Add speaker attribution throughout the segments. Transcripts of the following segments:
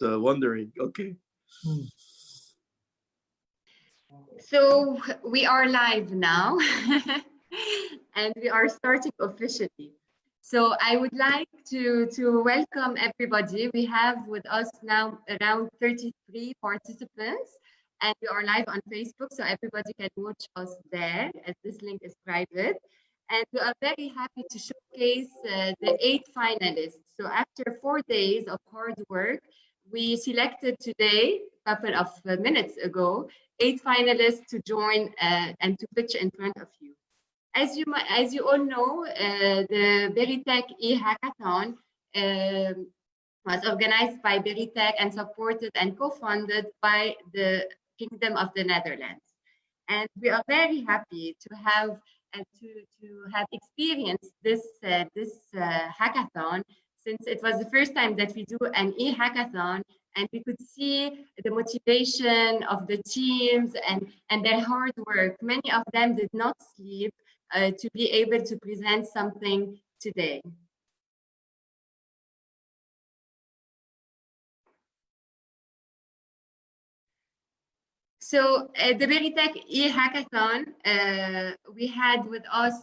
Speaker 1: wondering. Okay.
Speaker 2: So we are live now and we are starting officially. So I would like to welcome everybody. We have with us now around 33 participants and we are live on Facebook, so everybody can watch us there as this link is private. And we are very happy to showcase the 8 finalists. So after 4 days of hard work, we selected today, a couple of minutes ago, 8 finalists to join and to pitch in front of you. As you all know, the Berytech e-Hackathon was organized by Berytech and supported and co-funded by the Kingdom of the Netherlands. And we are very happy to have experienced this hackathon, since it was the first time that we do an e-hackathon, and we could see the motivation of the teams and their hard work. Many of them did not sleep to be able to present something today. So the Berytech e-Hackathon, we had with us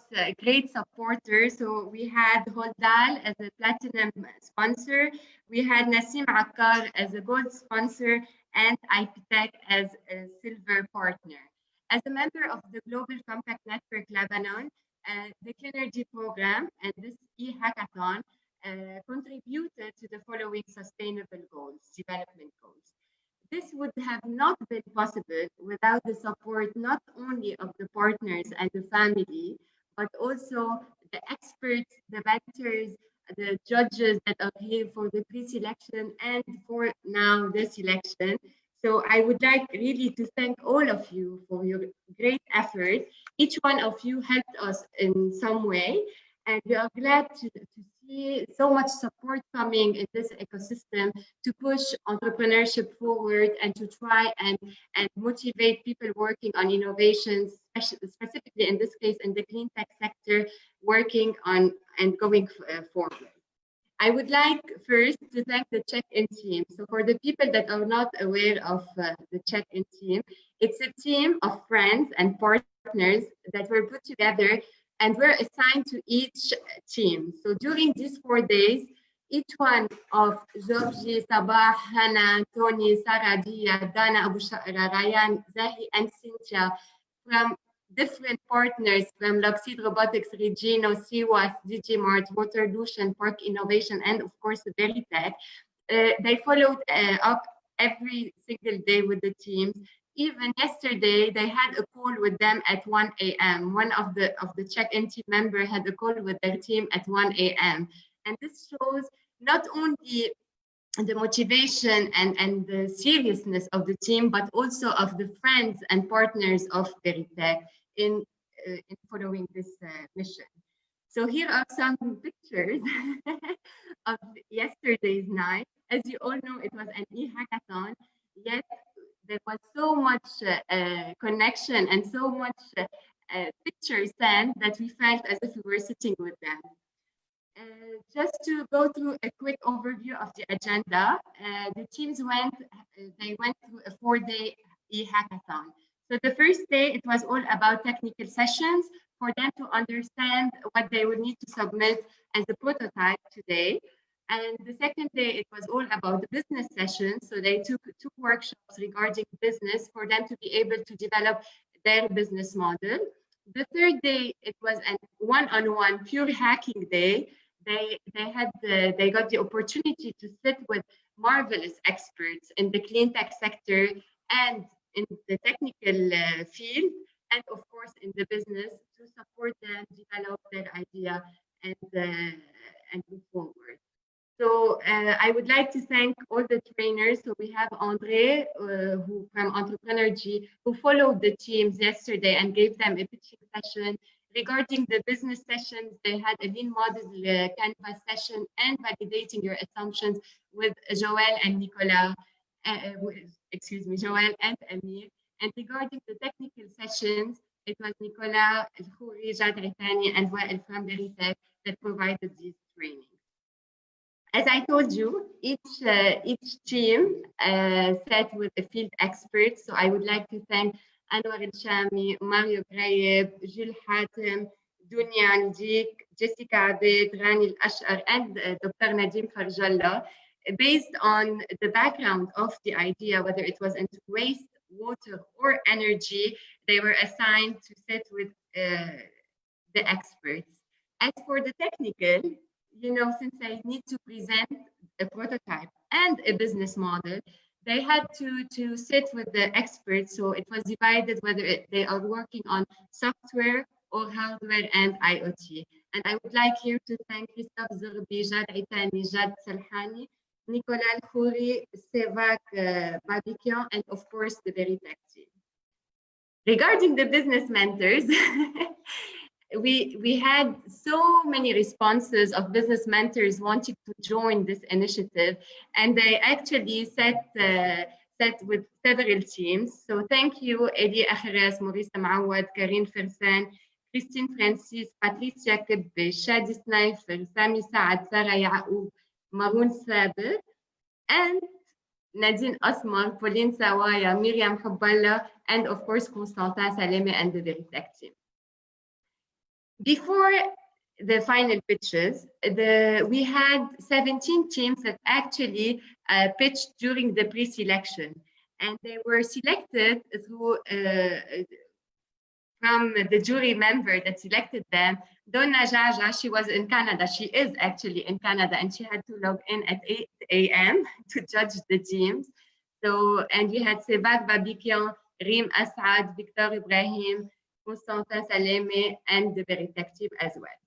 Speaker 2: great supporters. So we had Holdal as a platinum sponsor, we had Nassim Akkar as a gold sponsor, and IPTEC as a silver partner. As a member of the Global Compact Network Lebanon, the Clean Energy Program and this e-Hackathon contributed to the following sustainable goals, development goals. This would have not been possible without the support not only of the partners and the family, but also the experts, the mentors, the judges that are here for the pre-selection and for now the selection. So I would like really to thank all of you for your great effort. Each one of you helped us in some way, and we are glad to see so much support coming in this ecosystem to push entrepreneurship forward and to try and motivate people working on innovations, specifically in this case in the clean tech sector, working on and going forward. I would like first to thank the check-in team. So for the people that are not aware of the check-in team, it's a team of friends and partners that were put together and were assigned to each team. So during these 4 days, each one of Georgie, Sabah, Hannah, Toni, Sarah, Dia, Dana, Abu Shara, Ryan, Zahi, and Cynthia from different partners from Lockseed Robotics, Regino, CWAS, DigiMart, Waterlution, Park Innovation, and of course the Berytech. They followed up every single day with the teams. Even yesterday, they had a call with them at 1 a.m. One of the check-in team member had a call with their team at 1 a.m. And this shows not only the motivation and the seriousness of the team, but also of the friends and partners of Berytech in following this mission. So here are some pictures of yesterday's night. As you all know, it was an e-hackathon, yet there was so much connection and so much pictures sent that we felt as if we were sitting with them. Just to go through a quick overview of the agenda, the teams went through a 4-day e-hackathon. So the first day, it was all about technical sessions for them to understand what they would need to submit as a prototype today. And the second day, it was all about the business sessions. So they took 2 workshops regarding business for them to be able to develop their business model. The third day, it was a one-on-one pure hacking day. They got the opportunity to sit with marvelous experts in the clean tech sector and in the technical field, and of course in the business, to support them develop their idea and move forward. So I would like to thank all the trainers. So we have Andre, who from Entrepreneurgy, who followed the teams yesterday and gave them a pitching session. Regarding the business sessions, they had a lean model canvas session and validating your assumptions with Joël and Nicolas, Joël and Amir. And regarding the technical sessions, it was Nicolas, El-Khouri, Jad Ritani, and Wael from Berytech that provided these trainings. As I told you, each team sat with a field expert. So I would like to thank Anwar El-Shami, Mario Graeb, Jules Hatem, Dunya Aldik, Jessica Abed, Rani Al-Ashar, and Dr. Nadim Farjalla. Based on the background of the idea, whether it was into waste, water, or energy, they were assigned to sit with the experts. As for the technical, since I need to present a prototype and a business model, they had to sit with the experts. So it was divided whether they are working on software or hardware and IoT. And I would like here to thank Christophe Zerbi, Jad Aitani, Jad Salhani, Nicolas Khouri, Sevak Babikian, and of course the Berytech team. Regarding the business mentors, we had so many responses of business mentors wanting to join this initiative, and they actually set with several teams. So thank you, Eddie Akharas, Maurice Maouad, Karine Fersan, Christine Francis, Patricia Kebbe, Shadi Snifer, Sami Saad, Sarah Yaoub, Maroon Saber, and Nadine Asmar, Pauline Sawaya, Miriam Habbala, and of course, Constantin Saleme and the Berytech team. Before the final pitches, we had 17 teams that actually pitched during the pre-selection, and they were selected through from the jury member that selected them. Donna Jaja, she was in Canada. She is actually in Canada, and she had to log in at 8 a.m. to judge the teams. So, and we had Sevak Babikian, Reem Asad, Victor Ibrahim, Constantin Saleme, and the Berytech team as well.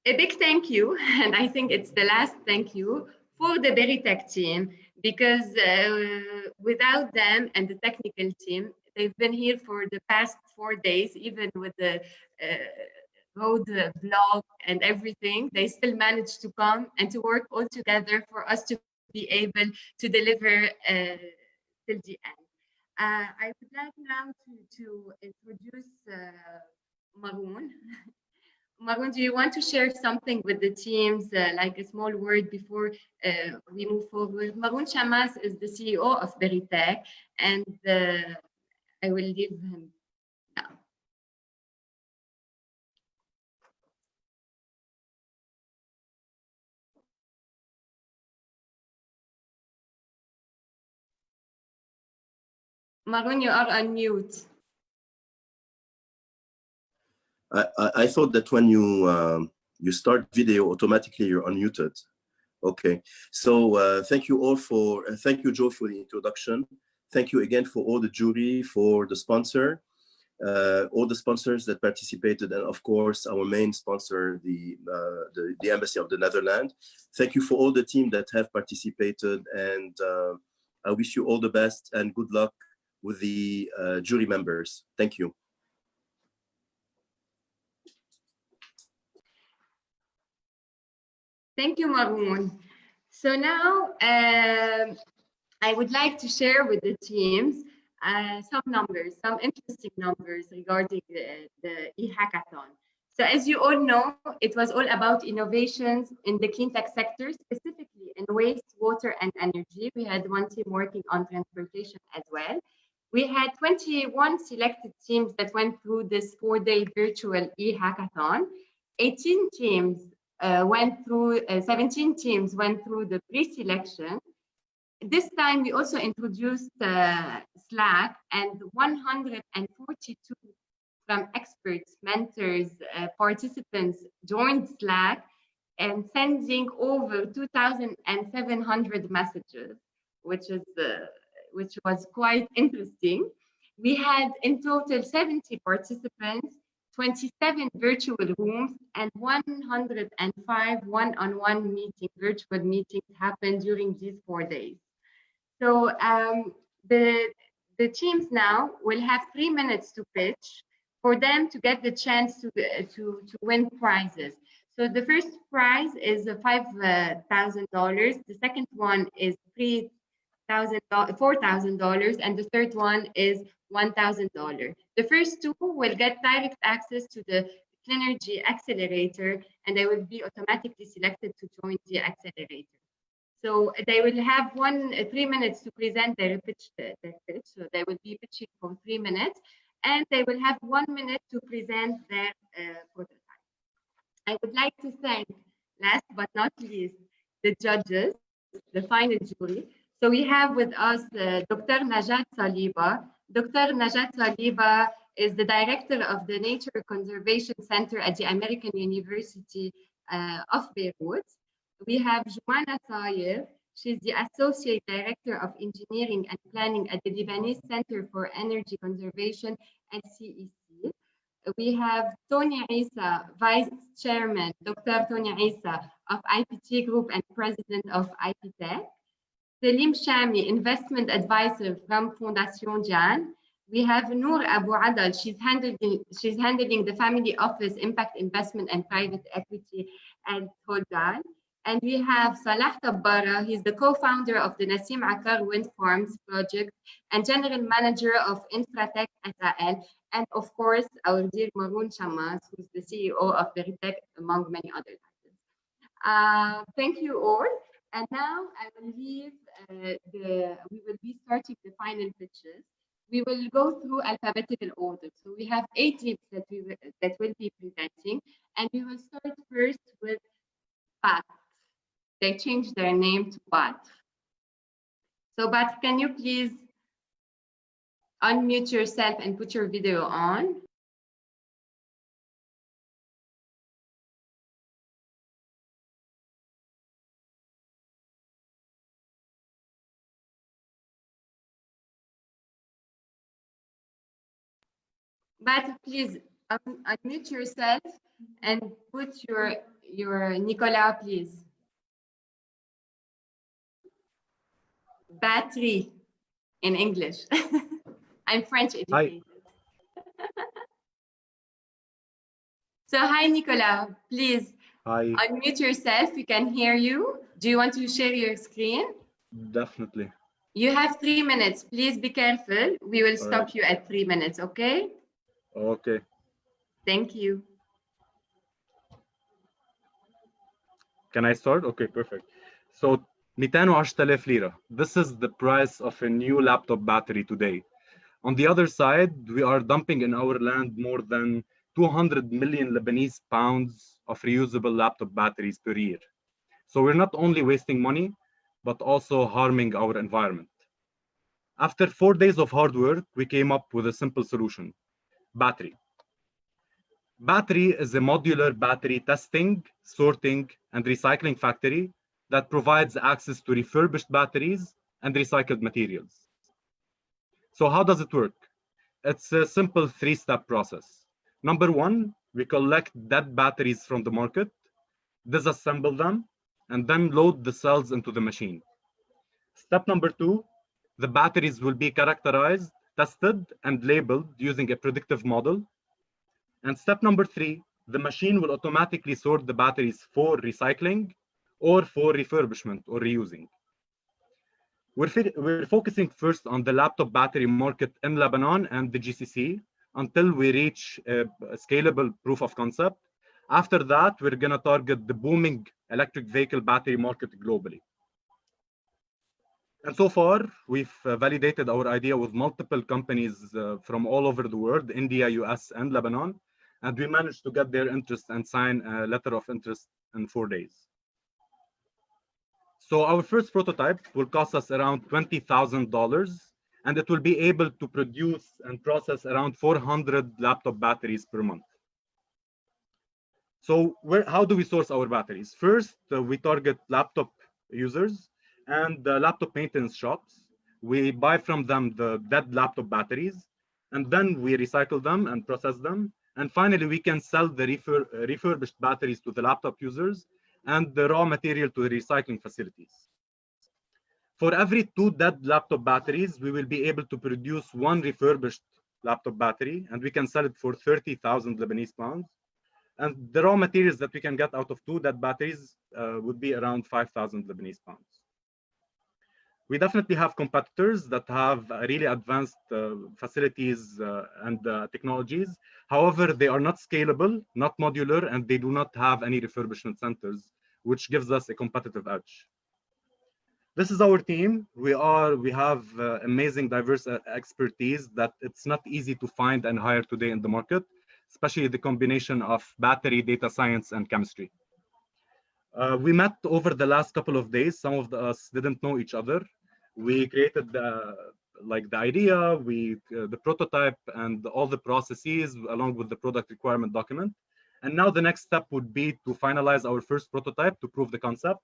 Speaker 2: A big thank you, and I think it's the last thank you for the Berytech team, because without them and the technical team, they've been here for the past 4 days, even with the road blog and everything, they still managed to come and to work all together for us to be able to deliver till the end. I would like now to introduce Maroon. Maroon, do you want to share something with the teams, like a small word before we move forward? Maroon Chamas is the CEO of Berytech, and I will leave him now. Maroon, you are on mute.
Speaker 1: I thought that when you start video, automatically you're unmuted. Okay, so thank you all for, thank you, Joe, for the introduction. Thank you again for all the jury, for the sponsor, all the sponsors that participated, and of course, our main sponsor, the Embassy of the Netherlands. Thank you for all the team that have participated, and I wish you all the best and good luck with the jury members. Thank you.
Speaker 2: Thank you, Maroon. So now I would like to share with the teams some numbers, some interesting numbers regarding the e-hackathon. So as you all know, it was all about innovations in the cleantech sector, specifically in waste, water, and energy. We had one team working on transportation as well. We had 21 selected teams that went through this 4-day virtual e-hackathon. 18 teams went through, 17 teams went through the pre-selection. This time we also introduced Slack, and 142 from experts, mentors, participants joined Slack and sending over 2,700 messages, which was quite interesting. We had in total 70 participants, 27 virtual rooms, and 105 one-on-one virtual meetings happened during these 4 days. So the teams now will have 3 minutes to pitch for them to get the chance to win prizes. So the first prize is $5,000. The second one is $4,000, and the third one is $1,000. The first two will get direct access to the Cleanergy Accelerator, and they will be automatically selected to join the accelerator. So they will have 3 minutes to present their pitch. So they will be pitching for 3 minutes, and they will have 1 minute to present their prototype. I would like to thank, last but not least, the judges, the final jury. So we have with us Dr. Najat Saliba. Dr. Najat Saliba is the director of the Nature Conservation Center at the American University of Beirut. We have Joanna Sayer. She's the Associate Director of Engineering and Planning at the Lebanese Center for Energy Conservation at CEC. We have Toni Issa, Vice Chairman, Dr. Toni Issa of IPT Group and President of IPTEC. Selim Shami, Investment Advisor from Fondation Jan. We have Noor Abu Adal. She's handling the Family Office, Impact Investment and Private Equity at Holdal. And we have Salah Tabbara. He's the co-founder of the Nassim Akar Wind Farms project and general manager of Infratech SAL. And of course, our dear Maroon Shamas, who's the CEO of Berytech, among many other titles. Thank you all. And now I will leave we will be starting the final pitches. We will go through alphabetical order. So we have 8 teams that will be presenting, and we will start first with BAT. They changed their name to BAT. So BAT, can you please unmute yourself and put your video on? But please unmute yourself and put your Nicolas, please. Battery in English. I'm French educated. So hi, Nicolas, please.
Speaker 3: Hi.
Speaker 2: Unmute yourself. We can hear you. Do you want to share your screen?
Speaker 3: Definitely.
Speaker 2: You have 3 minutes. Please be careful. We will stop you at 3 minutes, okay?
Speaker 3: Okay.
Speaker 2: Thank you.
Speaker 3: Can I start? Okay, perfect. So 210,000 lira. This is the price of a new laptop battery today. On the other side, we are dumping in our land more than 200 million Lebanese pounds of reusable laptop batteries per year. So we're not only wasting money, but also harming our environment. After 4 days of hard work, we came up with a simple solution: battery. Battery is a modular battery testing, sorting, and recycling factory that provides access to refurbished batteries and recycled materials. So how does it work? It's a simple 3-step process. Number 1, we collect dead batteries from the market, disassemble them, and then load the cells into the machine. Step number 2, the batteries will be characterized, tested, and labeled using a predictive model. And step number 3, the machine will automatically sort the batteries for recycling or for refurbishment or reusing. We're focusing first on the laptop battery market in Lebanon and the GCC until we reach a scalable proof of concept. After that, we're going to target the booming electric vehicle battery market globally. And so far, we've validated our idea with multiple companies from all over the world, India, US, and Lebanon. And we managed to get their interest and sign a letter of interest in 4 days. So our first prototype will cost us around $20,000, and it will be able to produce and process around 400 laptop batteries per month. So how do we source our batteries? First, we target laptop users and laptop maintenance shops. We buy from them the dead laptop batteries, and then we recycle them and process them. And finally, we can sell the refurbished batteries to the laptop users and the raw material to the recycling facilities. For every 2 dead laptop batteries, we will be able to produce 1 refurbished laptop battery, and we can sell it for 30,000 Lebanese pounds. And the raw materials that we can get out of 2 dead batteries would be around 5,000 Lebanese pounds. We definitely have competitors that have really advanced facilities and technologies. However, they are not scalable, not modular, and they do not have any refurbishment centers, which gives us a competitive edge. This is our team. We have amazing, diverse expertise that it's not easy to find and hire today in the market, especially the combination of battery, data science, and chemistry. We met over the last couple of days. Some of us didn't know each other. We created the idea, the prototype, and all the processes along with the product requirement document. And now the next step would be to finalize our first prototype to prove the concept.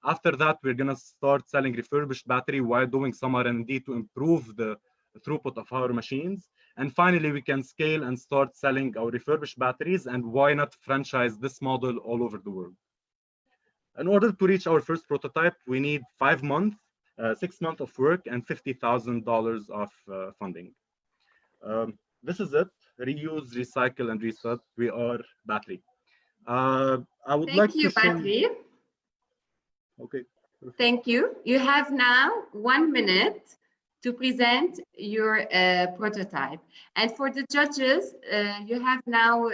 Speaker 3: After that, we're going to start selling refurbished battery while doing some R&D to improve the throughput of our machines. And finally, we can scale and start selling our refurbished batteries. And why not franchise this model all over the world? In order to reach our first prototype, we need 6 months of work and $50,000 of funding. This is it. Reuse, recycle, and reset. We are Battery. I would like to show
Speaker 2: Battery.
Speaker 3: Okay. Perfect.
Speaker 2: Thank you. You have now 1 minute to present your prototype. And for the judges, you have now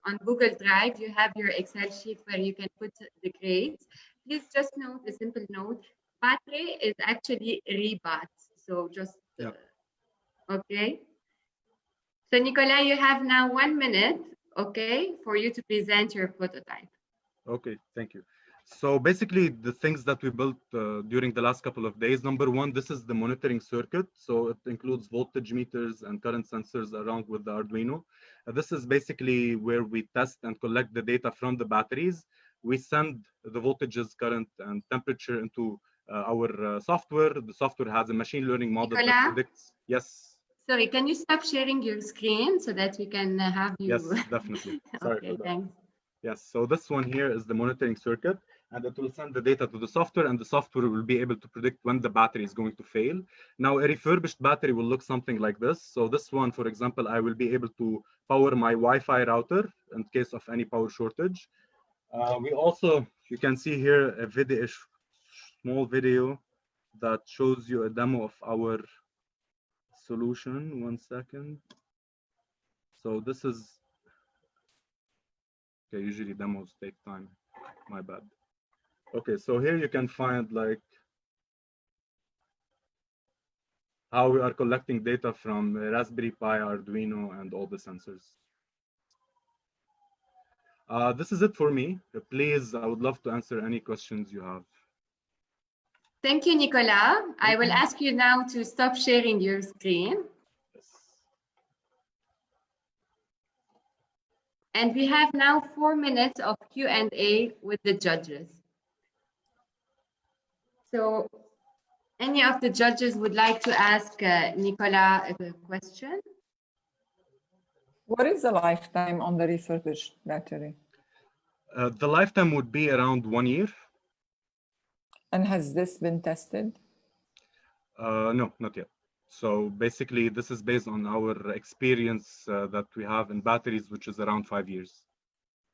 Speaker 2: on Google Drive, you have your Excel sheet where you can put the grades. Please just note a simple note. Battery is actually rebat. So just, okay. So Nicolas, you have now 1 minute, okay, for you to present your prototype.
Speaker 3: Okay, thank you. So basically, the things that we built during the last couple of days, number one, this is the monitoring circuit. So it includes voltage meters and current sensors along with the Arduino. This is basically where we test and collect the data from the batteries. We send the voltages, current, and temperature into our software. The software has a machine learning model that predicts. Yes.
Speaker 2: Sorry, can you stop sharing your screen so that we can have you?
Speaker 3: Yes, definitely. Sorry
Speaker 2: okay, thanks.
Speaker 3: Yes, so this one here is the monitoring circuit, and it will send the data to the software, and the software will be able to predict when the battery is going to fail. Now, a refurbished battery will look something like this. So this one, for example, I will be able to power my Wi-Fi router in case of any power shortage. We also, you can see here a video, a small video that shows you a demo of our solution. 1 second. So this is, okay, usually demos take time, my bad. Okay, so here you can find like how we are collecting data from Raspberry Pi, Arduino, and all the sensors. This is it for me. Please, I would love to answer any questions you have.
Speaker 2: Thank you, Nicolas. I will ask you now to stop sharing your screen.
Speaker 3: Yes.
Speaker 2: And we have now 4 minutes of Q&A with the judges. So any of the judges would like to ask Nicolas a question?
Speaker 4: What is the lifetime on the refurbished battery?
Speaker 3: The lifetime would be around 1 year.
Speaker 4: And has this been tested?
Speaker 3: No, not yet. So basically, this is based on our experience that we have in batteries, which is around 5 years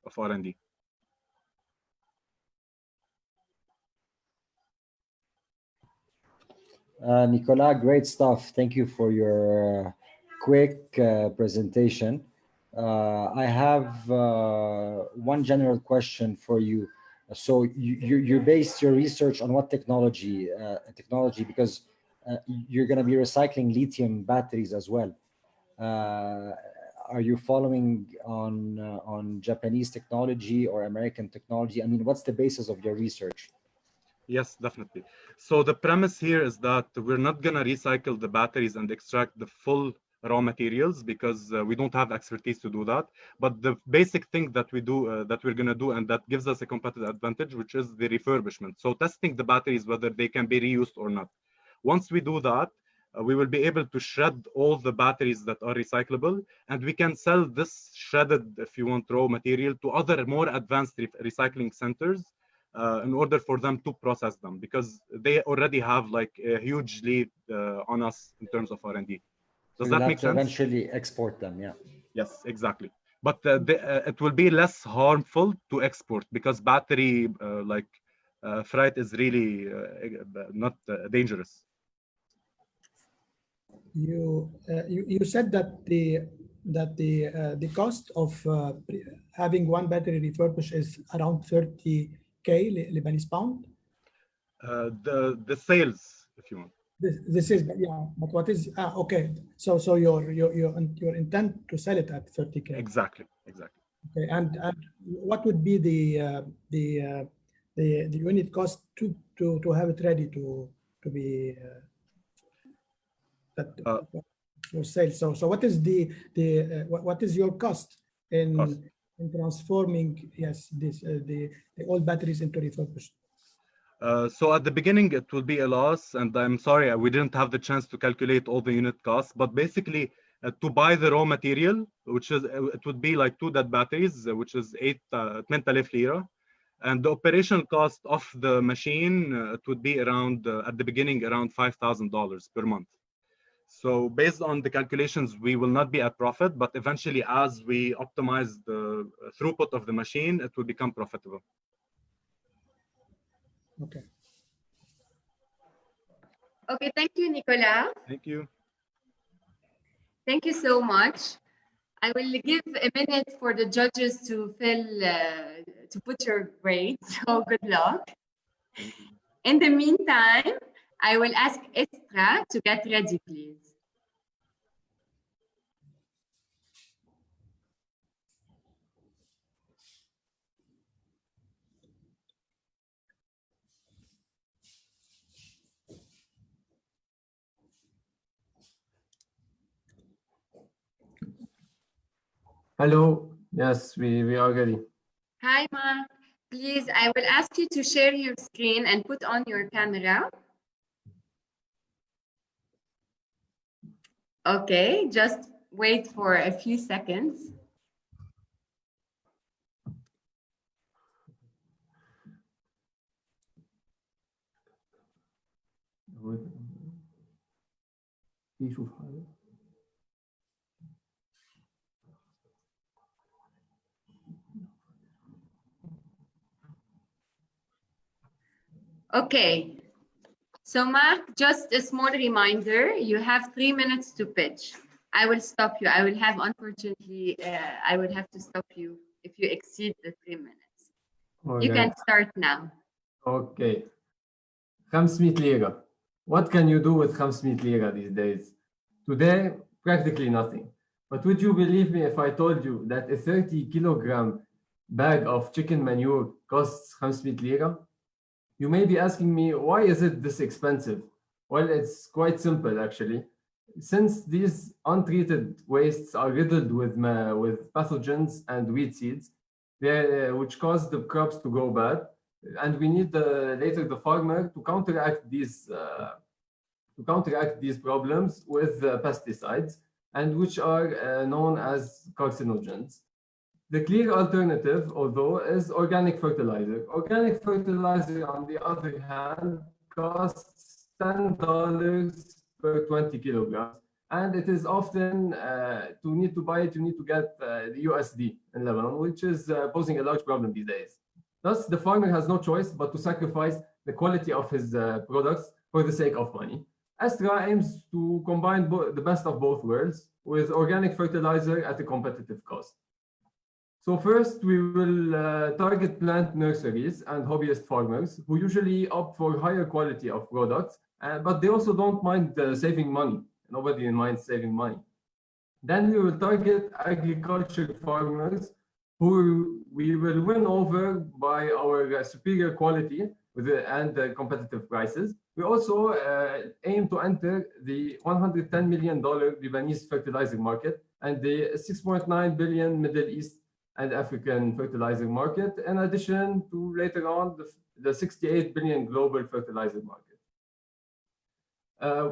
Speaker 3: of R&D.
Speaker 5: Nicolas, great stuff. Thank you for your quick presentation. I have one general question for you. So you based your research on what technology? Because you're going to be recycling lithium batteries as well. Are you following on Japanese technology or American technology? I mean, what's the basis of your research?
Speaker 3: Yes, definitely. So the premise here is that we're not going to recycle the batteries and extract the full raw materials because we don't have expertise to do that. But the basic thing that we do, that we're going to do, and that gives us a competitive advantage, which is the refurbishment. So testing the batteries, whether they can be reused or not. Once we do that, we will be able to shred all the batteries that are recyclable, and we can sell this shredded, if you want, raw material to other more advanced recycling centers in order for them to process them, because they already have like a huge lead on us in terms of R&D. Does that make sense?
Speaker 5: Eventually export them, yeah.
Speaker 3: Yes, exactly. But it will be less harmful to export because battery freight is really not dangerous.
Speaker 6: You said that the cost of having one battery refurbished is around 30K Lebanese pound.
Speaker 3: The sales, if you want.
Speaker 6: This is, yeah, but what is okay? So your intent to sell it at 30K.
Speaker 3: Exactly.
Speaker 6: Okay, and what would be the unit cost to have it ready to be for sale? So what is what is your cost in transforming the old batteries into refurbished?
Speaker 3: So at the beginning, it will be a loss, and I'm sorry we didn't have the chance to calculate all the unit costs. But basically, to buy the raw material, which is it would be like 2 dead batteries, which is 8,000 lira, and the operational cost of the machine it would be around at the beginning around $5,000 per month. So based on the calculations, we will not be at profit, but eventually, as we optimize the throughput of the machine, it will become profitable.
Speaker 6: Okay.
Speaker 2: Okay, thank you, Nicolas.
Speaker 3: Thank you.
Speaker 2: Thank you so much. I will give a minute for the judges to to put your grades. So good luck. In the meantime, I will ask Estra to get ready, please.
Speaker 7: Hello. Yes, we are ready.
Speaker 2: Hi, Mark. Please, I will ask you to share your screen and put on your camera. Okay, just wait for a few seconds. Okay, so Mark, just a small reminder, you have 3 minutes to pitch. I will stop you. I will have, unfortunately, I will have to stop you if you exceed the 3 minutes.
Speaker 7: Okay.
Speaker 2: You can start now.
Speaker 7: Okay. 500 lira. What can you do with 500 lira these days? Today, practically nothing. But would you believe me if I told you that a 30-kilogram bag of chicken manure costs 500 lira? You may be asking me, why is it this expensive? Well, it's quite simple, actually. Since these untreated wastes are riddled with pathogens and weed seeds, which cause the crops to go bad, and we need later the farmer to counteract these problems with pesticides, and which are known as carcinogens. The clear alternative, although, is organic fertilizer. Organic fertilizer, on the other hand, costs $10 per 20 kilograms, and it is often to need to buy it, you need to get the USD in Lebanon, which is posing a large problem these days. Thus, the farmer has no choice but to sacrifice the quality of his products for the sake of money. Astra aims to combine the best of both worlds with organic fertilizer at a competitive cost. So first, we will target plant nurseries and hobbyist farmers who usually opt for higher quality of products, but they also don't mind saving money. Nobody minds saving money. Then we will target agriculture farmers who we will win over by our superior quality and competitive prices. We also aim to enter the $110 million Lebanese fertilizer market and the $6.9 billion Middle East and African fertilizer market, in addition to later on the $68 billion global fertilizer market.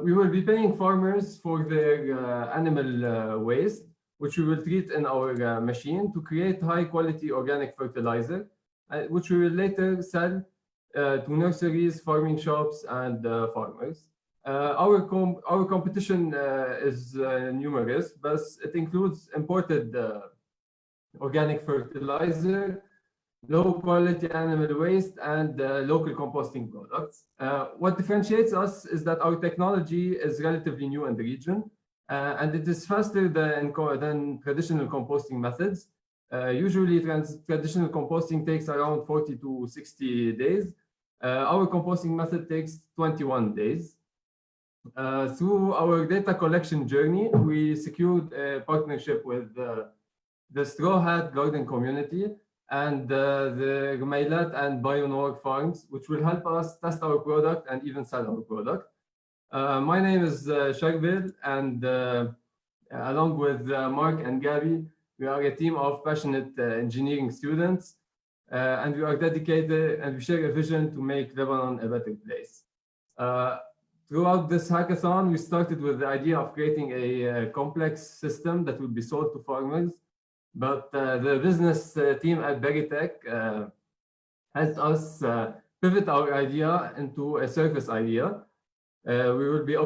Speaker 7: We will be paying farmers for their animal waste, which we will treat in our machine to create high quality organic fertilizer, which we will later sell to nurseries, farming shops, and farmers. Our competition is numerous, but it includes imported organic fertilizer, low quality animal waste, and local composting products. What differentiates us is that our technology is relatively new in the region, and it is faster than traditional composting methods. Usually, traditional composting takes around 40 to 60 days. Our composting method takes 21 days. Through our data collection journey, we secured a partnership with the Straw Hat Garden Community and the Gemailat and Bionor farms, which will help us test our product and even sell our product. My name is Sharbil, and along with Mark and Gabby, we are a team of passionate engineering students, and we are dedicated and we share a vision to make Lebanon a better place. Throughout this hackathon, we started with the idea of creating a complex system that would be sold to farmers, but the business team at Berytech helped us pivot our idea into a service idea. We will be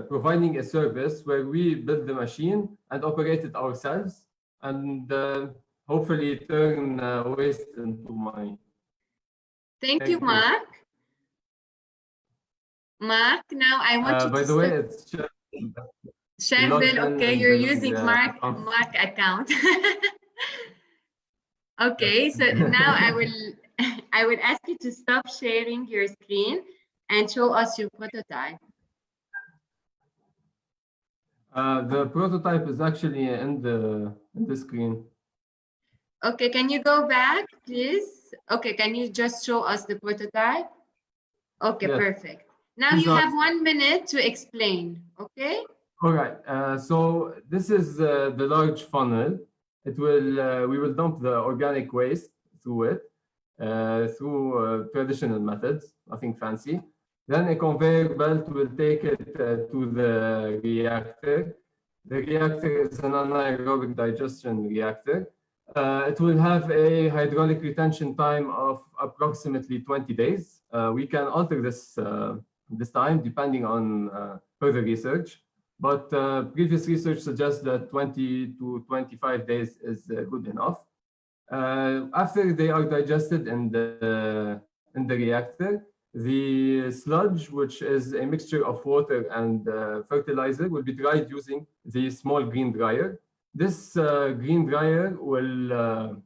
Speaker 7: providing a service where we build the machine and operate it ourselves, and hopefully turn waste into money.
Speaker 2: Thank you, Mark. Mark, now I want you
Speaker 7: by
Speaker 2: to
Speaker 7: the way, it's
Speaker 2: Sharbil, okay, you're using Mark account. Okay, so now I will ask you to stop sharing your screen and show us your prototype.
Speaker 7: The prototype is actually in the screen.
Speaker 2: Okay, can you go back, please? Okay, can you just show us the prototype? Okay, yes. Perfect. Now you have 1 minute to explain, okay?
Speaker 7: All right, so this is the large funnel. It will, we will dump the organic waste through it, through traditional methods, nothing fancy. Then a conveyor belt will take it to the reactor. The reactor is an anaerobic digestion reactor. It will have a hydraulic retention time of approximately 20 days. We can alter this this time depending on further research, but previous research suggests that 20 to 25 days is good enough. After they are digested in the reactor, the sludge, which is a mixture of water and fertilizer, will be dried using the small green dryer. This green dryer will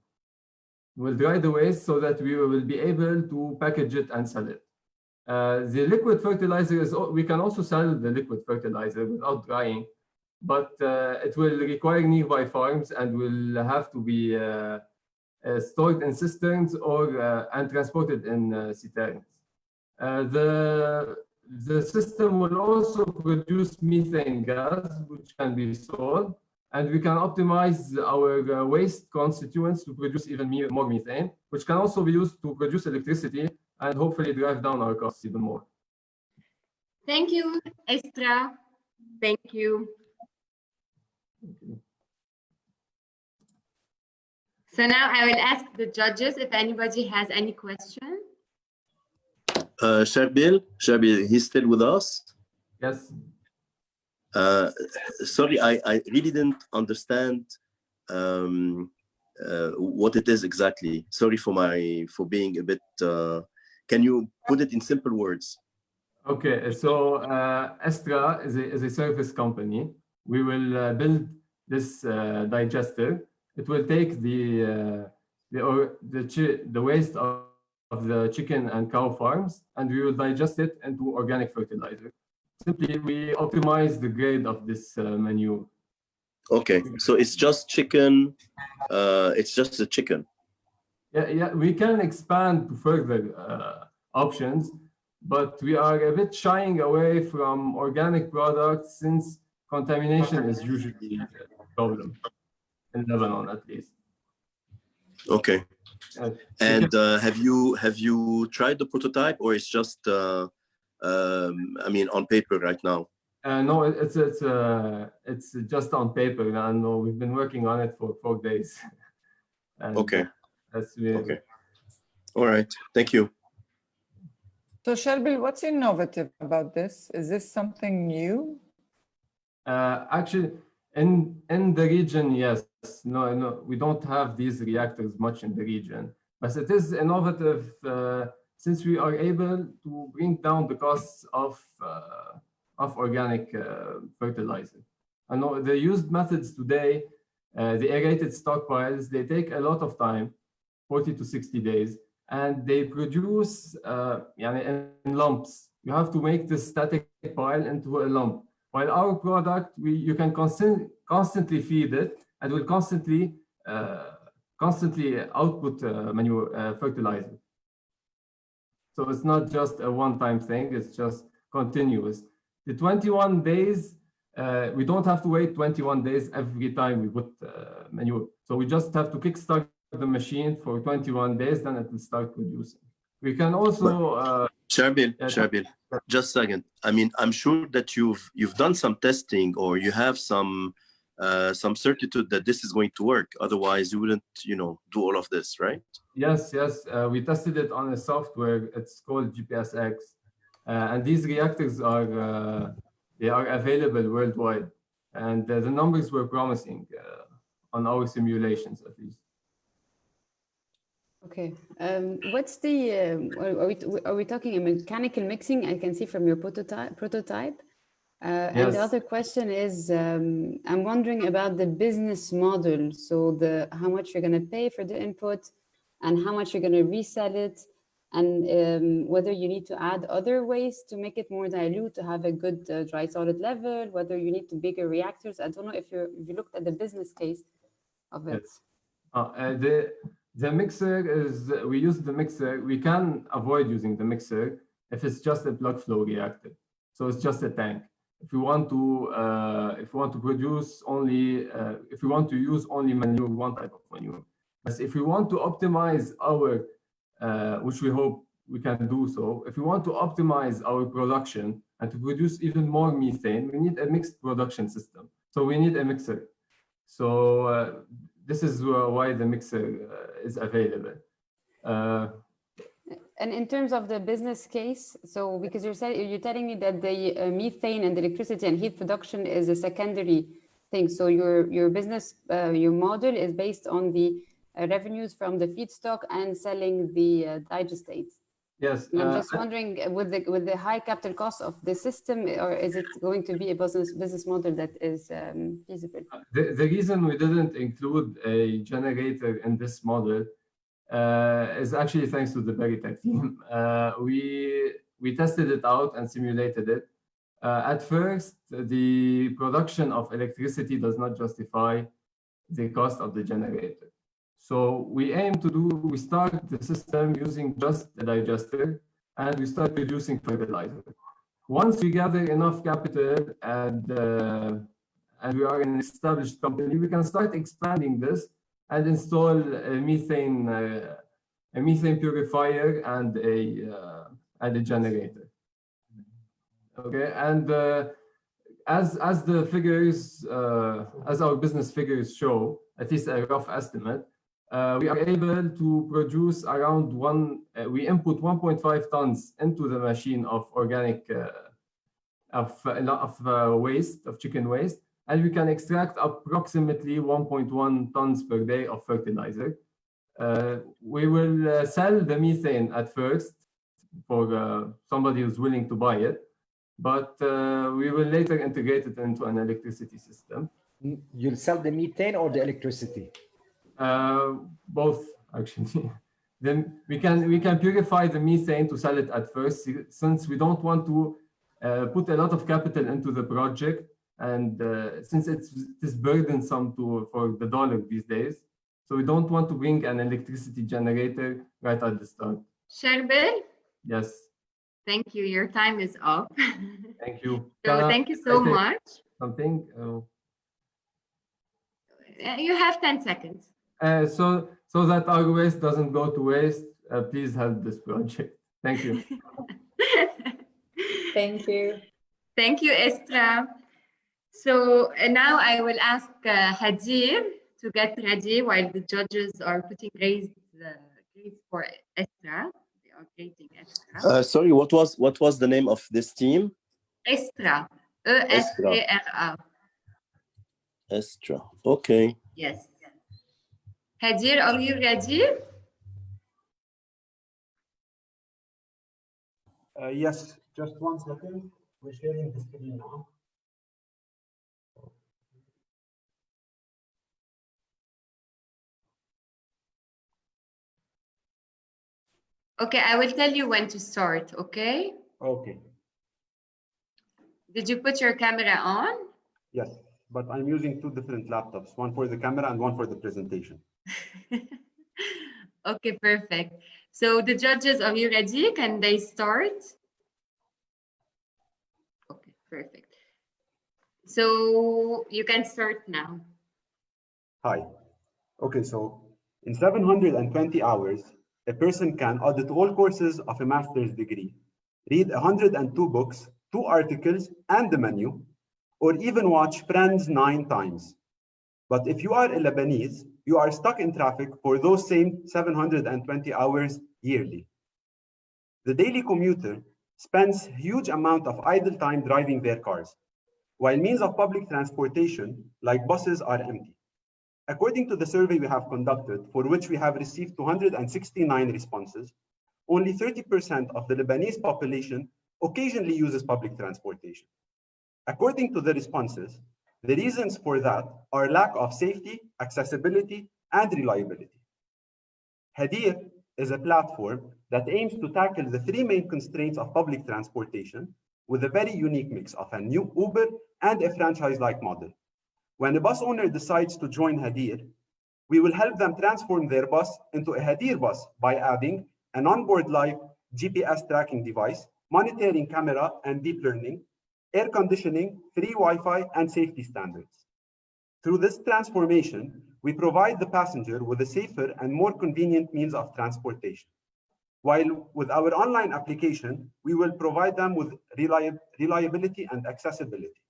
Speaker 7: dry the waste so that we will be able to package it and sell it. The liquid fertilizer is, we can also sell the liquid fertilizer without drying, but it will require nearby farms and will have to be stored in cisterns or and transported in citerns. The system will also produce methane gas, which can be stored, and we can optimize our waste constituents to produce even more methane, which can also be used to produce electricity and hopefully drive down our costs even more.
Speaker 2: Thank you, Estra. Thank you. So now I will ask the judges if anybody has any question.
Speaker 1: Sharbil, he's still with us?
Speaker 7: Yes.
Speaker 1: Sorry, I really didn't understand what it is exactly. Sorry for being a bit. Can you put it in simple words?
Speaker 7: Okay, so Estra is a service company. We will build this digester. It will take the waste of the chicken and cow farms, and we will digest it into organic fertilizer. Simply, we optimize the grade of this manure.
Speaker 1: Okay, so it's just chicken. It's just a chicken.
Speaker 7: Yeah, we can expand to further options, but we are a bit shying away from organic products since contamination is usually a problem in Lebanon, at least.
Speaker 1: Okay. And have you tried the prototype, or it's just I mean on paper right now?
Speaker 7: No, it's just on paper. And no, we've been working on it for 4 days. And
Speaker 1: okay.
Speaker 7: That's weird.
Speaker 1: Okay. All right. Thank you.
Speaker 4: So Sharbil, what's innovative about this? Is this something new?
Speaker 7: Actually, in the region, yes. No, we don't have these reactors much in the region. But it is innovative since we are able to bring down the costs of organic fertilizer. I know the used methods today, the aerated stockpiles, they take a lot of time, 40 to 60 days, and they produce in lumps. You have to make this static pile into a lump. While our product, you can constantly feed it and will constantly output manure fertilizer. So it's not just a one-time thing, it's just continuous. The 21 days, we don't have to wait 21 days every time we put manure. So we just have to kickstart the machine for 21 days, then it will start producing. We can also...
Speaker 1: Sharbil, just a second. I mean, I'm sure that you've done some testing or you have some certitude that this is going to work. Otherwise, you wouldn't, do all of this, right?
Speaker 7: Yes. We tested it on a software. It's called GPSX, and these reactors are available worldwide, and the numbers were promising on our simulations, at least.
Speaker 8: Okay. What's the? Are we talking a mechanical mixing? I can see from your prototype.
Speaker 7: Yes.
Speaker 8: And the other question is, I'm wondering about the business model. So how much you're going to pay for the input, and how much you're going to resell it, and whether you need to add other ways to make it more dilute to have a good dry solid level, whether you need to bigger reactors. I don't know if you looked at the business case of it.
Speaker 7: Yes. The mixer is, we use the mixer. We can avoid using the mixer if it's just a plug flow reactor. So it's just a tank. If we want to produce only, if we want to use only manure, one type of manure. But if we want to optimize our, which we hope we can do so, if we want to optimize our production and to produce even more methane, we need a mixed production system. So we need a mixer. So this is why the mixer is available.
Speaker 8: And in terms of the business case, so because you're telling me that the methane and the electricity and heat production is a secondary thing. So your business, your model is based on the revenues from the feedstock and selling the digestates.
Speaker 7: Yes.
Speaker 8: And I'm just wondering, with the high capital cost of the system, or is it going to be a business model that is feasible?
Speaker 7: The reason we didn't include a generator in this model is actually thanks to the Berytech team. We tested it out and simulated it. At first, the production of electricity does not justify the cost of the generator. So we start the system using just a digester, and we start producing fertilizer. Once we gather enough capital and we are an established company, we can start expanding this and install a methane purifier and a generator. Okay, and as the figures, as our business figures show, at least a rough estimate, we are able to produce around we input 1.5 tons into the machine of organic, waste, of chicken waste, and we can extract approximately 1.1 tons per day of fertilizer. We will sell the methane at first for somebody who's willing to buy it, but we will later integrate it into an electricity system.
Speaker 5: You'll sell the methane or the electricity?
Speaker 7: Both, actually. Then we can purify the methane to sell it at first, since we don't want to put a lot of capital into the project, and since it is burdensome for the dollar these days, so we don't want to bring an electricity generator right at the start.
Speaker 2: Sharbil?
Speaker 7: Yes.
Speaker 2: Thank you. Your time is up.
Speaker 7: Thank you.
Speaker 2: So thank you so much.
Speaker 7: Something.
Speaker 2: You have 10 seconds.
Speaker 7: So that our waste doesn't go to waste, please help this project. Thank you.
Speaker 8: Thank you.
Speaker 2: Thank you, Estra. So now I will ask Hadir to get ready while the judges are putting grades for Estra. They are grading Estra.
Speaker 1: Sorry, what was the name of this team?
Speaker 2: Estra. E-S-T-R-A.
Speaker 1: Estra. Okay.
Speaker 2: Yes. Hadir, are you ready?
Speaker 9: Yes, just 1 second. We're sharing the screen now.
Speaker 2: Okay, I will tell you when to start, okay?
Speaker 9: Okay.
Speaker 2: Did you put your camera on?
Speaker 9: Yes, but I'm using 2 different laptops, one for the camera and one for the presentation.
Speaker 2: Okay, perfect. So the judges, are you ready? Can they start? Okay, perfect. So you can start now.
Speaker 9: Hi. Okay, so in 720 hours, a person can audit all courses of a master's degree, read 102 books, 2 articles, and the menu, or even watch Friends 9 times. But if you are a Lebanese, you are stuck in traffic for those same 720 hours yearly. The daily commuter spends a huge amount of idle time driving their cars, while means of public transportation, like buses, are empty. According to the survey we have conducted, for which we have received 269 responses, only 30% of the Lebanese population occasionally uses public transportation. According to the responses, the reasons for that are lack of safety, accessibility, and reliability. Hadir is a platform that aims to tackle the 3 main constraints of public transportation with a very unique mix of a new Uber and a franchise-like model. When a bus owner decides to join Hadir, we will help them transform their bus into a Hadir bus by adding an onboard live GPS tracking device, monitoring camera and deep learning, air conditioning, free Wi-Fi, and safety standards. Through this transformation, we provide the passenger with a safer and more convenient means of transportation. While with our online application, we will provide them with reliability and accessibility.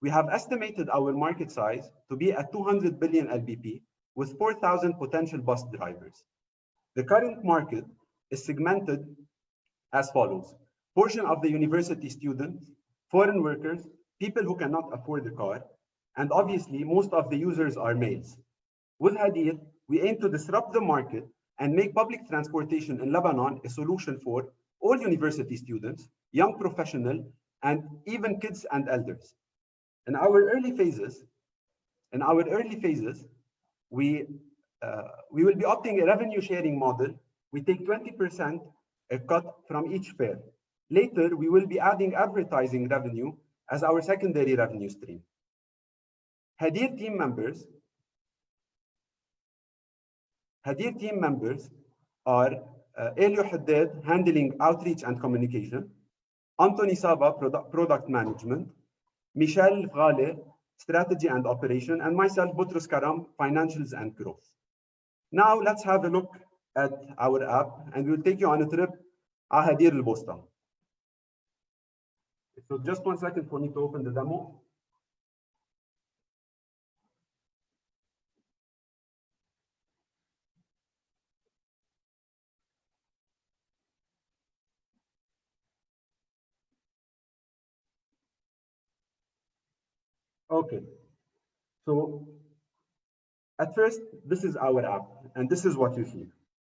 Speaker 9: We have estimated our market size to be at 200 billion LBP with 4,000 potential bus drivers. The current market is segmented as follows: portion of the university students, foreign workers, people who cannot afford a car, and obviously most of the users are males. With Hadir, we aim to disrupt the market and make public transportation in Lebanon a solution for all university students, young professionals, and even kids and elders. In our early phases, we will be opting a revenue sharing model. We take 20% a cut from each fare. Later, we will be adding advertising revenue as our secondary revenue stream. Hadir team members are Elio Haddad, handling outreach and communication, Toni Issa, product management, Michel Ghale, strategy and operation, and myself, Boutros Karam, financials and growth. Now let's have a look at our app, and we'll take you on a trip at Hadir al-Bosta. So just 1 second for me to open the demo. Okay, so at first, this is our app, and this is what you see.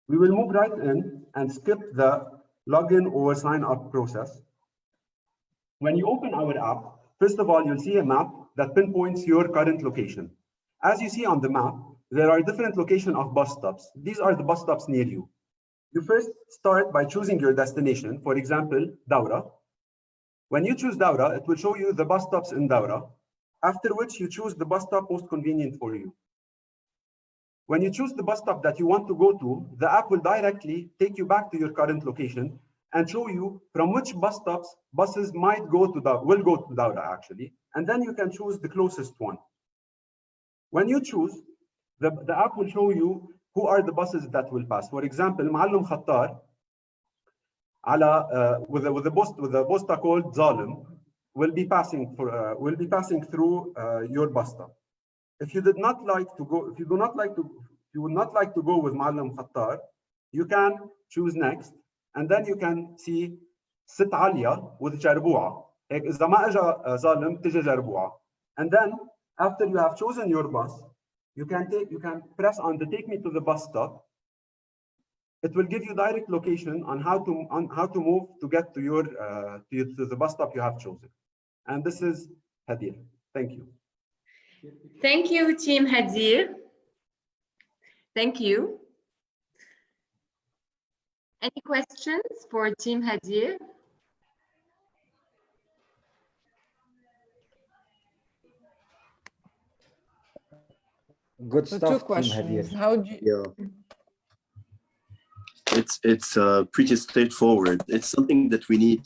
Speaker 9: We will move right in and skip the login or sign up process. When you open our app, first of all, you'll see a map that pinpoints your current location. As you see on the map, there are different locations of bus stops. These are the bus stops near you. You first start by choosing your destination, for example, Daura. When you choose Daura, it will show you the bus stops in Daura, after which you choose the bus stop most convenient for you. When you choose the bus stop that you want to go to, the app will directly take you back to your current location and show you from which bus stops buses will go to Daura actually, and then you can choose the closest one. When you choose, the app will show you who are the buses that will pass. For example, Ma'allum Khattar, with a bosta called Zalim, will be passing through your bus stop. If you would not like to go with Ma'allum Khattar, you can choose next, and then you can see Sit Alia with Jarboua. إذا ما أجا ظالم تجي Jarboua. And then after you have chosen your bus, you can press on the take me to the bus stop, It will give you direct location on how to move to get to your to the bus stop you have chosen. And this is Hadir. Thank you.
Speaker 2: Thank you, Team Hadir. Thank you. Any questions for Team Hadir?
Speaker 5: Good
Speaker 4: So
Speaker 5: stuff,
Speaker 4: two
Speaker 5: Team
Speaker 4: questions.
Speaker 5: Hadir.
Speaker 4: How do you,
Speaker 1: Yeah. It's pretty straightforward. It's something that we need.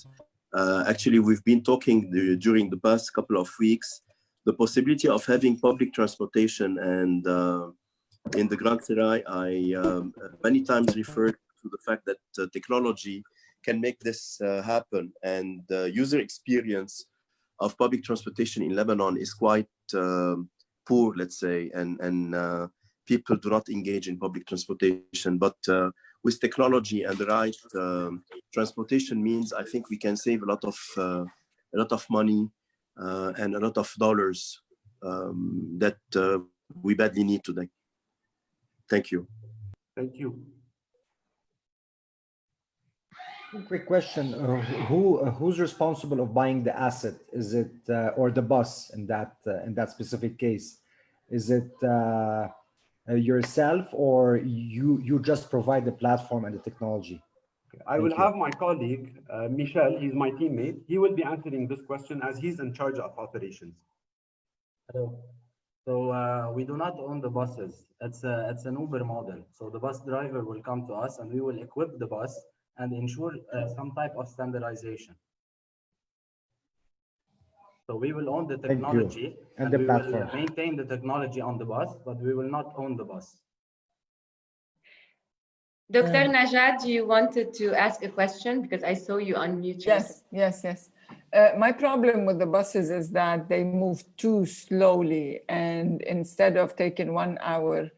Speaker 1: Actually, we've been talking during the past couple of weeks, the possibility of having public transportation. And in the Grand Serai, I many times referred to the fact that technology can make this happen. And the user experience of public transportation in Lebanon is quite poor, let's say, and people do not engage in public transportation. But with technology and the right transportation means, I think we can save a lot of money and a lot of dollars that we badly need today. Thank you.
Speaker 9: Thank you.
Speaker 5: Quick question: who's responsible of buying the asset? Is it or the bus in that specific case? Is it yourself, or you just provide the platform and the technology?
Speaker 9: I will have my colleague, Michel, he's my teammate. He will be answering this question as he's in charge of operations.
Speaker 10: Hello. So we do not own the buses. It's an Uber model. So the bus driver will come to us and we will equip the bus and ensure some type of standardization. So we will own the technology
Speaker 5: and the platform.
Speaker 10: We will maintain the technology on the bus, but we will not own the bus.
Speaker 2: Dr. Najat, you wanted to ask a question because I saw you unmute yourself.
Speaker 4: Yes. My problem with the buses is that they move too slowly, and instead of taking 1 hour,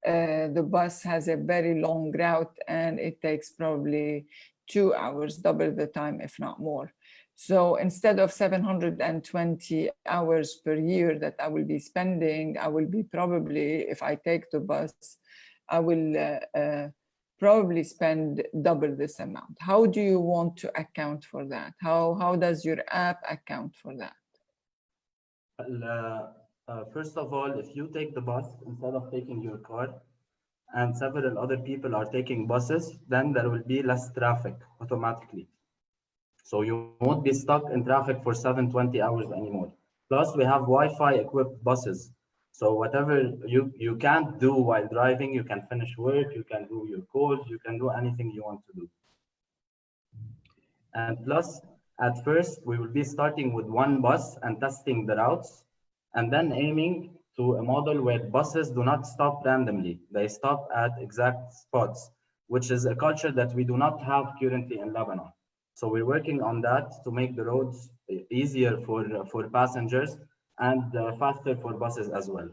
Speaker 4: the bus has a very long route and it takes probably 2 hours, double the time, if not more. So instead of 720 hours per year that I will be spending, I will be probably, if I take the bus, I will probably spend double this amount. How do you want to account for that? How does your app account for that?
Speaker 10: First of all, if you take the bus instead of taking your car, and several other people are taking buses, then there will be less traffic automatically. So you won't be stuck in traffic for 720 hours anymore. Plus, we have Wi-Fi equipped buses. So whatever you can't do while driving, you can finish work, you can do your calls, you can do anything you want to do. And plus, at first, we will be starting with one bus and testing the routes, and then aiming to a model where buses do not stop randomly. They stop at exact spots, which is a culture that we do not have currently in Lebanon. So we're working on that to make the roads easier for passengers and faster for buses as well.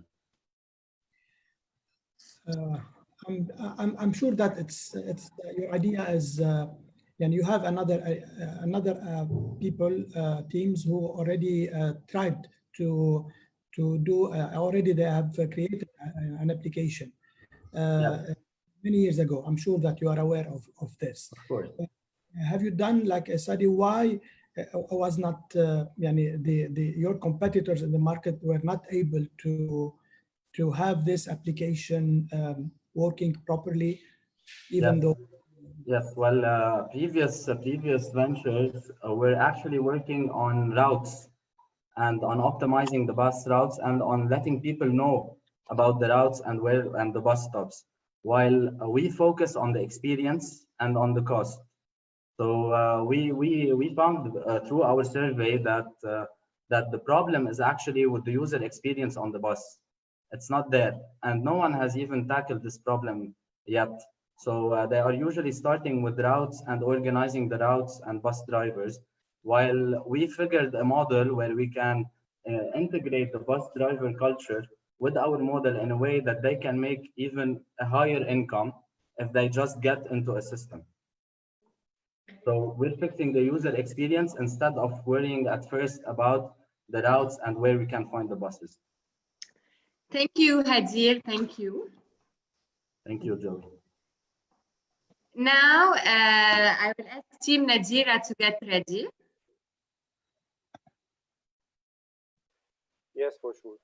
Speaker 6: I'm sure that it's your idea is, and you have another people teams who already tried to do already. They have created an application many years ago. I'm sure that you are aware of this.
Speaker 10: Of course.
Speaker 6: Have you done like a study why was not your competitors in the market were not able to have this application working properly, even though?
Speaker 10: Yes, well, previous ventures were actually working on routes and on optimizing the bus routes and on letting people know about the routes and the bus stops, while we focus on the experience and on the cost. So we found through our survey that the problem is actually with the user experience on the bus. It's not there, and no one has even tackled this problem yet. So they are usually starting with routes and organizing the routes and bus drivers, while we figured a model where we can integrate the bus driver culture with our model in a way that they can make even a higher income if they just get into a system. So we're fixing the user experience instead of worrying at first about the routes and where we can find the buses.
Speaker 2: Thank you, Hadir. Thank you.
Speaker 10: Thank you, Joe.
Speaker 2: Now, I will ask Team Nadira to get ready.
Speaker 11: Yes, for sure.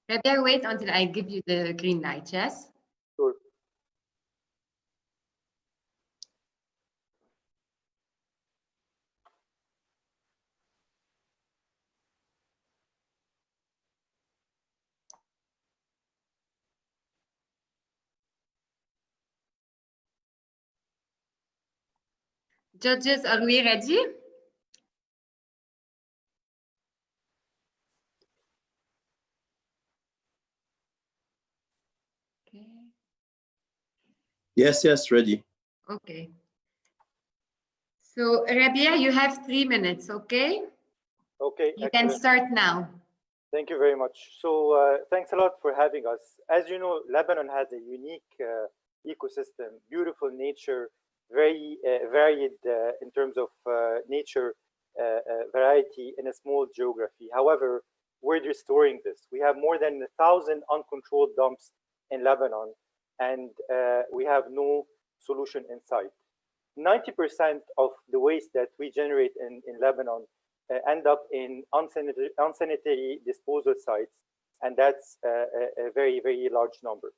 Speaker 2: Rabia, wait until I give you the green light, yes?
Speaker 11: Sure.
Speaker 2: Judges, are we ready? Okay.
Speaker 1: Yes, ready.
Speaker 2: Okay. So, Rabia, you have 3 minutes, okay?
Speaker 11: Okay.
Speaker 2: You can start now.
Speaker 11: Thank you very much. So thanks a lot for having us. As you know, Lebanon has a unique ecosystem, beautiful nature, very varied in terms of nature variety in a small geography. However, we're restoring this. We have more than 1,000 uncontrolled dumps in Lebanon, and we have no solution in sight. 90% of the waste that we generate in Lebanon end up in unsanitary disposal sites, and that's a very, very large number.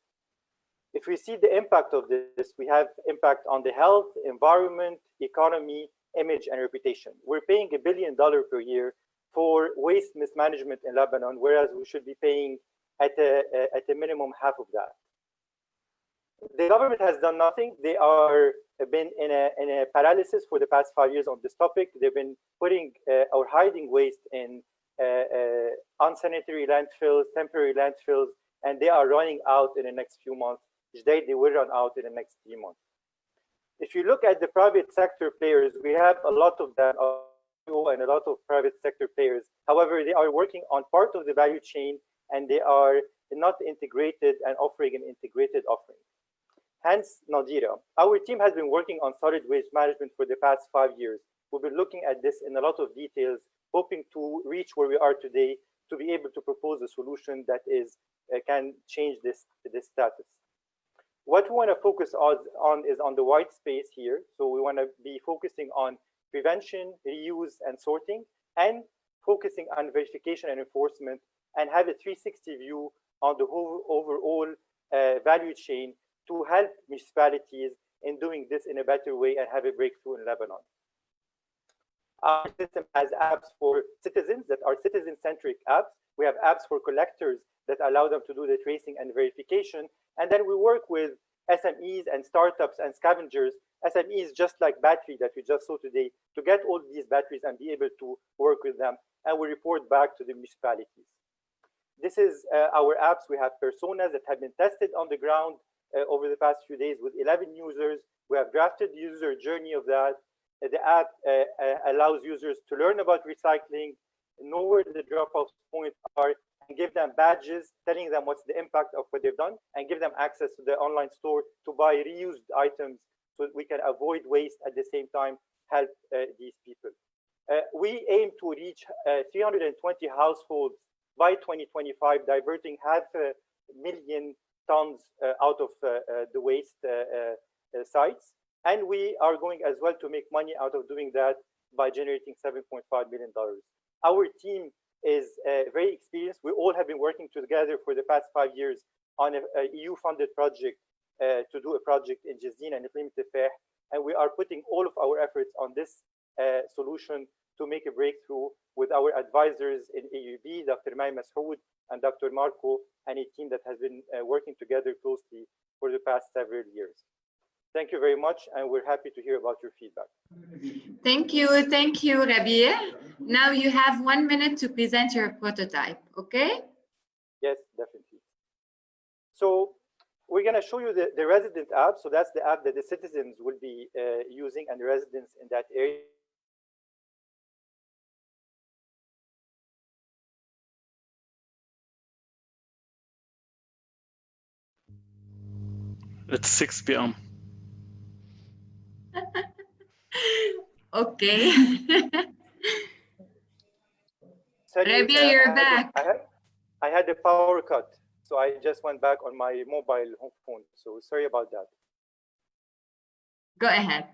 Speaker 11: If we see the impact of this, we have impact on the health, environment, economy, image, and reputation. We're paying $1 billion per year for waste mismanagement in Lebanon, whereas we should be paying at a minimum half of that. The government has done nothing. They are been in a paralysis for the past 5 years on this topic. They've been putting or hiding waste in unsanitary landfills, temporary landfills, and they are running out in the next few months. They will run out in the next 3 months. If you look at the private sector players, we have a lot of them and a lot of private sector players. However, they are working on part of the value chain, and they are not integrated and offering an integrated offering. Hence, Nadira, our team has been working on solid waste management for the past 5 years. We've been looking at this in a lot of details, hoping to reach where we are today to be able to propose a solution that can change this status. What we want to focus on is on the white space here. So we want to be focusing on prevention, reuse, and sorting, and focusing on verification and enforcement, and have a 360 view on the whole overall value chain to help municipalities in doing this in a better way and have a breakthrough in Lebanon. Our system has apps for citizens that are citizen-centric apps. We have apps for collectors that allow them to do the tracing and verification. And then we work with SMEs and startups and scavengers, SMEs just like battery that we just saw today, to get all these batteries and be able to work with them. And we report back to the municipalities. This is our apps. We have personas that have been tested on the ground over the past few days with 11 users. We have drafted the user journey of that. The app allows users to learn about recycling, know where the drop-off points are, and give them badges telling them what's the impact of what they've done, and give them access to the online store to buy reused items so that we can avoid waste at the same time help these people. We aim to reach 320 households by 2025, diverting 500,000 tons out of the waste sites. And we are going as well to make money out of doing that by generating $7.5 million. Our team is very experienced. We all have been working together for the past 5 years on a EU-funded project to do a project in Jazeen and Cleantech, and we are putting all of our efforts on this solution to make a breakthrough with our advisors in AUB, Dr. May Masoud and Dr. Marco, and a team that has been working together closely for the past several years. Thank you very much, and we're happy to hear about your feedback.
Speaker 2: Thank you, Rabia. Now you have 1 minute to present your prototype, okay?
Speaker 11: Yes, definitely. So we're going to show you the resident app. So that's the app that the citizens will be using, and the residents in that area.
Speaker 12: It's 6 p.m.
Speaker 2: Okay.
Speaker 11: Sorry,
Speaker 2: Rabia, you're back.
Speaker 11: I had a power cut, so I just went back on my mobile home phone. So sorry about that.
Speaker 2: Go ahead.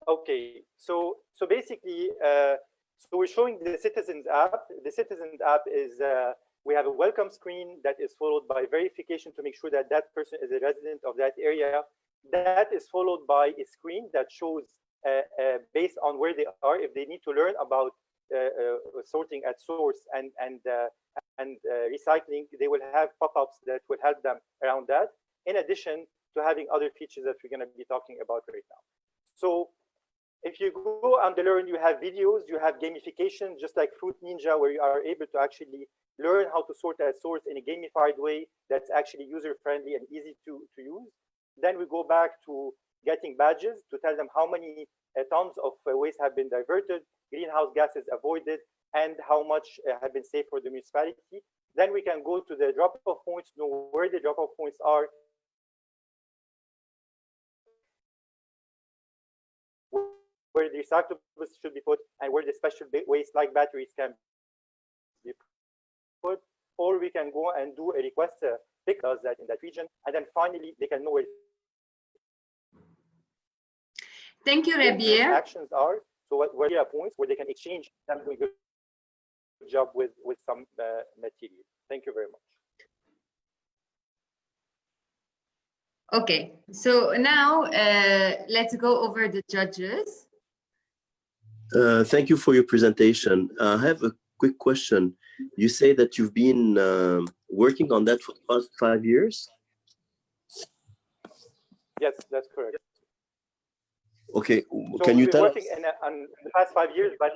Speaker 11: Okay, so basically, so we're showing the Citizens app. The Citizens app is we have a welcome screen that is followed by verification to make sure that that person is a resident of that area. That is followed by a screen that shows based on where they are, if they need to learn about sorting at source and recycling, they will have pop-ups that will help them around that, in addition to having other features that we're going to be talking about right now. So if you go on the Learn, you have videos, you have gamification, just like Fruit Ninja, where you are able to actually learn how to sort at source in a gamified way that's actually user-friendly and easy to use. Then we go back to getting badges to tell them how many tons of waste have been diverted, greenhouse gases avoided, and how much have been saved for the municipality. Then we can go to the drop-off points, know where the drop-off points are, where the recyclables should be put, and where the special waste like batteries can be put. Or we can go and do a request pick does that in that region, and then finally they can know where.
Speaker 2: Thank you, Rabia.
Speaker 11: Actions are where there are points where they can exchange them doing a good job with some material. Thank you very much.
Speaker 2: Okay, so now let's go over the judges.
Speaker 1: Thank you for your presentation. I have a quick question. You say that you've been working on that for the past 5 years?
Speaker 11: Yes, that's correct.
Speaker 1: Okay,
Speaker 11: so
Speaker 1: can you tell us?
Speaker 11: We've been working on the past 5 years, but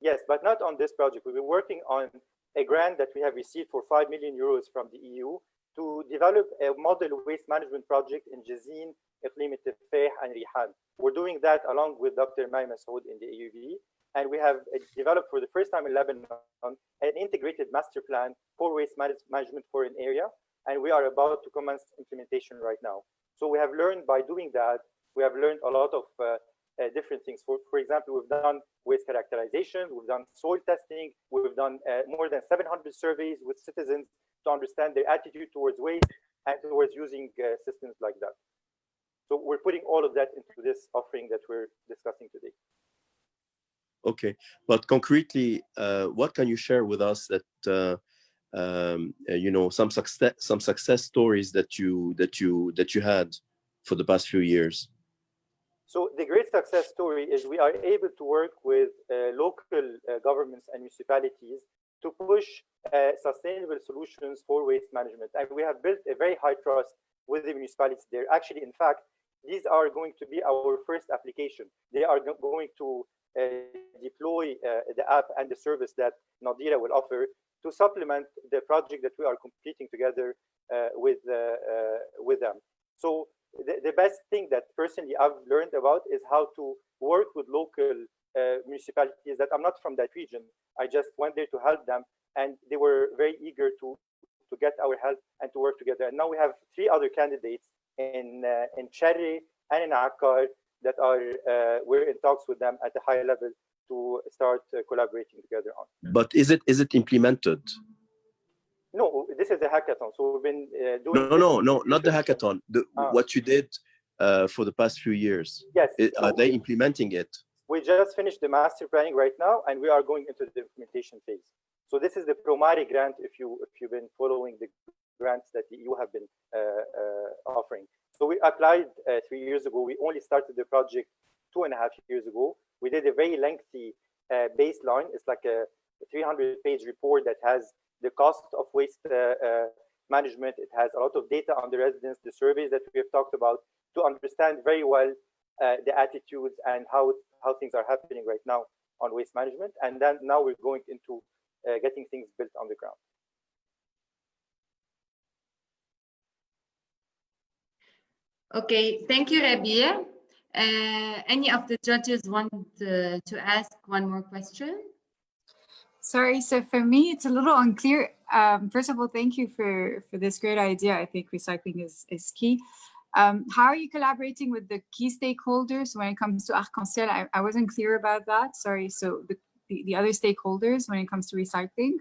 Speaker 11: yes, but not on this project. We've been working on a grant that we have received for 5 million euros from the EU to develop a model waste management project in Jazin, Iqlim al-Tefah, and Rihan. We're doing that along with Dr. May Masoud in the AUV, and we have developed for the first time in Lebanon an integrated master plan for waste management for an area, and we are about to commence implementation right now. So we have learned by doing that, we have learned a lot of different things. For example, we've done waste characterization, we've done soil testing, we've done more than 700 surveys with citizens to understand their attitude towards waste and towards using systems like that. So we're putting all of that into this offering that we're discussing today.
Speaker 1: Okay, but concretely, what can you share with us that you know, some success stories that you had for the past few years?
Speaker 11: So the great success story is we are able to work with local governments and municipalities to push sustainable solutions for waste management. And we have built a very high trust with the municipalities there. Actually, in fact, these are going to be our first application. They are going to deploy the app and the service that Nadira will offer to supplement the project that we are completing together with them. So the best thing that personally I've learned about is how to work with local municipalities that I'm not from that region. I just went there to help them, and they were very eager to get our help and to work together. And now we have 3 other candidates in Cherry and in Akkar that are we're in talks with them at a high level to start collaborating together on.
Speaker 1: But is it implemented?
Speaker 11: No, this is a hackathon. So we've been doing.
Speaker 1: No, not the hackathon. What you did for the past few years.
Speaker 11: Yes.
Speaker 1: Are they implementing it?
Speaker 11: We just finished the master planning right now, and we are going into the implementation phase. So this is the Promari grant. If you've been following the grants that the EU have been offering. So we applied 3 years ago. We only started the project 2.5 years ago. We did a very lengthy baseline. It's like a 300-page report that has the cost of waste management. It has a lot of data on the residents, the surveys that we have talked about, to understand very well the attitudes and how things are happening right now on waste management. And then now we're going into getting things built on the ground.
Speaker 2: Okay, thank you, Rabia. Any of the judges want to ask one more question?
Speaker 12: Sorry, so for me, it's a little unclear. First of all, thank you for this great idea. I think recycling is key. How are you collaborating with the key stakeholders when it comes to Arc-en-Ciel? I wasn't clear about that. Sorry. So the other stakeholders when it comes to recycling?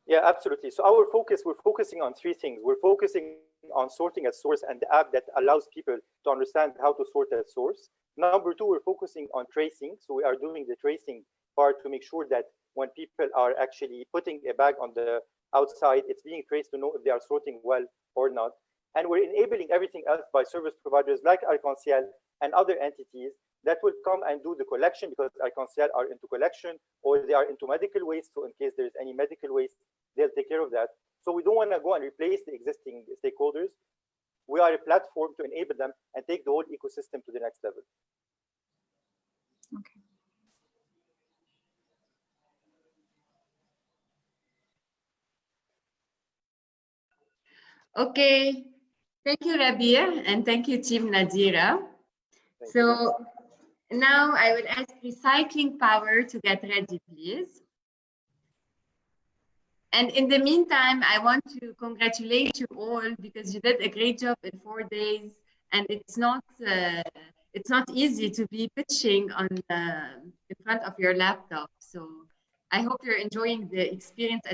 Speaker 11: Yeah, absolutely. So we're focusing on three things. We're focusing on sorting at source and the app that allows people to understand how to sort at source. Number two, we're focusing on tracing. So we are doing the tracing part to make sure that when people are actually putting a bag on the outside, it's being traced to know if they are sorting well or not. And we're enabling everything else by service providers like Arc-en-Ciel and other entities that will come and do the collection, because Arc-en-Ciel are into collection or they are into medical waste. So in case there's any medical waste, they'll take care of that. So we don't want to go and replace the existing stakeholders. We are a platform to enable them and take the whole ecosystem to the next level.
Speaker 12: Okay.
Speaker 2: Okay. Thank you, Rabia, and thank you, Team Nadira. So now I will ask Recycling Power to get ready, please. And in the meantime, I want to congratulate you all because you did a great job in 4 days, and it's not easy to be pitching on in front of your laptop. So I hope you're enjoying the experience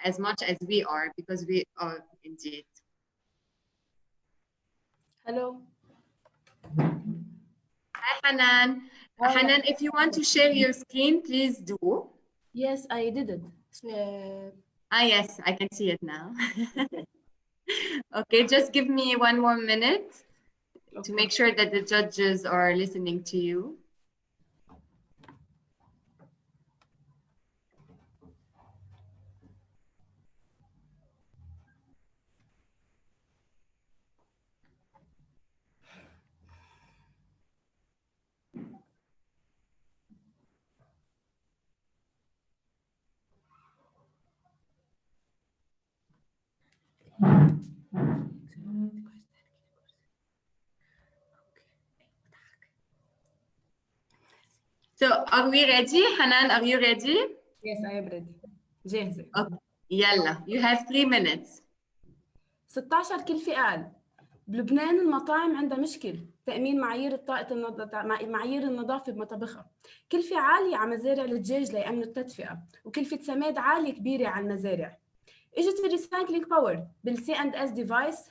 Speaker 2: as much as we are, because we are indeed.
Speaker 13: Hello.
Speaker 2: Hi, Hanan.
Speaker 13: Hi.
Speaker 2: Hanan, if you want to share your screen, please do.
Speaker 13: Yes, I did it.
Speaker 2: Yes, I can see it now. Okay, just give me 1 more minute to make sure that the judges are listening to you. So are we ready? Hanan, are you ready?
Speaker 13: Yes, I am ready. جاهزة.
Speaker 2: Okay. يلا, you have 3 minutes.
Speaker 13: 16 كلفة قال بلبنان المطاعم عندها مشكل تأمين معايير النظافة بمطابخها. كلفة عالية على مزارع الدجاج ليأمنوا التدفئة، وكلفة سماد عالية كبيرة على المزارع. اجت الريسايكلينج باور بالسي اند اس ديفايس،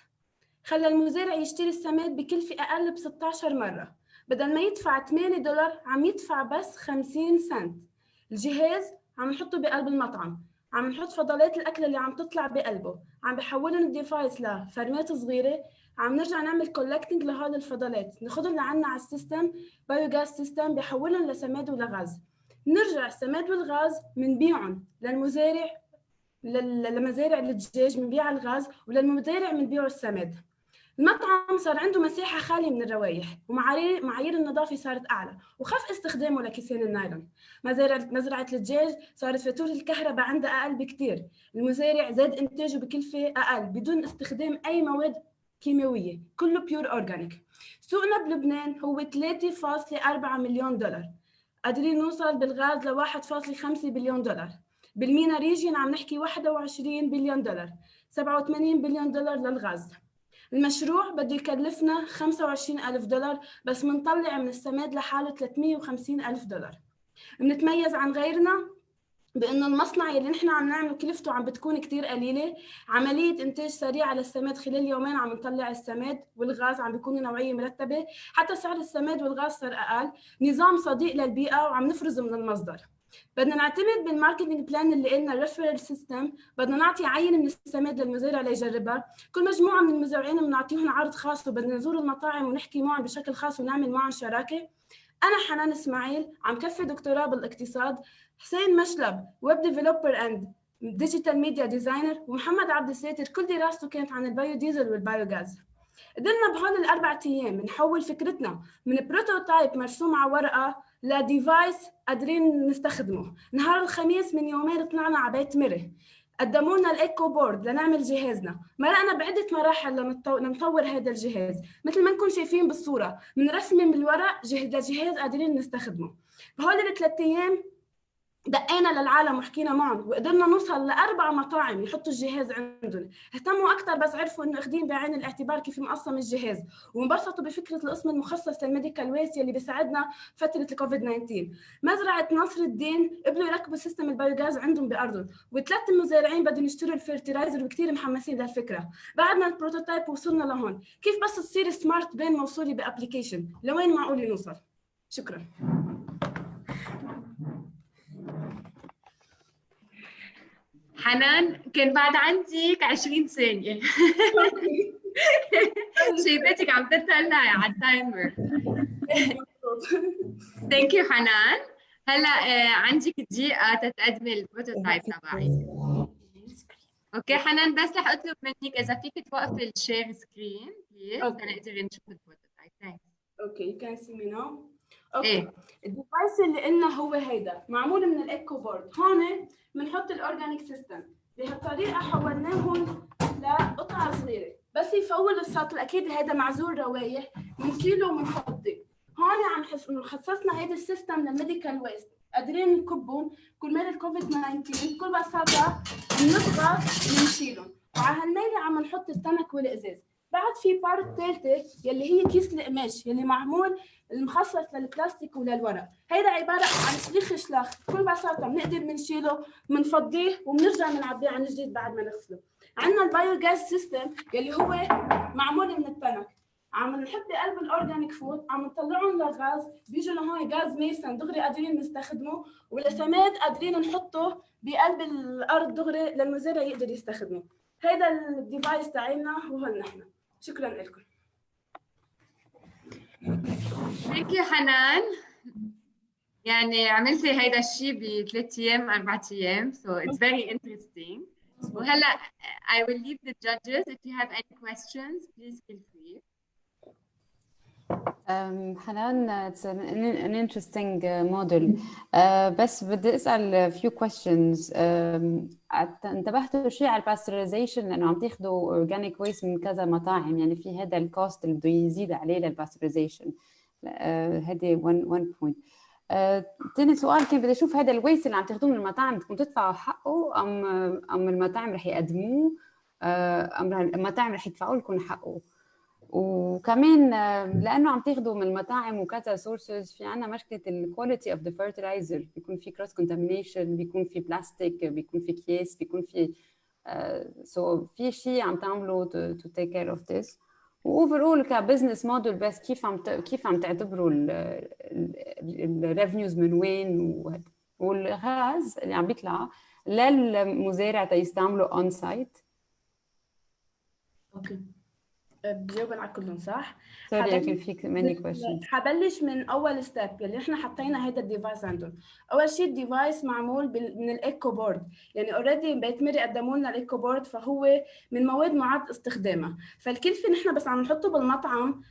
Speaker 13: خلى المزارع يشتري السماد بكلفة أقل ب 16 مرة، بدل ما يدفع $8 عم يدفع بس 50 سنت. الجهاز عم نحطه بقلب المطعم، عم نحط فضلات الأكل اللي عم تطلع بقلبه، عم بحولن الديفايس لفرمات صغيرة، عم نرجع نعمل كولكتنج لهذه الفضلات، ناخذهم لعنا على السيستم بايوغاز سيستم بيحولهم لسماد ولغاز. نرجع السماد والغاز منبيعهم للمزارع لمزارع الدجاج، منبيع الغاز، وللمزارع منبيعوا السماد. المطعم صار عنده مساحة خالية من الروايح، ومعايير النظافة صارت أعلى، وخف استخدامه لكيسين النايلون. مزرعة الدجاج صارت فاتورة الكهرباء عندها أقل بكتير، المزارع زاد إنتاجه بكلفة أقل بدون استخدام أي مواد كيماوية، كله بيور أورجانيك. سوقنا بلبنان هو $3.4 مليون، قادرين نوصل بالغاز ل $1.5 بليون. بالمينا ريجين عم نحكي $21 بليون، $87 بليون للغاز. المشروع بده يكلفنا $25,000 بس منطلع من السماد لحاله $350,000. بنتميز عن غيرنا بأنه المصنع اللي نحن عم نعمله كلفته عم بتكون كتير قليلة، عملية إنتاج سريعة للسماد، خلال يومين عم نطلع السماد، والغاز عم بيكون نوعية مرتبة، حتى سعر السماد والغاز صار أقل، نظام صديق للبيئة وعم نفرزه من المصدر. بدنا نعتمد بالماركتينج بلان اللي قلنا الريفرال سيستم، بدنا نعطي عينه من السماد للمزارع ليجربها، كل مجموعه من المزارعين بنعطيهم عرض خاص، وبدنا نزور المطاعم ونحكي معهم بشكل خاص ونعمل معهم شراكه. انا حنان اسماعيل عم كفي دكتوراه بالاقتصاد، حسين مشلب ويب ديفلوبر اند ديجيتال ميديا ديزاينر، ومحمد عبد الساتر كل دراسته كانت عن البايو ديزل والبايوغاز. قدرنا بهول ال4 أيام نحول فكرتنا من بروتوتايب مرسوم على ورقه لديفايس قادرين نستخدمه. نهار الخميس من يومين طلعنا على بيت مرة، قدموا لنا الايكو بورد لنعمل جهازنا، مرقنا بعده مراحل لنطور هذا الجهاز. مثل ما نكون شايفين بالصوره، من رسمه بالورق لجهاز قادرين نستخدمه. بهول ال3 أيام دقينا للعالم وحكينا معهم وقدرنا نوصل ل4 مطاعم يحطوا الجهاز عندهم. اهتموا اكثر بس عرفوا انه اخذين بعين الاعتبار كيف مقسم الجهاز، وانبسطوا بفكره القسم المخصص للميديكال ويست اللي بيساعدنا فتره الكوفيد 19. مزرعه نصر الدين قبلوا يركبوا سيستم البيوغاز عندهم بارضهم، وثلاث مزارعين بدهم يشتروا الفيرتيلايزر وكثير محمسين للفكره. بعدنا البروتوتايب وصلنا لهون، كيف بس تصير سمارت بين موصولي بابلكيشن، لوين معقول نوصل؟ شكرا.
Speaker 2: حنان كان بعد عندك 20 ثانية. شايفتك عم تطلعي على التايمر. ثانك يو حنان. هلا عندك دقيقة تتقدمي البروتوتايب تبعك. اوكي حنان، بس رح اطلب منك اذا فيك توقفي الشير سكرين بليز لنقدر نشوف البروتوتايب. ثانكس.
Speaker 13: اوكي، you can see me now. اوكي. الديفايس اللي قلنا هو هيدا معمول من الايكو بورد. هون بنحط الاورجانيك سيستم، بهالطريقه حولناهم لقطع صغيره، بس يفول السطل اكيد هيدا معزول روايح بنشيله وبنفضيه. هون عم خصصنا هيدا السيستم للميديكال ويست، قادرين نكبهم كرمال الكوفيد 19 بكل بساطه بنضغط بنشيلهم، وعلى هالميله عم نحط التنك والازاز. بعد في بارت ثالثه يلي هي كيس القماش يلي معمول المخصص للبلاستيك وللورق. هيدا عباره عن شليخ شلاخ بكل بساطه بنقدر بنشيله بنفضيه وبنرجع بنعبيه عن جديد بعد ما نغسله. عندنا البايوغاز سيستم يلي هو معمول من التنك، عم نحط بقلب الاورجانيك فود، عم نطلعهم للغاز، بيجوا لهون غاز ميسن دغري قادرين نستخدمه، والسماد قادرين نحطه بقلب الارض دغري للمزارع يقدر يستخدمه. هيدا الديفايس تاعنا وهون نحن. شكرا لكم.
Speaker 2: ثانك يو حنان. يعني عملتي هيدا الشيء ب3 أيام 4 أيام، so it's very interesting. وهلا I will leave the judges. If you have any questions, please feel free.
Speaker 8: حنان, it's an interesting model. بس بدي اسال few questions. انتبهتوا شيء على الباسترايزيشن لانه عم تاخذوا اورجانيك ويست من كذا مطاعم، يعني في هذا الكوست اللي بده يزيد عليه للباسترايزيشن. هذه one point. ثاني سؤال كان بدي اشوف هذا الويست اللي عم تاخذوه من المطاعم بدكم تدفعوا حقه ام المطاعم رح يقدموه، ام المطاعم رح يدفعوا لكم حقه؟ وكمان لانه عم تاخذوا من المطاعم وكذا سورسز، في عندنا مشكله الكواليتي اوف ذا فيرتيلايزر، بيكون في كروس كونتامينيشن، بيكون في بلاستيك، بيكون في كيس، بيكون في سو في شيء عم تعملوا تو تيك كير اوف ذس. واوفرول كبزنس موديل بس كيف عم تعتبروا الريفنيوز من وين، والغاز اللي عم بيطلع للمزارع تيستعملوا اون سايت.
Speaker 13: اوكي، بجاوب على كلهم صح؟
Speaker 8: سوري كان فيك many questions.
Speaker 13: حبلش من اول ستيب اللي احنا حطينا هيدا الديفايس عندهم. اول شيء الديفايس معمول من الايكو بورد، يعني اوريدي بيت ميري قدموا لنا الايكو بورد، فهو من مواد معاد استخدامها. فالكلفه نحن بس عم نحطه بالمطعم،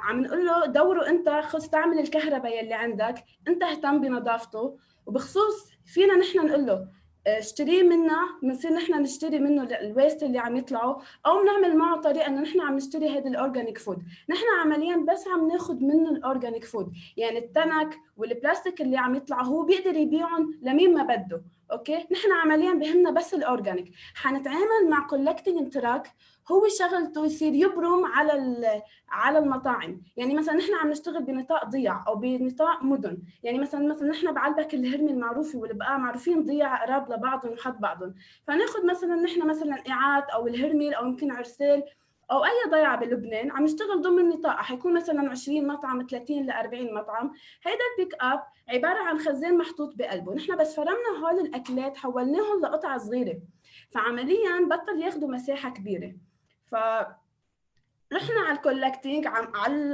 Speaker 13: عم نقول له دوروا انت، خذ استعمل الكهرباء يلي عندك، انت اهتم بنظافته. وبخصوص فينا نحن نقول له اشتريه منا، بنصير نحن نشتري منه الويست اللي عم يطلعوا، او بنعمل معه طريقه انه نحن عم نشتري هذا الاورجانيك فود. نحن عمليا بس عم ناخذ منه الاورجانيك فود، يعني التنك والبلاستيك اللي عم يطلع هو بيقدر يبيعهم لمين ما بده. اوكي، نحن عمليا بهمنا بس الاورجانيك. حنتعامل مع كولكتنج تراك، هو شغلته يصير يبرم على المطاعم. يعني مثلا نحن عم نشتغل بنطاق ضيع او بنطاق مدن، يعني مثلا نحن بعلبك الهرمي المعروفه والبقاع معروفين ضيع قراب لبعضهم وحد بعضهم، فناخذ مثلا نحن مثلا ايعات او الهرمي او يمكن عرسال او اي ضيعه بلبنان عم نشتغل ضمن نطاق، حيكون مثلا 20 مطعم 30 ل 40 مطعم. هيدا البيك اب عباره عن خزان محطوط بقلبه، نحن بس فرمنا هول الاكلات حولناهم لقطع صغيره، فعمليا بطل ياخذوا مساحه كبيره. رحنا على الكولكتينج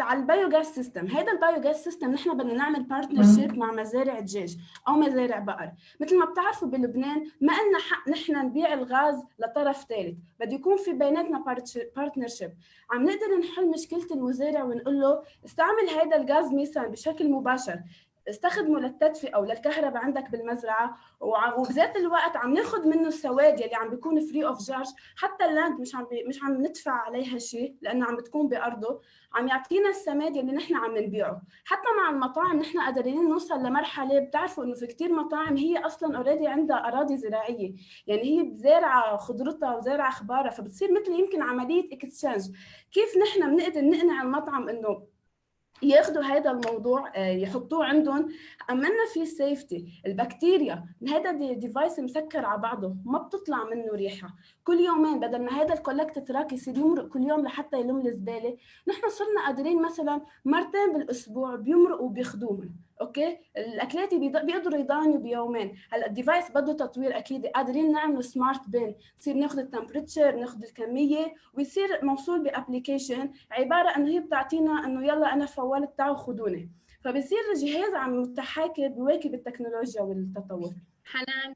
Speaker 13: على البايوغاز سيستم. هذا البايوغاز سيستم نحن بدنا نعمل بارتنرشيب مع مزارع دجاج او مزارع بقر. مثل ما بتعرفوا بلبنان ما لنا حق نحن نبيع الغاز لطرف ثالث، بده يكون في بيناتنا بارتنرشيب. عم نقدر نحل مشكله المزارع ونقول له استعمل هذا الغاز ميثان بشكل مباشر، استخدمه للتدفئه وللكهرباء عندك بالمزرعه، وبذات الوقت عم ناخذ منه السواد يلي عم بيكون فري اوف جارج، حتى اللاند مش عم ندفع عليها شيء لانه عم بتكون بارضه، عم يعطينا السماد يلي نحن عم نبيعه. حتى مع المطاعم نحن قادرين نوصل لمرحله، بتعرفوا انه في كثير مطاعم هي اصلا اوريدي عندها اراضي زراعيه، يعني هي زارعه خضرتها وزارعه خبارها، فبتصير مثل يمكن عمليه اكستشينج. كيف نحن بنقدر نقنع المطعم انه ياخذوا هذا الموضوع يحطوه عندهم؟ امنا فيه سيفتي. البكتيريا هذا ديفايس مسكر على بعضه، ما بتطلع منه ريحه. كل يومين بدل ما هذا الكولكت تراك يصير يمرق كل يوم لحتى يلم الزباله، نحن صرنا قادرين مثلا مرتين بالاسبوع بيمرقوا وبياخذوهم. اوكي، الاكلات بيقدروا يضانوا بيومين. هلا الديفايس بده تطوير اكيد، قادرين نعمل سمارت بين، نصير ناخذ التمبريتشر، ناخذ الكميه، ويصير موصول بابلكيشن عباره انه هي بتعطينا انه يلا انا فولت تعالوا خذوني. فبصير الجهاز عم متحاكي بواكب التكنولوجيا والتطور.
Speaker 2: حنان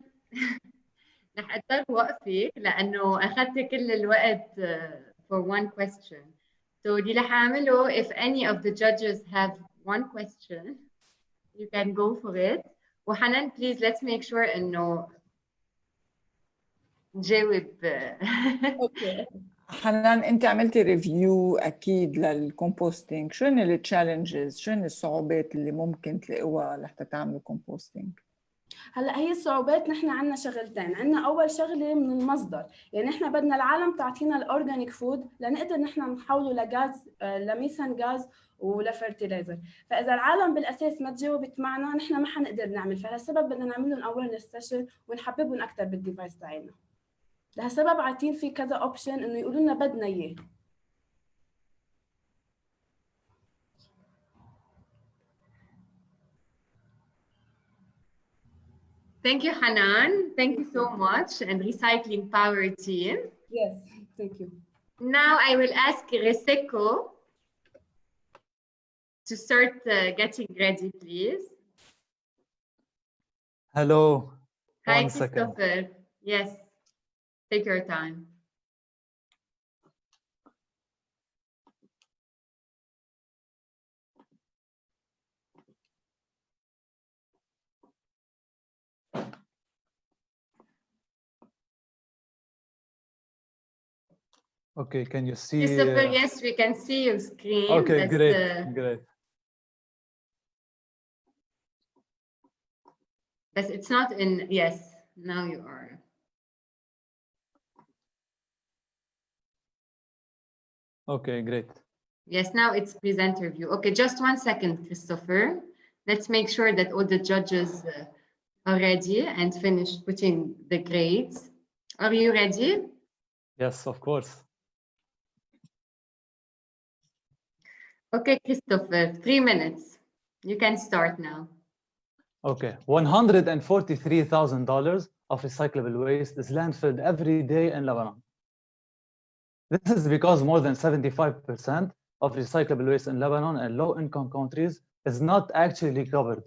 Speaker 2: رح اضطر وقفك لانه اخذت كل الوقت for one question. So اللي رح اعمله, if any of the judges have one question, you can go for it. وحنان please let's make sure انه تجاوب.
Speaker 13: اوكي
Speaker 4: حنان، انت عملتي ريفيو اكيد للكومبوستينج، شنو التشالنجز، شنو الصعوبات اللي ممكن تلاقوها لحتى تعملوا كومبوستينج؟
Speaker 13: هلا هي الصعوبات نحن عندنا شغلتين. عندنا اول شغله من المصدر، يعني نحن بدنا العالم تعطينا الاورجانيك فود لنقدر نحن نحوله لغاز، لميثان غاز ولفرتيلايزر. فاذا العالم بالاساس ما تجاوبت معنا نحن ما حنقدر نعمل، فلهالسبب بدنا نعمل لهم اورنس سيشن ونحببهم اكثر بالديفايس تاعنا. لهالسبب عاطين في كذا اوبشن انه يقولوا لنا بدنا اياه.
Speaker 2: Thank you, Hanan. Thank you so much, and Recycling Power team.
Speaker 13: Yes, thank you.
Speaker 2: Now I will ask Reseko to start getting ready, please.
Speaker 14: Hello.
Speaker 2: Hi,
Speaker 14: One second.
Speaker 2: Christopher. Yes, take your time.
Speaker 14: Okay, can you see?
Speaker 2: Christopher, yes, we can see your screen.
Speaker 14: Okay,
Speaker 2: That's
Speaker 14: great, great.
Speaker 2: But it's not in, yes, now you are.
Speaker 14: Okay, great.
Speaker 2: Yes, now it's presenter view. Okay, just 1 second, Christopher. Let's make sure that all the judges are ready and finished putting the grades. Are you ready?
Speaker 14: Yes, of course.
Speaker 2: Okay, Christopher, 3 minutes. You can start now.
Speaker 14: Okay, $143,000 of recyclable waste is landfilled every day in Lebanon. This is because more than 75% of recyclable waste in Lebanon and low-income countries is not actually covered.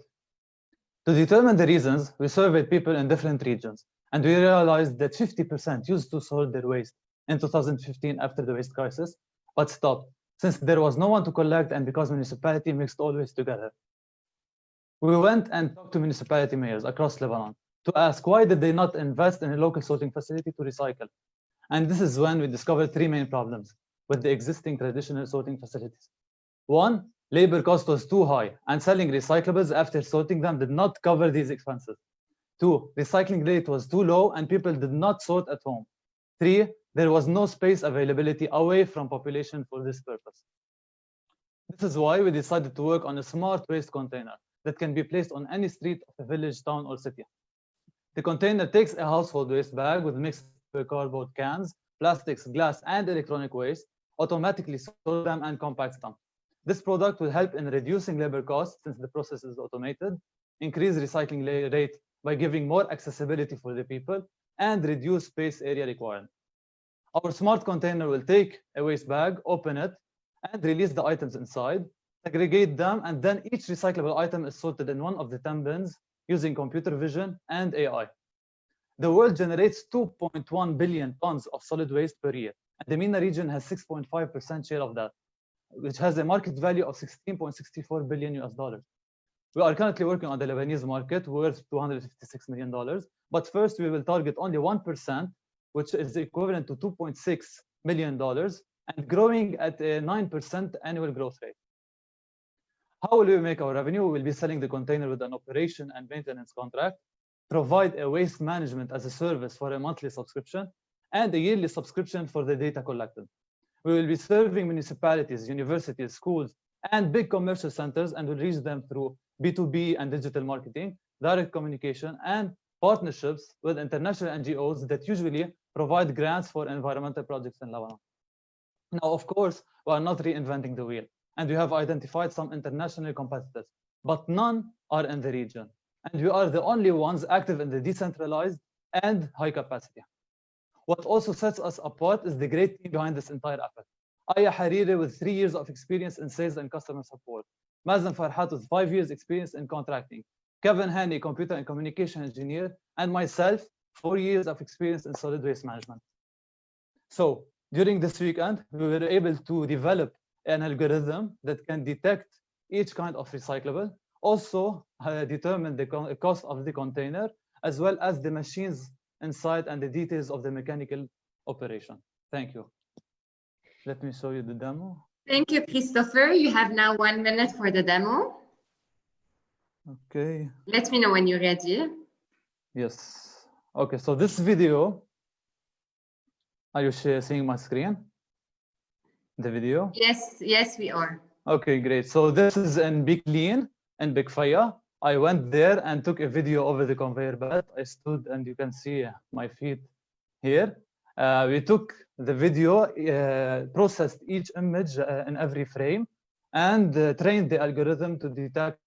Speaker 14: To determine the reasons, we surveyed people in different regions, and we realized that 50% used to sort their waste in 2015 after the waste crisis, but stopped, since there was no one to collect and because municipality mixed all waste together. We went and talked to municipality mayors across Lebanon to ask why did they not invest in a local sorting facility to recycle. And this is when we discovered 3 main problems with the existing traditional sorting facilities. 1, labor cost was too high, and selling recyclables after sorting them did not cover these expenses. 2, recycling rate was too low and people did not sort at home. 3, there was no space availability away from population for this purpose. This is why we decided to work on a smart waste container that can be placed on any street of a village, town, or city. The container takes a household waste bag with mixed cardboard cans, plastics, glass, and electronic waste, automatically sort them and compacts them. This product will help in reducing labor costs since the process is automated, increase recycling rate by giving more accessibility for the people, and reduce space area required. Our smart container will take a waste bag, open it, and release the items inside, segregate them, and then each recyclable item is sorted in one of the 10 bins using computer vision and AI. The world generates 2.1 billion tons of solid waste per year, and the MENA region has 6.5% share of that, which has a market value of $16.64 billion. We are currently working on the Lebanese market worth $256 million. But first, we will target only 1%, which is equivalent to $2.6 million, and growing at a 9% annual growth rate. How will we make our revenue? We will be selling the container with an operation and maintenance contract, provide a waste management as a service for a monthly subscription, and a yearly subscription for the data collected. We will be serving municipalities, universities, schools, and big commercial centers, and will reach them through B2B and digital marketing, direct communication, and partnerships with international NGOs that usually provide grants for environmental projects in Lebanon. Now, of course, we are not reinventing the wheel, and we have identified some international competitors, but none are in the region. And we are the only ones active in the decentralized and high capacity. What also sets us apart is the great team behind this entire effort. Aya Hariri with 3 years of experience in sales and customer support. Mazen Farhat with 5 years experience in contracting. Kevin Haney, computer and communication engineer, and myself, 4 years of experience in solid waste management. So during this weekend, we were able to develop an algorithm that can detect each kind of recyclable, also determine the cost of the container, as well as the machines inside and the details of the mechanical operation. Thank you. Let me show you the demo.
Speaker 2: Thank you, Christopher. You have now 1 minute for the demo.
Speaker 14: Okay.
Speaker 2: Let me know when you're ready.
Speaker 14: Yes. Okay, so this video, are you seeing my screen? The video?
Speaker 2: Yes, yes, we are.
Speaker 14: Okay, great. So this is in Big Lean and Big Fire. I went there and took a video over the conveyor belt. I stood and you can see my feet here. We took the video, processed each image in every frame, and trained the algorithm to detect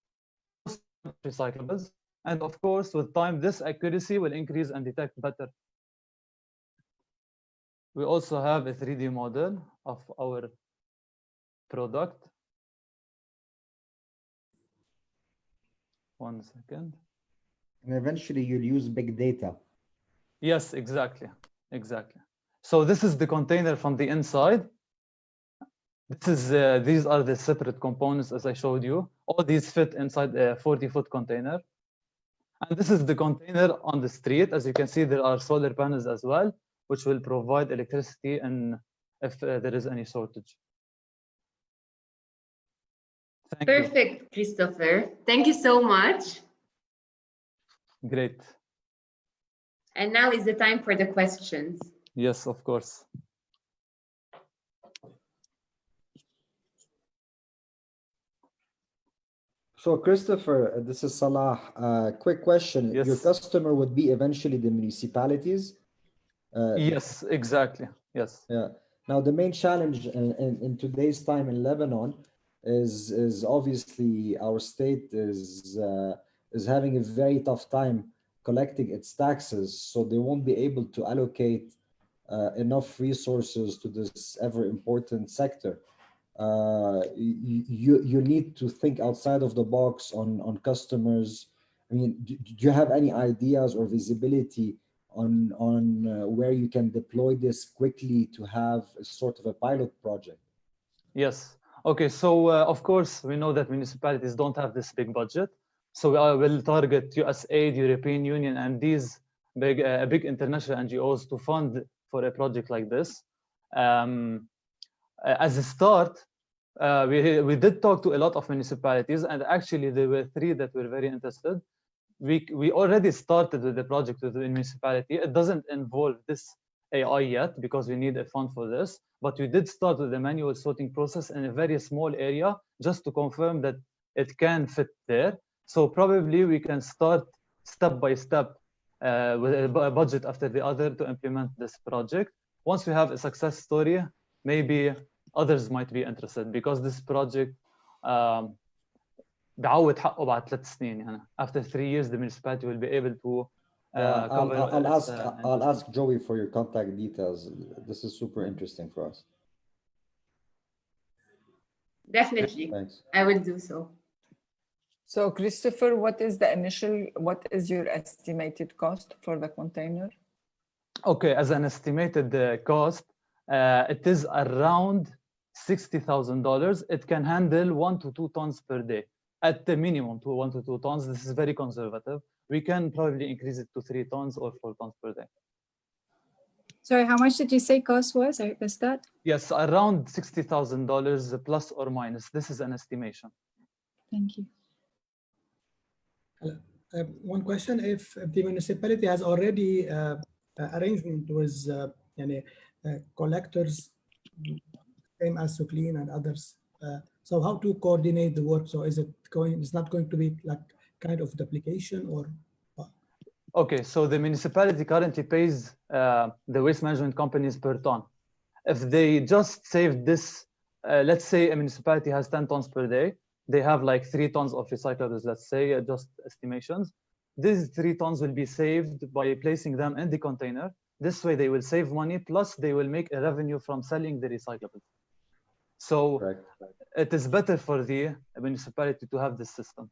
Speaker 14: recyclables. And of course, with time, this accuracy will increase and detect better. We also have a 3D model of our product. 1 second.
Speaker 5: And eventually you'll use big data.
Speaker 14: Yes, exactly. Exactly. So this is the container from the inside. This is these are the separate components as I showed you. All these fit inside a 40-foot container. And this is the container on the street. As you can see, there are solar panels as well, which will provide electricity and if there is any shortage.
Speaker 2: Perfect, Christopher. Thank you so much.
Speaker 14: Great.
Speaker 2: And now is the time for the questions.
Speaker 14: Yes, of course.
Speaker 5: So Christopher, this is Salah. Quick question.
Speaker 14: Yes.
Speaker 5: Your customer would be eventually the municipalities?
Speaker 14: Yes, exactly. Yes.
Speaker 5: Yeah. Now, the main challenge in today's time in Lebanon is obviously our state is having a very tough time collecting its taxes, so they won't be able to allocate enough resources to this ever important sector. You need to think outside of the box on customers. I mean, do you have any ideas or visibility on where you can deploy this quickly to have a sort of a pilot project?
Speaker 14: Yes. Okay. So of course we know that municipalities don't have this big budget. So we will target USAID, European Union, and these big international NGOs to fund for a project like this. As a start, we did talk to a lot of municipalities, and actually there were 3 that were very interested. We already started with the project with the municipality. It doesn't involve this AI yet because we need a fund for this, but we did start with the manual sorting process in a very small area just to confirm that it can fit there. So probably we can start step by step with a budget after the other to implement this project. Once we have a success story, maybe others might be interested because this project بعود حقه بعد 3 سنين يعني. After 3 years, the municipality will be able to cover.
Speaker 5: I'll ask Joey for your contact details. This is super interesting for us.
Speaker 2: Definitely.
Speaker 5: Thanks.
Speaker 2: I will do so.
Speaker 4: So Christopher, what is your estimated cost for the container?
Speaker 14: Okay, as an estimated cost, it is around $60,000. It can handle 1 to 2 tons per day. at the minimum to 1 to 2 tons. This is very conservative. We can probably increase it to 3 tons or 4 tons per day.
Speaker 12: Sorry, how much did you say cost was? I missed that.
Speaker 14: Yes, around $60,000 plus or minus. This is an estimation.
Speaker 12: Thank you.
Speaker 6: One question: if the municipality has already arrangement with collectors, same as Clean and others, so how to coordinate the work? So is it going? It's not going to be like kind of duplication or?
Speaker 14: Okay, so the municipality currently pays the waste management companies per ton. If they just save this, let's say a municipality has 10 tons per day, they have like 3 tons of recyclables, let's say, just estimations. These 3 tons will be saved by placing them in the container. This way they will save money, plus they will make a revenue from selling the recyclables. So it is better for the municipality to have this system.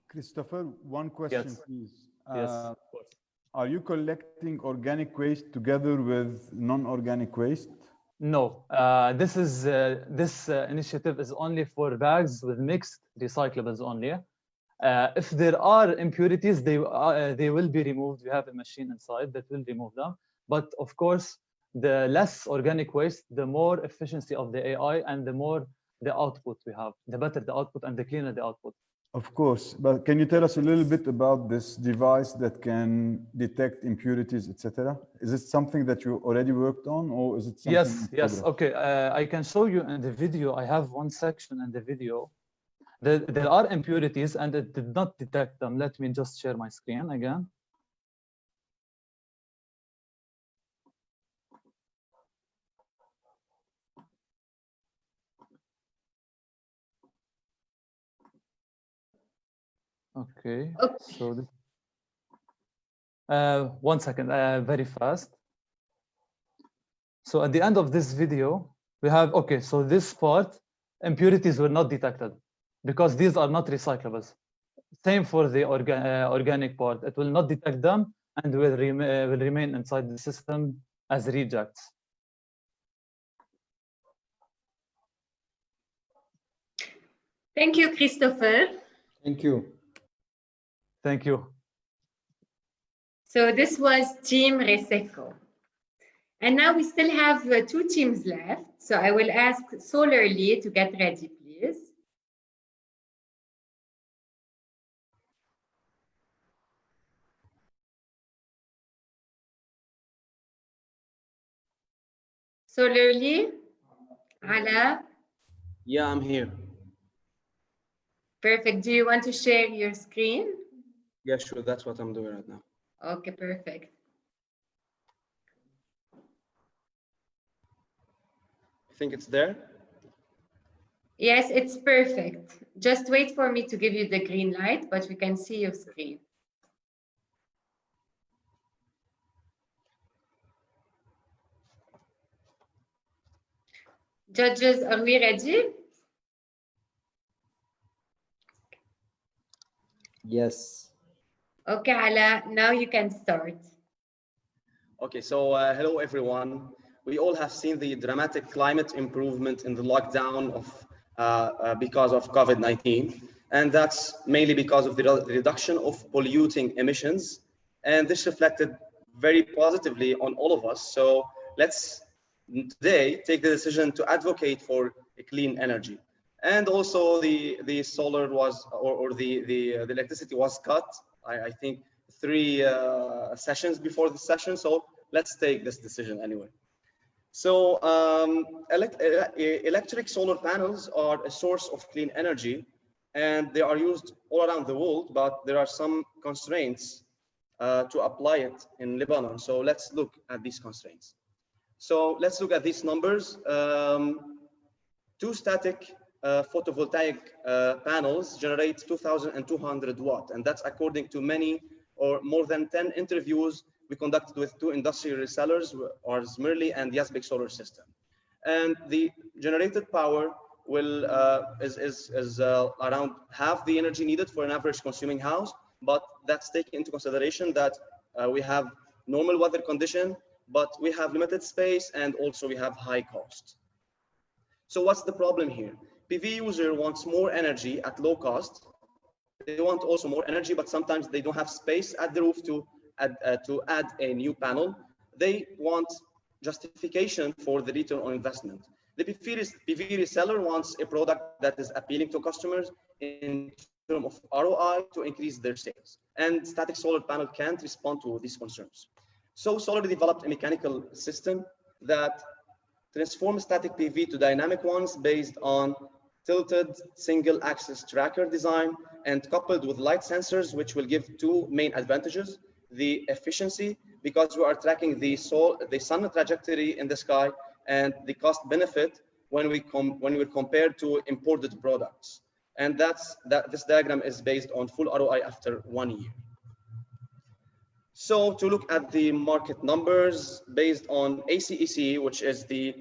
Speaker 15: Christopher, one question, please.
Speaker 14: Yes, of course.
Speaker 15: Are you collecting organic waste together with non-organic waste?
Speaker 14: No, this initiative is only for bags with mixed recyclables only. If there are impurities, they will be removed. We have a machine inside that will remove them. But of course, the less organic waste, the more efficiency of the AI and the more the output we have, the better the output and the cleaner the output.
Speaker 15: Of course, but can you tell us a little bit about this device that can detect impurities, etc.? Is it something that you already worked on, or is it something?
Speaker 14: Yes. Okay, I can show you in the video. I have one section in the video. There are impurities, and it did not detect them. Let me just share my screen again. Okay, so this, 1 second, very fast. So at the end of this video, we have, okay, so this part, impurities were not detected because these are not recyclables. Same for the organic part. It will not detect them and will remain inside the system as rejects.
Speaker 2: Thank you, Christopher.
Speaker 5: Thank you.
Speaker 14: Thank you.
Speaker 2: So this was Team Reseco. And now we still have 2 teams left. So I will ask Solarly to get ready, please. Solarly, Ala?
Speaker 16: Yeah, I'm here.
Speaker 2: Perfect. Do you want to share your screen?
Speaker 16: Yeah, sure. That's what I'm doing right now.
Speaker 2: Okay, perfect.
Speaker 16: I think it's there.
Speaker 2: Yes, it's perfect. Just wait for me to give you the green light, but we can see your screen. Judges, are we ready?
Speaker 5: Yes.
Speaker 2: Okay, Ala, now you can start.
Speaker 16: Okay, so hello everyone. We all have seen the dramatic climate improvement in the lockdown of because of COVID-19, and that's mainly because of the reduction of polluting emissions, and this reflected very positively on all of us. So let's today take the decision to advocate for a clean energy. And also the solar was, or the electricity was cut, I think 3 sessions before the session. So let's take this decision anyway. So electric solar panels are a source of clean energy, and they are used all around the world, but there are some constraints to apply it in Lebanon. So let's look at these constraints. So let's look at these numbers. 2 static photovoltaic panels generate 2,200 watt, and that's according to many or more than 10 interviews we conducted with 2 industrial resellers, Orsmirli and Yazbek Solar System. And the generated power will is around half the energy needed for an average consuming house, but that's taking into consideration that we have normal weather condition, but we have limited space, and also we have high cost. So what's the problem here? PV user wants more energy at low cost. They want also more energy, but sometimes they don't have space at the roof to add a new panel. They want justification for the return on investment. The PV reseller wants a product that is appealing to customers in terms of ROI to increase their sales. And static solar panel can't respond to these concerns. So Solar developed a mechanical system that transforms static PV to dynamic ones based on tilted single axis tracker design and coupled with light sensors, which will give two main advantages: the efficiency, because we are tracking the sun trajectory in the sky, and the cost benefit when we're compared to imported products. And this diagram is based on full ROI after 1 year. So to look at the market numbers based on ACEC, which is the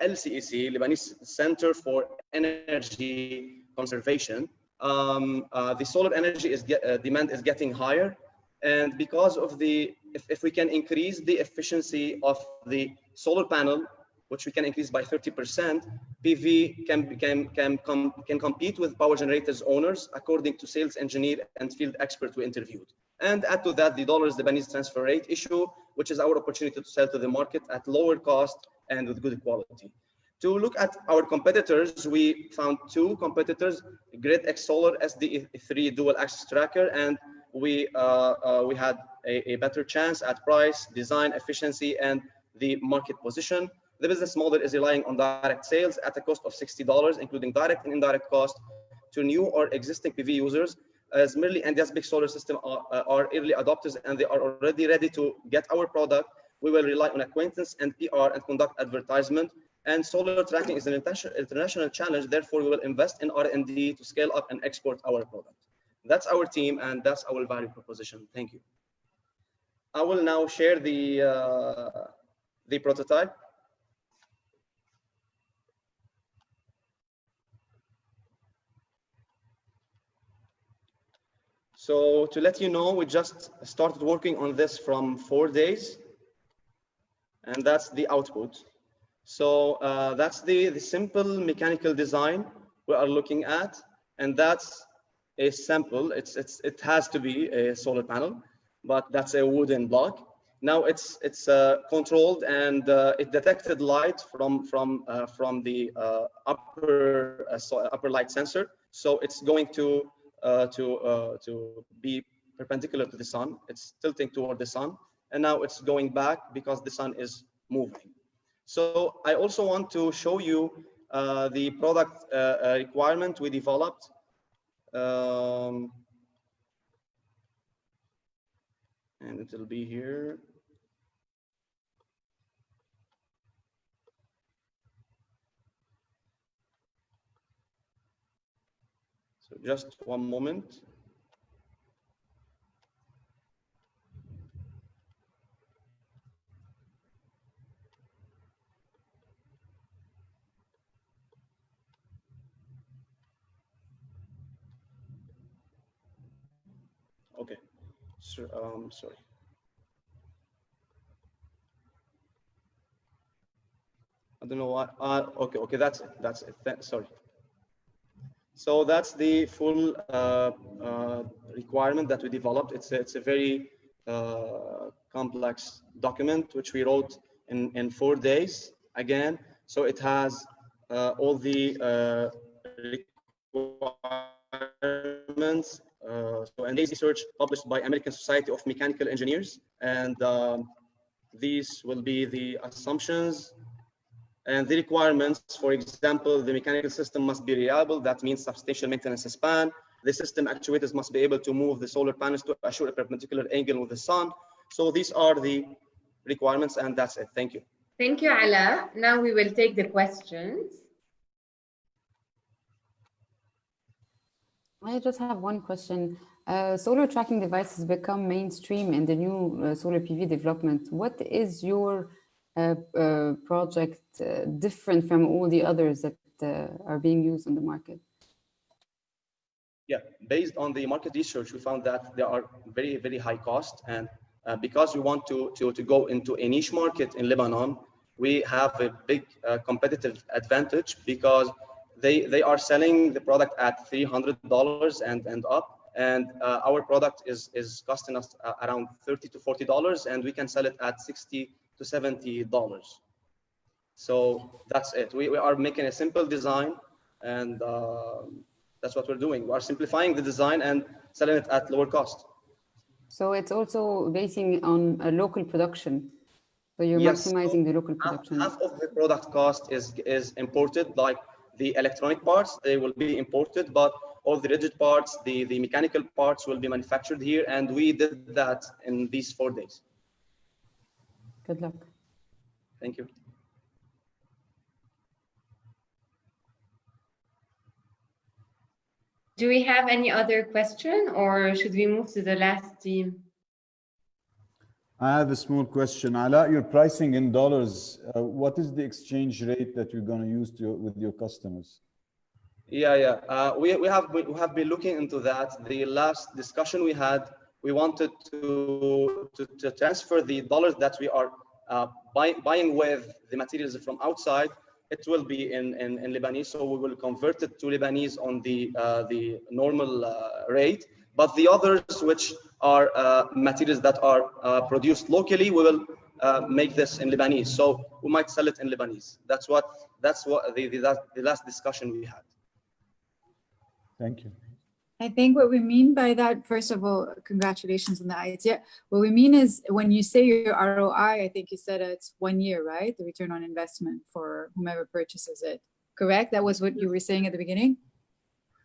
Speaker 16: LCEC, Lebanese Center for Energy Conservation, the solar energy demand is getting higher. And because of if we can increase the efficiency of the solar panel, which we can increase by 30%, PV can compete with power generators owners, according to sales engineer and field expert we interviewed. And add to that the Lebanese transfer rate issue, which is our opportunity to sell to the market at lower cost and with good quality. To look at our competitors, we found two competitors: GridX Solar SD3 dual axis tracker, and we had a better chance at price, design, efficiency, and the market position. The business model is relying on direct sales at a cost of $60, including direct and indirect cost, to new or existing PV users, as Merely and this big solar system are early adopters and they are already ready to get our product. We will rely on acquaintance and PR and conduct advertisement. And solar tracking is an international challenge. Therefore, we will invest in R&D to scale up and export our product. That's our team and that's our value proposition. Thank you. I will now share the prototype. So to let you know, we just started working on this from 4 days, and that's the output. So that's the simple mechanical design we are looking at, and that's a sample. It has to be a solar panel, but that's a wooden block. Now it's controlled, and it detected light from the upper light sensor. So it's going to be perpendicular to the sun. It's tilting toward the sun, and now it's going back because the sun is moving. So I also want to show you the product requirement we developed. And it will be here. So just one moment. Okay, so, sorry. I don't know why. Okay, that's it. Sorry. So that's the full requirement that we developed. It's a very complex document which we wrote in 4 days again. So it has all the requirements. And this research published by American Society of Mechanical Engineers, and these will be the assumptions and the requirements. For example, the mechanical system must be reliable. That means substantial maintenance span. The system actuators must be able to move the solar panels to assure a perpendicular angle with the sun. So these are the requirements, and that's it. Thank you.
Speaker 2: Thank you, Ala. Now we will take the questions.
Speaker 8: I just have one question. Solar tracking devices become mainstream in the new solar PV development. What is your project different from all the others that are being used on the market?
Speaker 16: Yeah, based on the market research, we found that there are very, very high cost. And because we want to go into a niche market in Lebanon, we have a big competitive advantage because they are selling the product at $300 and up, and our product is costing us around $30 to $40, and we can sell it at $60 to $70. So that's it. We are making a simple design, and that's what we're doing. We are simplifying the design and selling it at lower cost.
Speaker 8: So it's also basing on a local production. So you're
Speaker 16: Yes,
Speaker 8: maximizing the local production.
Speaker 16: Half of the product cost is imported, like the electronic parts, they will be imported, but all the rigid parts, the mechanical parts will be manufactured here, and we did that in these 4 days.
Speaker 8: Good luck.
Speaker 16: Thank you.
Speaker 2: Do we have any other question, or should we move to the last team?
Speaker 15: I have a small question. Ala, your pricing in dollars, what is the exchange rate that you're going to use with your customers?
Speaker 16: Yeah. We have been looking into that. The last discussion we had, we wanted to transfer the dollars that we are buying with the materials from outside. It will be in Lebanese, so we will convert it to Lebanese on the normal rate. But the others, which are materials that are produced locally, we will make this in Lebanese. So we might sell it in Lebanese. That's what the last discussion we had.
Speaker 15: Thank you.
Speaker 12: I think what we mean by that, first of all, congratulations on the idea. What we mean is when you say your ROI, I think you said it's 1 year, right? The return on investment for whomever purchases it. Correct? That was what you were saying at the beginning?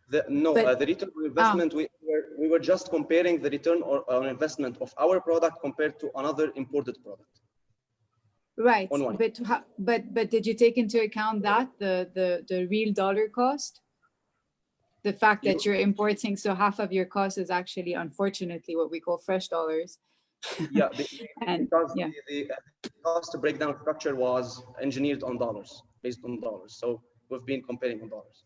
Speaker 16: The return on investment, we were just comparing the return on investment of our product compared to another imported product.
Speaker 12: Right, but did you take into account that, the real dollar cost? The fact that you're importing, so half of your cost is actually, unfortunately, what we call fresh dollars.
Speaker 16: Yeah, because the cost breakdown structure was engineered on dollars, based on dollars. So we've been comparing on dollars.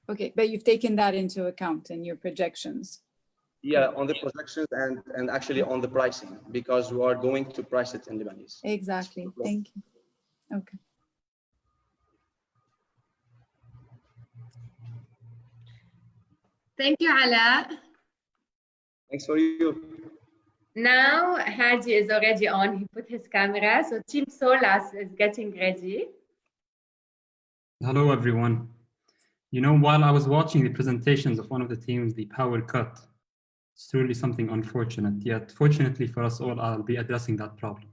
Speaker 12: Okay, but you've taken that into account in your projections.
Speaker 16: Yeah, on the projections and actually on the pricing, because we are going to price it in Lebanese.
Speaker 12: Exactly, thank you. Okay.
Speaker 2: Thank you, Ala.
Speaker 16: Thanks for you.
Speaker 2: Now, Hadi is already on. He put his camera. So Team Solas is getting ready.
Speaker 17: Hello, everyone. You know, while I was watching the presentations of one of the teams, the power cut, it's truly something unfortunate. Yet, fortunately for us all, I'll be addressing that problem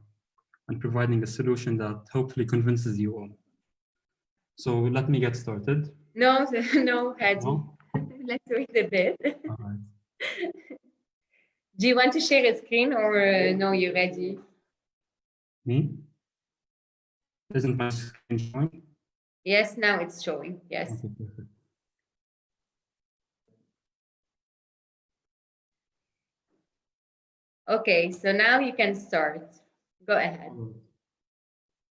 Speaker 17: and providing a solution that hopefully convinces you all. So let me get started.
Speaker 2: No, Hadi.
Speaker 17: No?
Speaker 2: Let's wait a bit.
Speaker 17: All right.
Speaker 2: Do you want to share a screen, or no, you're ready?
Speaker 17: Me? Isn't my screen showing?
Speaker 2: Yes, now it's showing. Yes.
Speaker 17: Okay, perfect.
Speaker 2: Okay, so now you can start. Go ahead.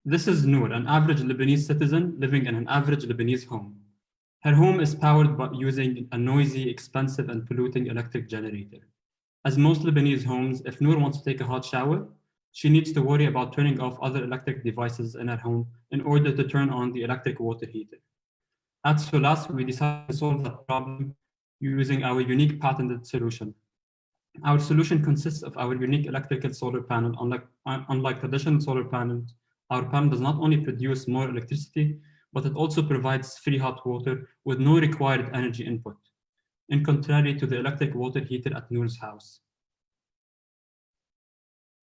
Speaker 17: This is Noor, an average Lebanese citizen living in an average Lebanese home. Her home is powered by using a noisy, expensive, and polluting electric generator. As most Lebanese homes, if Noor wants to take a hot shower, she needs to worry about turning off other electric devices in her home in order to turn on the electric water heater. At Solas, we decided to solve that problem using our unique patented solution. Our solution consists of our unique electrical solar panel. Unlike traditional solar panels, our panel does not only produce more electricity, but it also provides free hot water with no required energy input, in contrary to the electric water heater at Noor's house.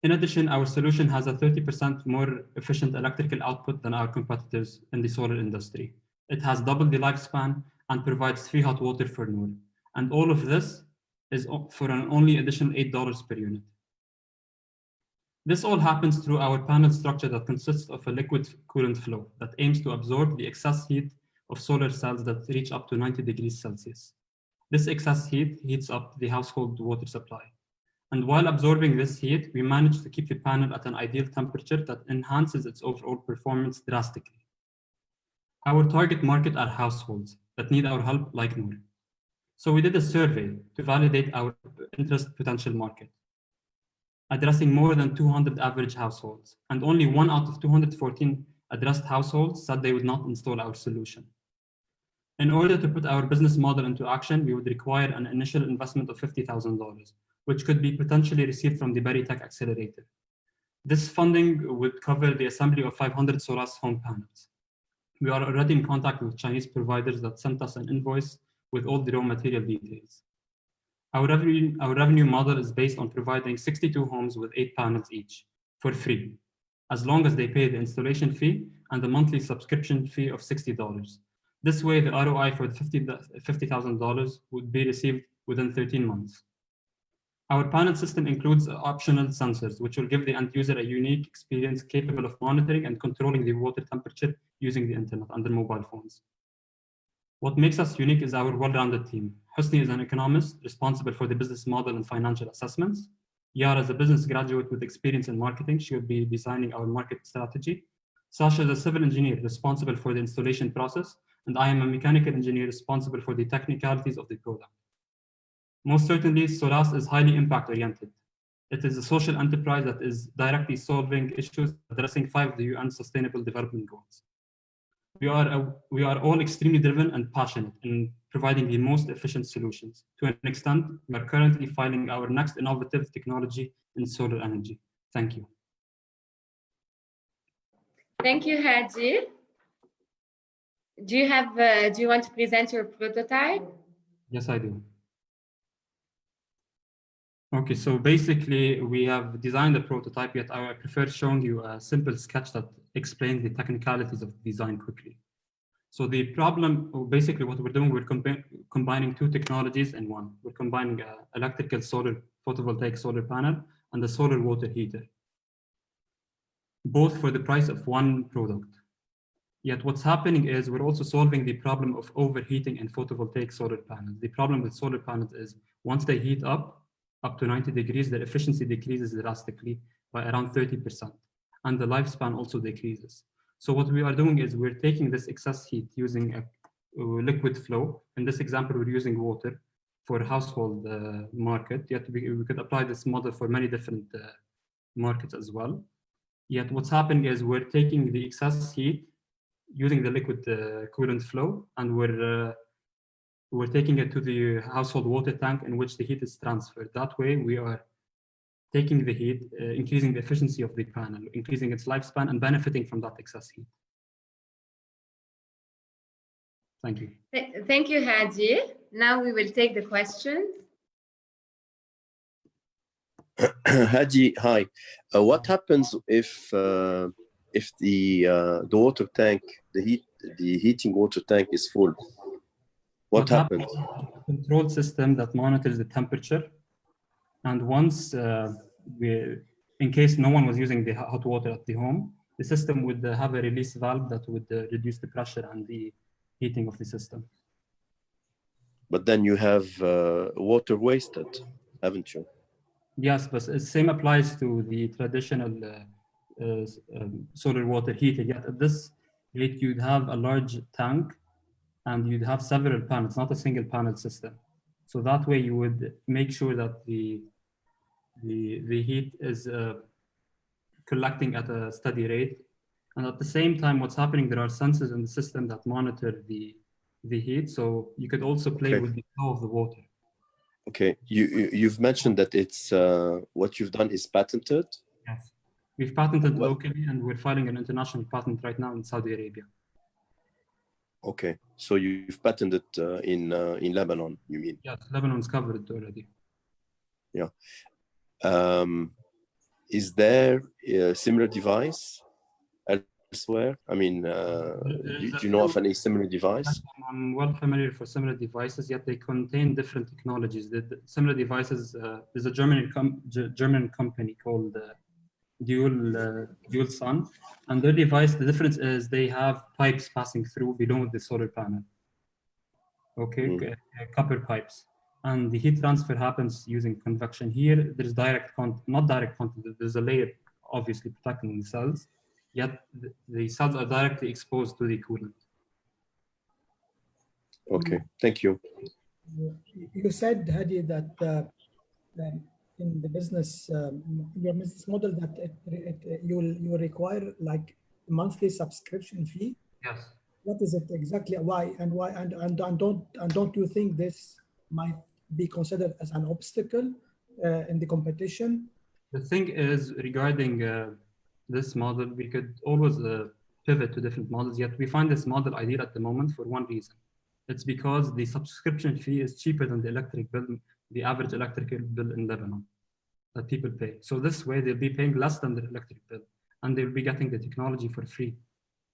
Speaker 17: In addition, our solution has a 30% more efficient electrical output than our competitors in the solar industry. It has double the lifespan and provides free hot water for Noor. And all of this is for an only additional $8 per unit. This all happens through our panel structure that consists of a liquid coolant flow that aims to absorb the excess heat of solar cells that reach up to 90 degrees Celsius. This excess heat heats up the household water supply. And while absorbing this heat, we manage to keep the panel at an ideal temperature that enhances its overall performance drastically. Our target market are households that need our help like Noor. So we did a survey to validate our interest potential market. addressing more than 200 average households, and only 1 out of 214 addressed households said they would not install our solution. In order to put our business model into action, we would require an initial investment of $50,000, which could be potentially received from the Berytech Accelerator. This funding would cover the assembly of 500 Solas home panels. We are already in contact with Chinese providers that sent us an invoice with all the raw material details. Our revenue model is based on providing 62 homes with 8 panels each for free, as long as they pay the installation fee and the monthly subscription fee of $60. This way, the ROI for the $50,000 would be received within 13 months. Our panel system includes optional sensors, which will give the end user a unique experience capable of monitoring and controlling the water temperature using the internet and their mobile phones. What makes us unique is our well-rounded team. Husni is an economist responsible for the business model and financial assessments. Yara is a business graduate with experience in marketing. She will be designing our market strategy. Sasha is a civil engineer responsible for the installation process, and I am a mechanical engineer responsible for the technicalities of the product. Most certainly, Solas is highly impact-oriented. It is a social enterprise that is directly solving issues addressing 5 of the UN Sustainable Development Goals. We are all extremely driven and passionate in providing the most efficient solutions. To an extent, we are currently filing our next innovative technology in solar energy. Thank you.
Speaker 2: Thank you, Hadi. Do you want to present your prototype?
Speaker 17: Yes, I do. Okay, so basically we have designed a prototype, yet I prefer showing you a simple sketch that explains the technicalities of the design quickly. So the problem, basically what we're doing, we're combining 2 technologies in one. We're combining an electrical solar photovoltaic solar panel and a solar water heater, both for the price of one product. Yet what's happening is we're also solving the problem of overheating in photovoltaic solar panels. The problem with solar panels is once they heat up to 90 degrees, their efficiency decreases drastically by around 30%, and the lifespan also decreases. So what we are doing is we're taking this excess heat using a liquid flow. In this example, we're using water for household market, yet we could apply this model for many different markets as well. Yet what's happening is we're taking the excess heat using the liquid coolant flow, and we're taking it to the household water tank in which the heat is transferred. That way we are taking the heat, increasing the efficiency of the panel, increasing its lifespan, and benefiting from that excess heat. Thank you.
Speaker 2: Thank you, Hadi. Now we will take the questions.
Speaker 1: Hadi, hi. What happens if the water tank, the heating water tank is full? What happens?
Speaker 17: A control system that monitors the temperature, and once in case no one was using the hot water at the home, the system would have a release valve that would reduce the pressure and the heating of the system.
Speaker 1: But then you have water wasted, haven't you?
Speaker 17: Yes, but the same applies to the traditional solar water heater. Yet at this rate, you'd have a large tank and you'd have several panels, not a single panel system. So that way you would make sure that the heat is collecting at a steady rate. And at the same time, what's happening, there are sensors in the system that monitor the heat. So you could also play with the flow of the water.
Speaker 1: Okay, you've mentioned that it's what you've done is patented.
Speaker 17: Yes, we've patented locally, and we're filing an international patent right now in Saudi Arabia.
Speaker 1: Okay, so you've patented in Lebanon, you mean?
Speaker 17: Yes, Lebanon's covered already.
Speaker 1: Yeah. Is there a similar device elsewhere? I mean, do you know of any similar device?
Speaker 17: I'm well familiar for similar devices, yet they contain different technologies. The similar devices, there's a German company called Dual Sun, and their device, the difference is they have pipes passing through below the solar panel. Okay, copper pipes. And the heat transfer happens using convection. Here, there's not direct contact, there's a layer obviously protecting the cells, yet the cells are directly exposed to the coolant.
Speaker 1: Okay, thank you.
Speaker 6: You said, Hadi, that in the business, your business model that you will require like monthly subscription fee?
Speaker 17: Yes.
Speaker 6: What is it exactly? Why and don't you think this might be considered as an obstacle in the competition?
Speaker 17: The thing is, regarding this model, we could always pivot to different models, yet we find this model ideal at the moment for one reason. It's because the subscription fee is cheaper than the electric bill, the average electrical bill in Lebanon that people pay. So this way they'll be paying less than the electric bill, and they'll be getting the technology for free,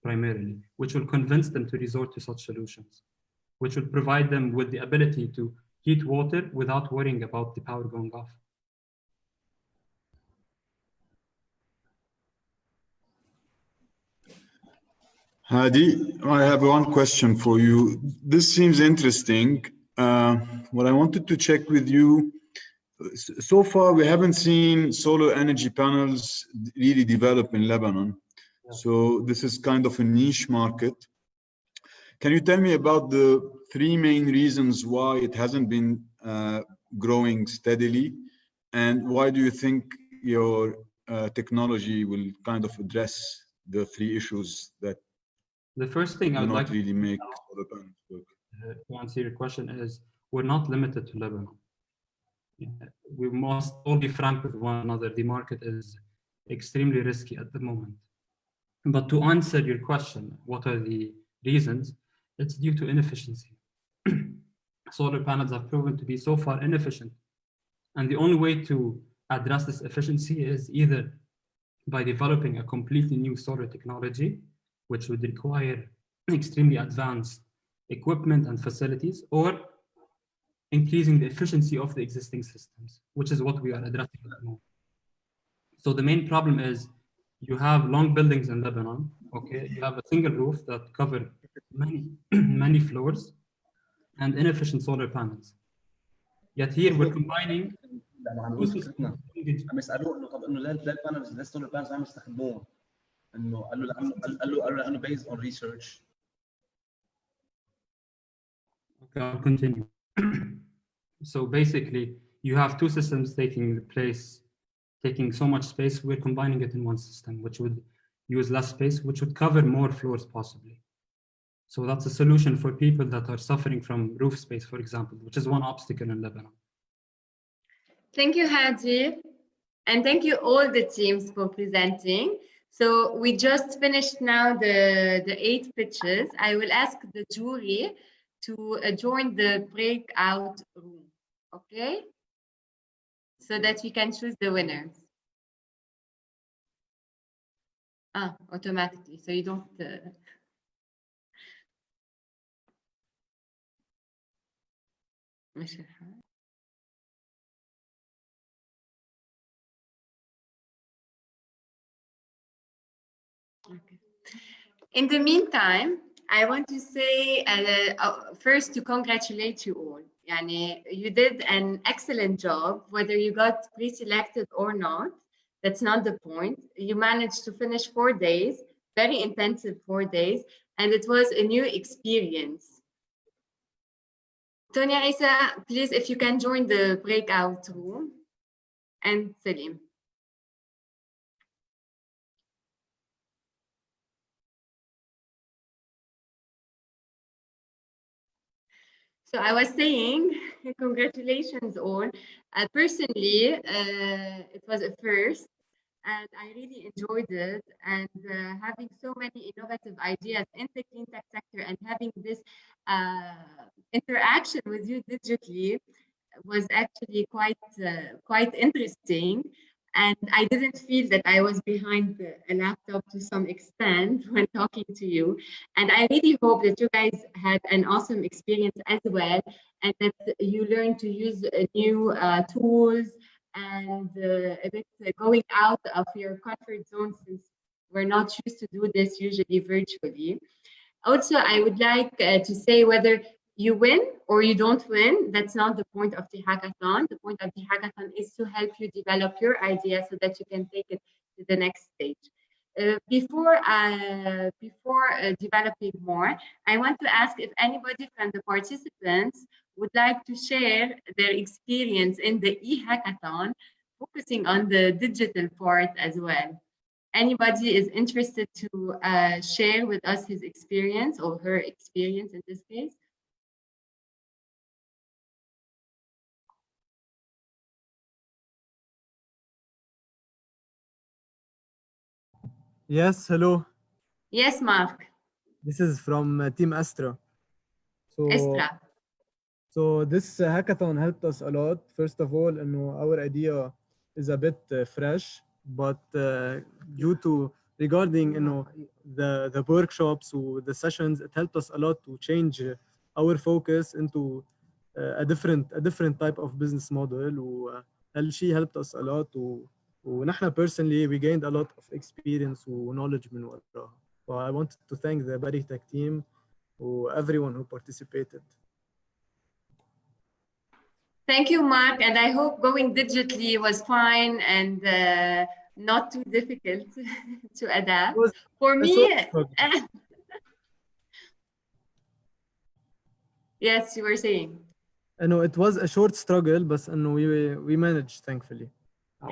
Speaker 17: primarily, which will convince them to resort to such solutions, which will provide them with the ability to heat water without worrying about the power going off.
Speaker 15: Hadi, I have one question for you. This seems interesting. What I wanted to check with you, so far we haven't seen solar energy panels really develop in Lebanon. So this is kind of a niche market. Can you tell me about the 3 main reasons why it hasn't been growing steadily? And why do you think your technology will kind of address the 3 issues that
Speaker 17: the first thing I would like
Speaker 15: really make solar panels work?
Speaker 17: To answer your question is, we're not limited to Lebanon. We must all be frank with one another. The market is extremely risky at the moment. But to answer your question, what are the reasons? It's due to inefficiency. Solar panels have proven to be so far inefficient. And the only way to address this efficiency is either by developing a completely new solar technology, which would require extremely advanced equipment and facilities, or increasing the efficiency of the existing systems, which is what we are addressing at the moment. So the main problem is you have long buildings in Lebanon, okay? You have a single roof that cover many floors and inefficient solar panels. Yet here we're combining
Speaker 18: عم يسالوه انه طب انه ليه البانلز ليه السولار بانلز عم يستخدموهم؟ انه قالوا لانه based on research.
Speaker 17: Okay, I'll continue. So basically, you have 2 systems taking so much space. We're combining it in one system, which would use less space, which would cover more floors possibly. So that's a solution for people that are suffering from roof space, for example, which is one obstacle in Lebanon.
Speaker 2: Thank you, Hadi. And thank you all the teams for presenting. So we just finished now the 8 pitches. I will ask the jury to join the breakout room, okay? So that we can choose the winners. Automatically, so you don't... Okay. In the meantime, I want to say first to congratulate you all. You did an excellent job, whether you got pre-selected or not. That's not the point. You managed to finish 4 days, very intensive 4 days, and it was a new experience. Toni Issa, please, if you can join the breakout room, and Salim. So I was saying, congratulations all. Personally, it was a first, and I really enjoyed it. And having so many innovative ideas in the Cleantech sector and having this interaction with you digitally was actually quite interesting. And I didn't feel that I was behind a laptop to some extent when talking to you. And I really hope that you guys had an awesome experience as well, and that you learned to use new tools and a bit going out of your comfort zone, since we're not used to do this usually virtually. Also, I would like to say whether you win or you don't win, that's not the point of the hackathon. The point of the hackathon is to help you develop your idea so that you can take it to the next stage. Before developing more, I want to ask if anybody from the participants would like to share their experience in the e-hackathon focusing on the digital part as well. Anybody is interested to share with us his experience or her experience in this case?
Speaker 19: Yes, hello.
Speaker 2: Yes, Mark.
Speaker 19: This is from Team Astra.
Speaker 2: Astra.
Speaker 19: So this hackathon helped us a lot. First of all, our idea is a bit fresh, but due to regarding the workshops or the sessions, it helped us a lot to change our focus into a different type of business model. She helped us a lot. ونحن personally we gained a lot of experience and knowledge من وراها. So I wanted to thank the Berytech team and everyone who participated.
Speaker 2: Thank you, Mark, and I hope going digitally was fine and not too difficult to adapt. For me, yes, you were saying.
Speaker 19: No, it was a short struggle, but we managed, thankfully.
Speaker 2: Yeah,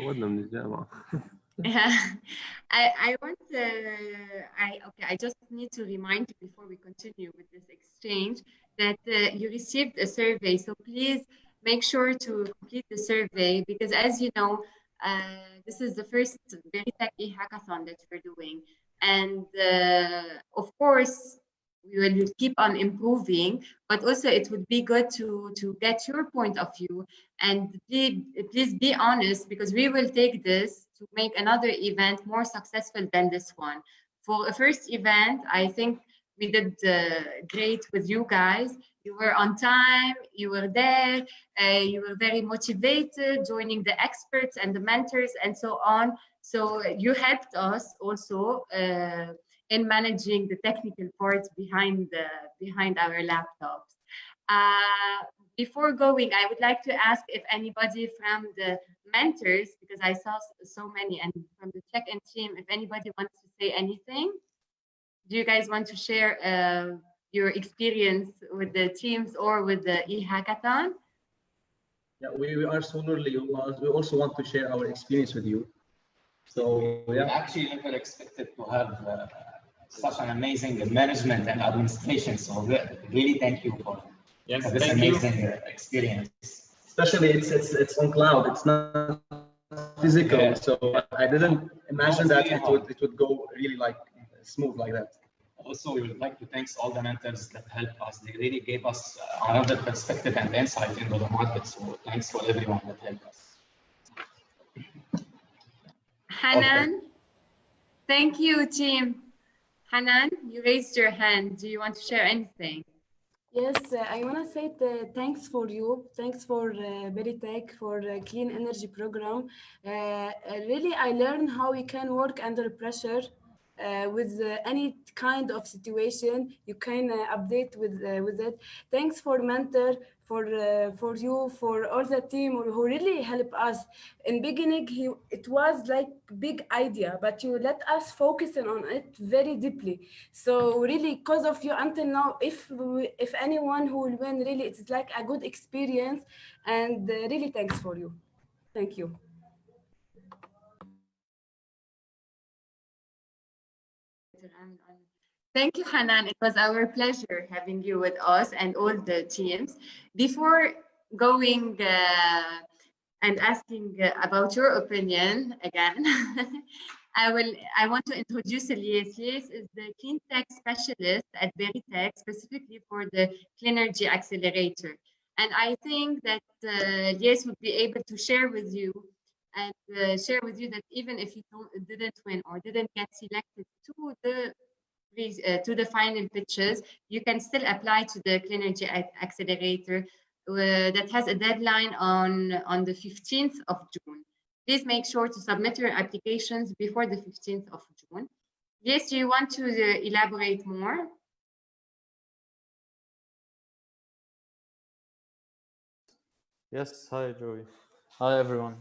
Speaker 2: I just need to remind you before we continue with this exchange that you received a survey, so please make sure to complete the survey, because as you know, this is the first Berytech e-Hackathon that we're doing, and of course we will keep on improving, but also it would be good to get your point of view, and please be honest, because we will take this to make another event more successful than this one. For a first event, I think we did great with you guys. You were on time, you were there, you were very motivated, joining the experts and the mentors and so on. So you helped us also in managing the technical parts behind our laptops. Before going, I would like to ask if anybody from the mentors, because I saw so many, and from the check-in team, if anybody wants to say anything. Do you guys want to share your experience with the teams or with the e-Hackathon?
Speaker 18: Yeah, we are similarly. We also want to share our experience with you. So
Speaker 20: we actually never expected to have such an amazing management and administration. So really thank you for this amazing experience.
Speaker 18: Especially it's on cloud. It's not physical. Yeah. So I didn't imagine that it would go really like smooth like that.
Speaker 20: Also, we would like to thank all the mentors that helped us. They really gave us another perspective and insight into the market. So thanks for everyone that helped us.
Speaker 2: Hanan, thank you, team. Hanan, you raised your hand. Do you want to share anything?
Speaker 13: Yes, I want to say thanks for you. Thanks for Berytech, for Clean Energy Program. Really, I learned how we can work under pressure. With any kind of situation, you can update with it. Thanks for mentor, for you, for all the team who really help us. In beginning, it was like big idea, but you let us focus on it very deeply. So really, because of you until now, if anyone who will win, really, it's like a good experience, and really thanks for you. Thank you.
Speaker 2: Thank you, Hanan. It was our pleasure having you with us and all the teams. Before going and asking about your opinion again, I want to introduce Elias. Elias is the Cleantech specialist at Berytech, specifically for the Clean Energy Accelerator. And I think that Elias would be able to share with you that even if you didn't win or didn't get selected to the final pitches, you can still apply to the Clean Energy Accelerator that has a deadline on the 15th of June. Please make sure to submit your applications before the 15th of June. Yes, do you want to elaborate more?
Speaker 14: Yes, hi Joey. Hi everyone.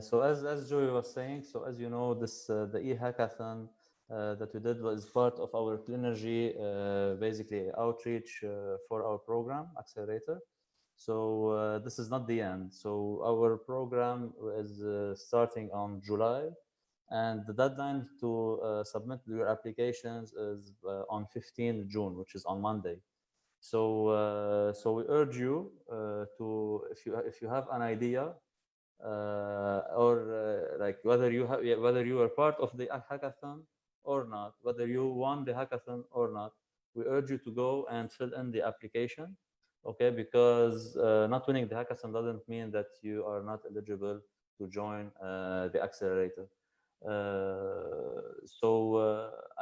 Speaker 14: So as Joey was saying, so as you know, the e-Hackathon that we did was part of our Clean Energy basically outreach for our program accelerator. So this is not the end. So our program is starting on July, and the deadline to submit your applications is on 15 June, which is on Monday. So so we urge you to, if you have an idea, or like whether you are part of the hackathon or not, whether you won the hackathon or not, we urge you to go and fill in the application, okay? Because not winning the hackathon doesn't mean that you are not eligible to join the accelerator.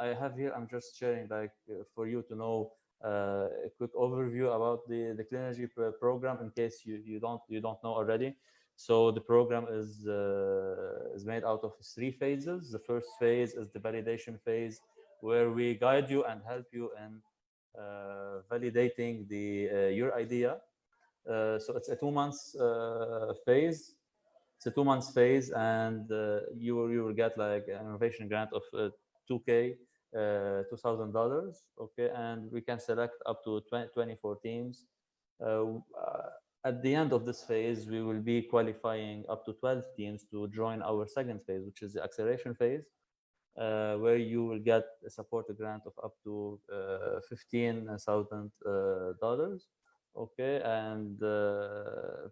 Speaker 14: I have here, I'm just sharing like for you to know a quick overview about the Clean Energy program in case you don't know already. So the program is made out of 3 phases. The first phase is the validation phase, where we guide you and help you in validating your idea. So it's a 2 months phase. It's a 2 months phase, and you will get like an innovation grant of $2,000, okay? And we can select up to 24 teams. At the end of this phase, we will be qualifying up to 12 teams to join our second phase, which is the acceleration phase, where you will get a support grant of up to $15,000. Okay, and the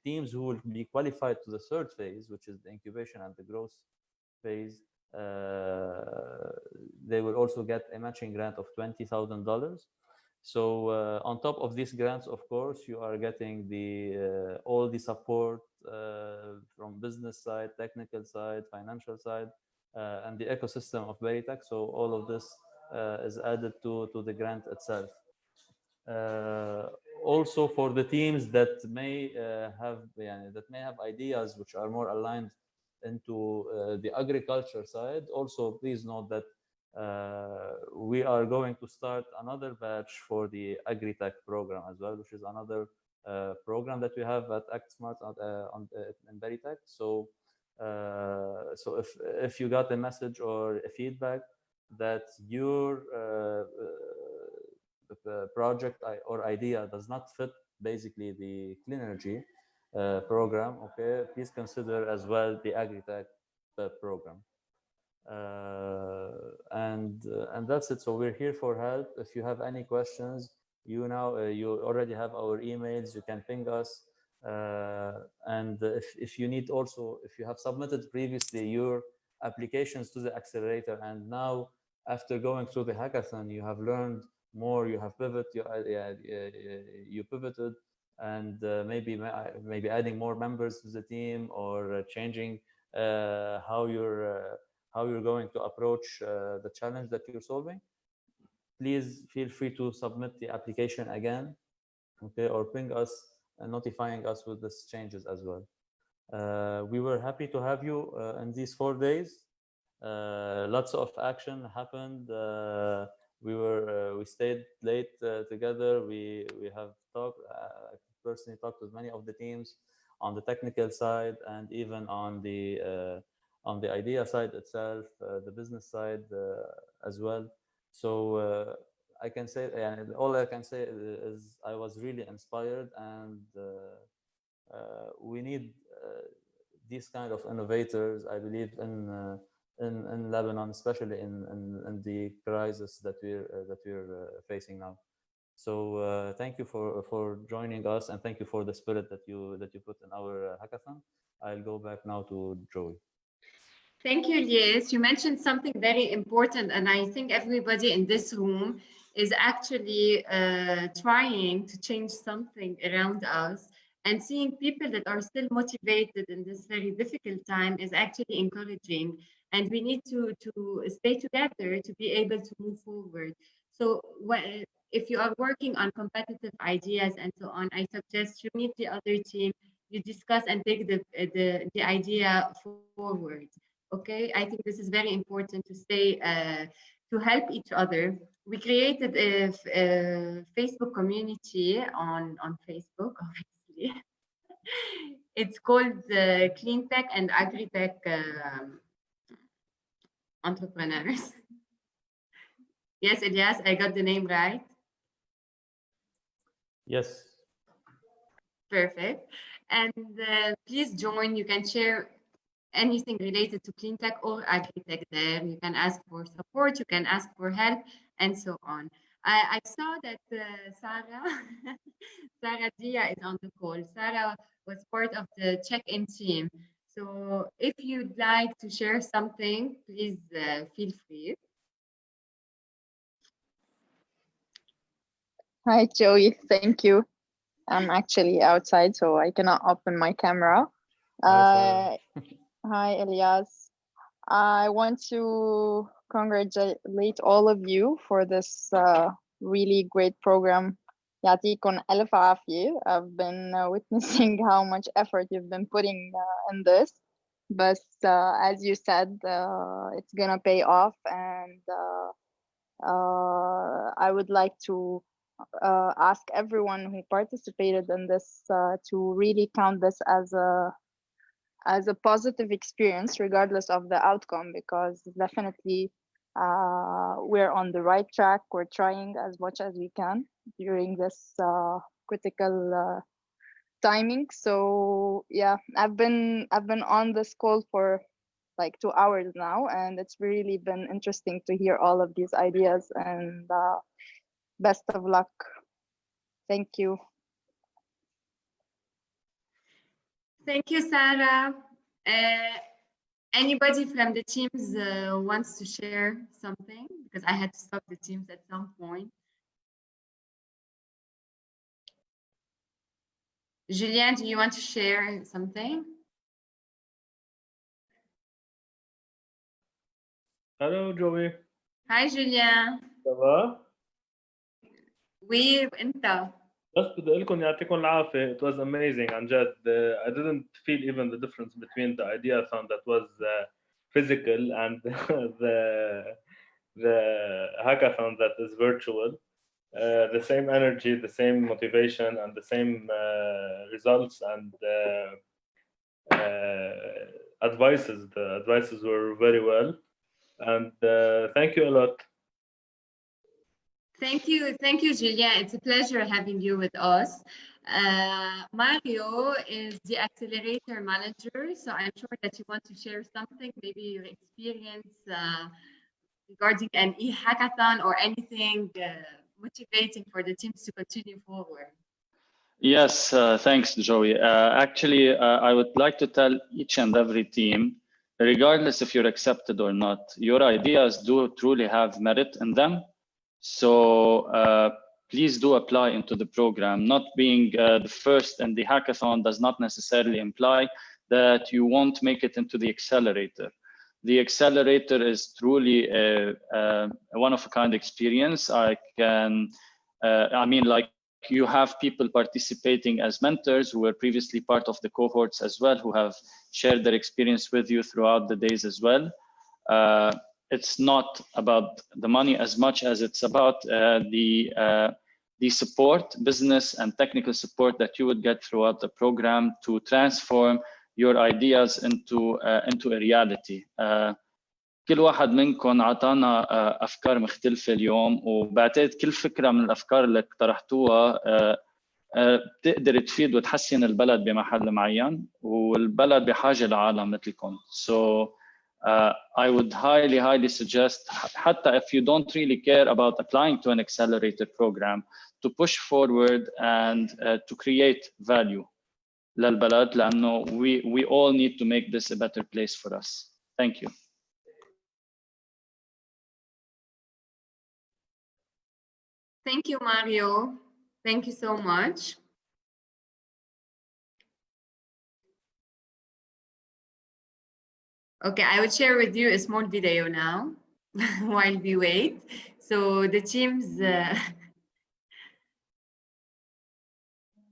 Speaker 14: teams who will be qualified to the third phase, which is the incubation and the growth phase, they will also get a matching grant of $20,000. So on top of these grants, of course, you are getting all the support from business side, technical side, financial side, and the ecosystem of Berytech. So all of this is added to the grant itself. Also, for the teams that may have ideas which are more aligned into the agriculture side, also please note that we are going to start another batch for the AgriTech program as well, which is another program that we have at ActSmart in Berytech. So so if you got a message or a feedback that your project or idea does not fit basically the clean energy program, okay, please consider as well the AgriTech program. And that's it. So we're here for help. If you have any questions, you already have our emails. You can ping us. And if you need also, if you have submitted previously your applications to the accelerator, and now after going through the hackathon, you have learned more, you have you pivoted, and maybe adding more members to the team, or changing how you're going to approach the challenge that you're solving, please feel free to submit the application again, okay, or ping us and notifying us with these changes as well. We were happy to have you in these 4 days. Lots of action happened. We stayed late together. We have talked. I personally talked with many of the teams on the technical side, and even on the idea side itself, the business side as well. So I can say, and all I can say is I was really inspired, and we need these kind of innovators, I believe, in Lebanon, especially in the crisis that we're facing now. So thank you for joining us, and thank you for the spirit that you put in our hackathon. I'll go back now to Joey.
Speaker 2: Thank you, Elias. You mentioned something very important, and I think everybody in this room is actually trying to change something around us, and seeing people that are still motivated in this very difficult time is actually encouraging, and we need to stay together to be able to move forward. So if you are working on competitive ideas and so on, I suggest you meet the other team, you discuss and take the idea forward. Okay, I think this is very important to stay to help each other. We created a Facebook community on Facebook, obviously. It's called Cleantech and AgriTech Entrepreneurs. Yes, Elias, I got the name right?
Speaker 14: Yes.
Speaker 2: Perfect. And please join. You can share anything related to Cleantech or Agritech there. You can ask for support, you can ask for help, and so on. I saw that Sarah Dia is on the call. Sarah was part of the check-in team. So if you'd like to share something, please feel free.
Speaker 21: Hi, Joey. Thank you. I'm actually outside, so I cannot open my camera. Hi, Elias. I want to congratulate all of you for this really great program. يعطيكم ألف عافية. I've been witnessing how much effort you've been putting in this. But as you said, it's gonna pay off, and I would like to ask everyone who participated in this to really count this as a positive experience, regardless of the outcome, because definitely we're on the right track. We're trying as much as we can during this critical timing. So yeah, I've been on this call for like 2 hours now, and it's really been interesting to hear all of these ideas, and best of luck. Thank you.
Speaker 2: Thank you, Sarah. Anybody from the teams wants to share something? Because I had to stop the teams at some point. Julien, do you want to share something?
Speaker 22: Hello, Joey.
Speaker 2: Hi, Julien.
Speaker 22: Ça va?
Speaker 2: Oui, وانت.
Speaker 22: بس بدي اقول لكم يعطيكم العافيه. It was amazing عن جد. I didn't feel even the difference between the ideathon that was physical and the hackathon that is virtual. The same energy, the same motivation, and the same results and advices. The advices were very well, and thank you a lot.
Speaker 2: Thank you, Julien. It's a pleasure having you with us. Mario is the accelerator manager, so I'm sure that you want to share something, maybe your experience regarding an e-hackathon or anything motivating for the teams to continue forward.
Speaker 23: Yes, thanks, Joey. Actually, I would like to tell each and every team, regardless if you're accepted or not, your ideas do truly have merit in them. So please do apply into the program. Not being the first in the hackathon does not necessarily imply that you won't make it into the accelerator. The accelerator is truly a one-of-a-kind experience. I mean, like, you have people participating as mentors who were previously part of the cohorts as well, who have shared their experience with you throughout the days as well. It's not about the money as much as it's about the support, business and technical support that you would get throughout the program to transform your ideas into a reality. كل واحد منكم عطانا أفكار مختلفة اليوم، وبعتقد كل فكرة من الأفكار اللي اقترحتوها بتقدر تفيد وتحسن البلد بمحل معين، والبلد بحاجة لعالم مثلكم. So I would highly suggest, حتى if you don't really care about applying to an accelerator program, to push forward and to create value للبلد، لأنه we all need to make this a better place for us. Thank you.
Speaker 2: Thank you, Mario. Thank you so much. Okay, I will share with you a small video now while we wait. So the teams,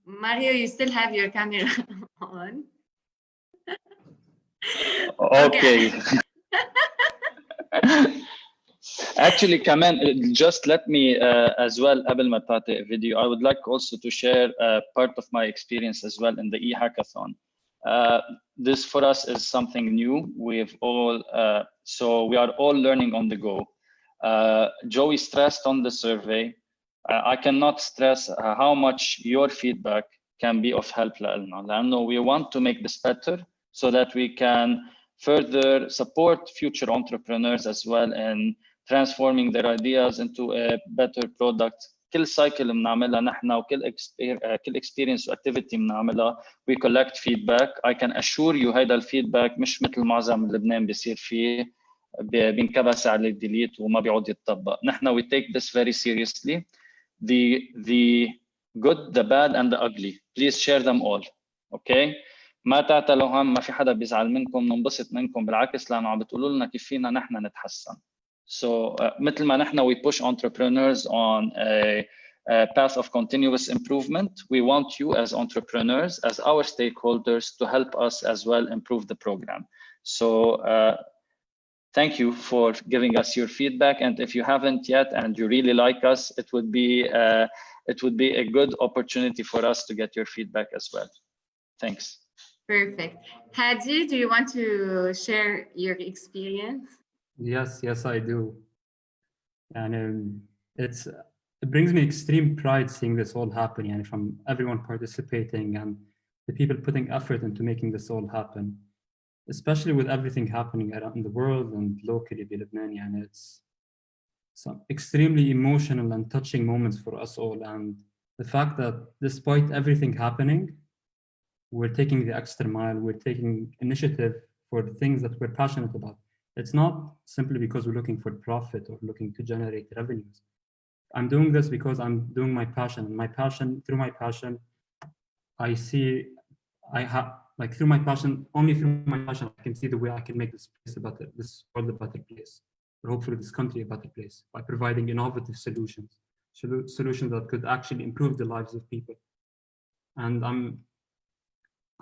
Speaker 2: Mario, you still have your camera on.
Speaker 23: Okay. Actually, Kaman, just let me as well, قبل ما تعطي video, I would like also to share part of my experience as well in the e-hackathon. This for us is something new. We've all, so we are all learning on the go. Joey stressed on the survey. I cannot stress how much your feedback can be of help لنا. لأنه we want to make this better so that we can further support future entrepreneurs as well in transforming their ideas into a better product. كل cycle بنعملها نحن وكل كل experience activity بنعملها we collect feedback. I can assure you هيدا الفيدباك مش مثل معظم لبنان بيصير فيه بينكبس على الديليت وما بيعود يتطبق. نحن we take this very seriously. The good, the bad and the ugly. Please share them all. Okay? ما تعتلوا هم، ما في حدا بيزعل منكم، ننبسط منكم بالعكس لأنه عم بتقولوا لنا كيف فينا نحن نتحسن. So مثل ما نحن we push entrepreneurs on a path of continuous improvement, we want you as entrepreneurs, as our stakeholders, to help us as well improve the program. So thank you for giving us your feedback, and if you haven't yet and you really like us, it would be a good opportunity for us to get your feedback as well. Thanks.
Speaker 2: Perfect. Hadi, do you want to share your experience?
Speaker 17: Yes, I do. And it brings me extreme pride seeing this all happen, and from everyone participating and the people putting effort into making this all happen, especially with everything happening around the world and locally in Lebanon. And it's some extremely emotional and touching moments for us all. And the fact that despite everything happening, we're taking the extra mile, we're taking initiative for the things that we're passionate about. It's not simply because we're looking for profit or looking to generate revenues. I'm doing this because I'm doing my passion. And through my passion, I see, through my passion, only through my passion, I can see the way I can make this place a better, this world a better place, or hopefully this country a better place, by providing innovative solutions that could actually improve the lives of people. And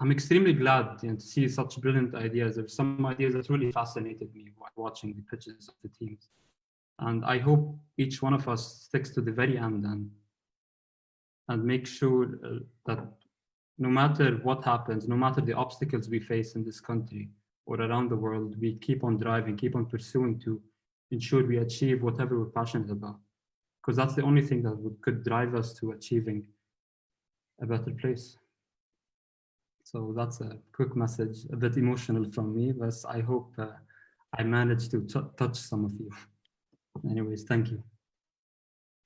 Speaker 17: I'm extremely glad to see such brilliant ideas. There's some ideas that really fascinated me while watching the pitches of the teams. And I hope each one of us sticks to the very end and make sure that no matter what happens, no matter the obstacles we face in this country or around the world, we keep on driving, keep on pursuing to ensure we achieve whatever we're passionate about. Because that's the only thing that could drive us to achieving a better place. So that's a quick message, a bit emotional from me, but I hope I managed to touch some of you. Anyways, thank you.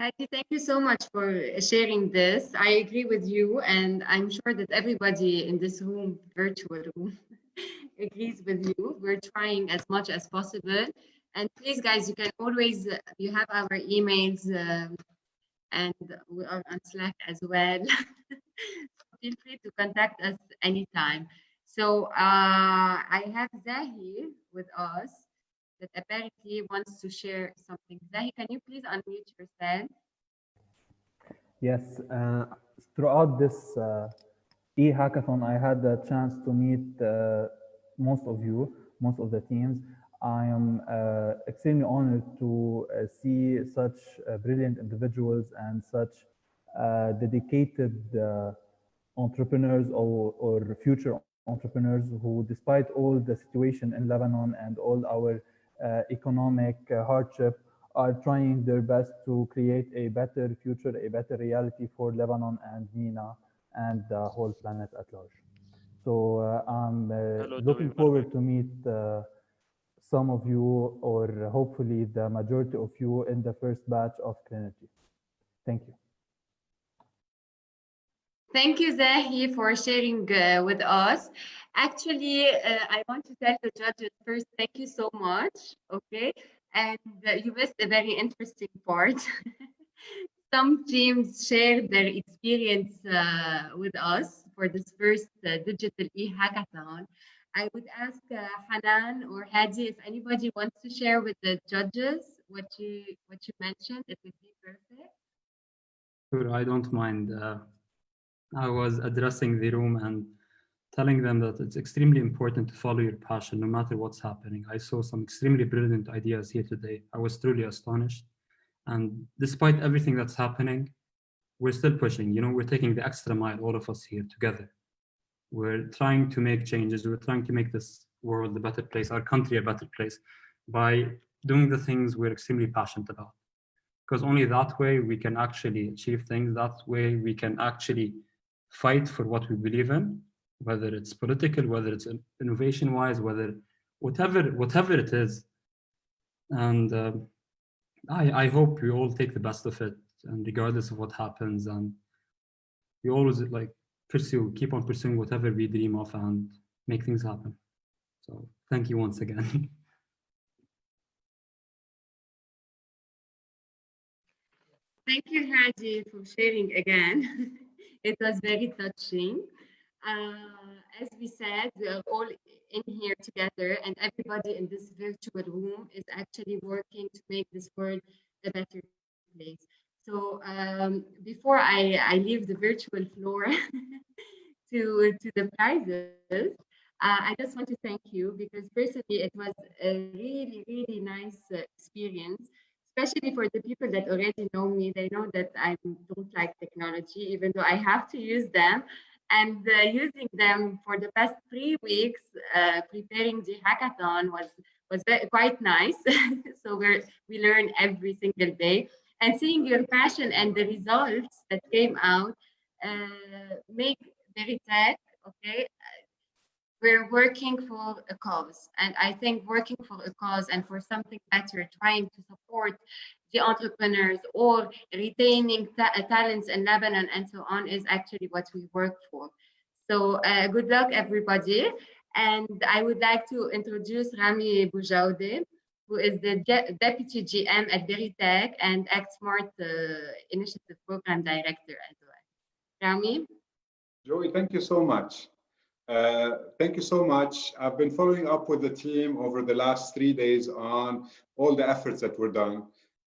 Speaker 2: Hadi, thank you so much for sharing this. I agree with you, and I'm sure that everybody in this room, virtual room, agrees with you. We're trying as much as possible. And please, guys, you can always, you have our emails, and we are on Slack as well. Feel free to contact us anytime. So I have Zahi with us that apparently wants to share something. Zahi, can you please unmute yourself?
Speaker 3: Yes, throughout this e-hackathon, I had the chance to meet most of you, most of the teams. I am extremely honored to see such brilliant individuals and such dedicated entrepreneurs or future entrepreneurs who, despite all the situation in Lebanon and all our economic hardship, are trying their best to create a better future, a better reality for Lebanon and MENA and the whole planet at large. So I'm looking forward to meet some of you, or hopefully the majority of you, in the first batch of Cleantech. Thank you.
Speaker 2: Thank you, Zahi, for sharing with us. Actually, I want to tell the judges first, thank you so much, okay? And you missed a very interesting part. Some teams shared their experience with us for this first digital e-hackathon. I would ask Hanan or Hadi if anybody wants to share with the judges what you mentioned. It would be perfect.
Speaker 17: Sure, I don't mind. I was addressing the room and telling them that it's extremely important to follow your passion no matter what's happening. I saw some extremely brilliant ideas here today. I was truly astonished. And despite everything that's happening, we're still pushing. You know, we're taking the extra mile, all of us here together. We're trying to make changes. We're trying to make this world a better place, our country a better place, by doing the things we're extremely passionate about. Because only that way we can actually achieve things. That way we can actually fight for what we believe in, whether it's political, whether it's innovation-wise, whatever it is. And I hope we all take the best of it, and regardless of what happens, and we always like keep on pursuing whatever we dream of and make things happen. So thank you once again.
Speaker 2: Thank you, Hadi, for sharing again. It was very touching. As we said, we are all in here together, and everybody in this virtual room is actually working to make this world a better place. So before I leave the virtual floor to the prizes, I just want to thank you, because personally it was a really, really nice experience, especially for the people that already know me. They know that I don't like technology, even though I have to use them. And using them for the past 3 weeks, preparing the hackathon was quite nice. So we learn every single day. And seeing your passion and the results that came out make Berytech, okay, we're working for a cause. And I think working for a cause and for something better, trying to support the entrepreneurs or retaining talents in Lebanon and so on is actually what we work for. So good luck, everybody. And I would like to introduce Rami Boujaude, who is the Deputy GM at Berytech and Act Smart Initiative Program Director as well. Rami?
Speaker 7: Joey, thank you so much. Thank you so much. I've been following up with the team over the last 3 days on all the efforts that were done.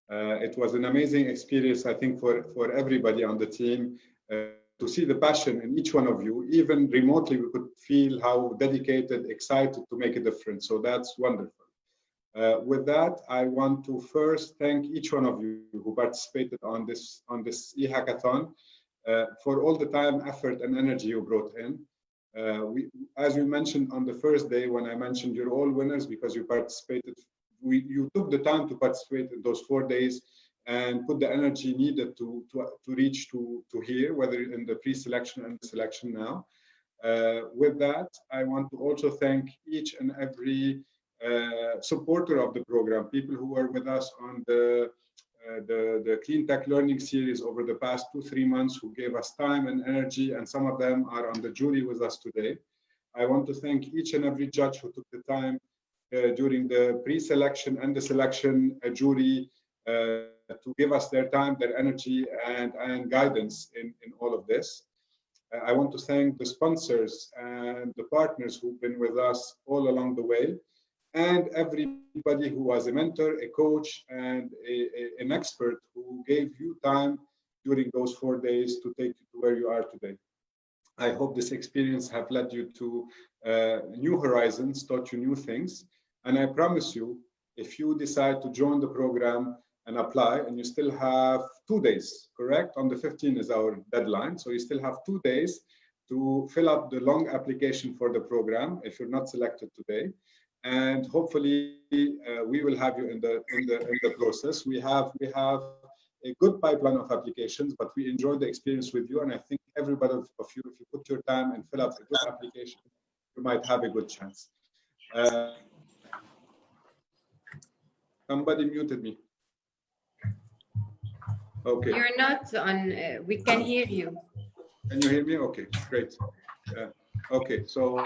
Speaker 7: It was an amazing experience, I think, for everybody on the team to see the passion in each one of you. Even remotely, we could feel how dedicated, excited to make a difference. So that's wonderful. With that, I want to first thank each one of you who participated on this e-hackathon for all the time, effort, and energy you brought in. As we mentioned on the first day, when I mentioned you're all winners because you participated, you took the time to participate in those 4 days and put the energy needed to reach to here, whether in the pre-selection and the selection now. With that, I want to also thank each and every supporter of the program, people who were with us on the Cleantech learning series over the past 2-3 months, who gave us time and energy, and some of them are on the jury with us today. I want to thank each and every judge who took the time during the pre-selection and the selection jury to give us their time, their energy, and guidance in all of this. I want to thank the sponsors and the partners who've been with us all along the way, and everybody who was a mentor, a coach, and an expert who gave you time during those 4 days to take you to where you are today. I hope this experience have led you to new horizons, taught you new things. And I promise you, if you decide to join the program and apply, and you still have 2 days, correct? On the 15th is our deadline. So you still have 2 days to fill up the long application for the program if you're not selected today. And hopefully we will have you in the process. We have a good pipeline of applications, but we enjoyed the experience with you. And I think everybody of you, if you put your time and fill up a good application, you might have a good chance. Somebody muted me. Okay.
Speaker 2: You're not on, we can hear you.
Speaker 7: Can you hear me? Okay, great. Okay, so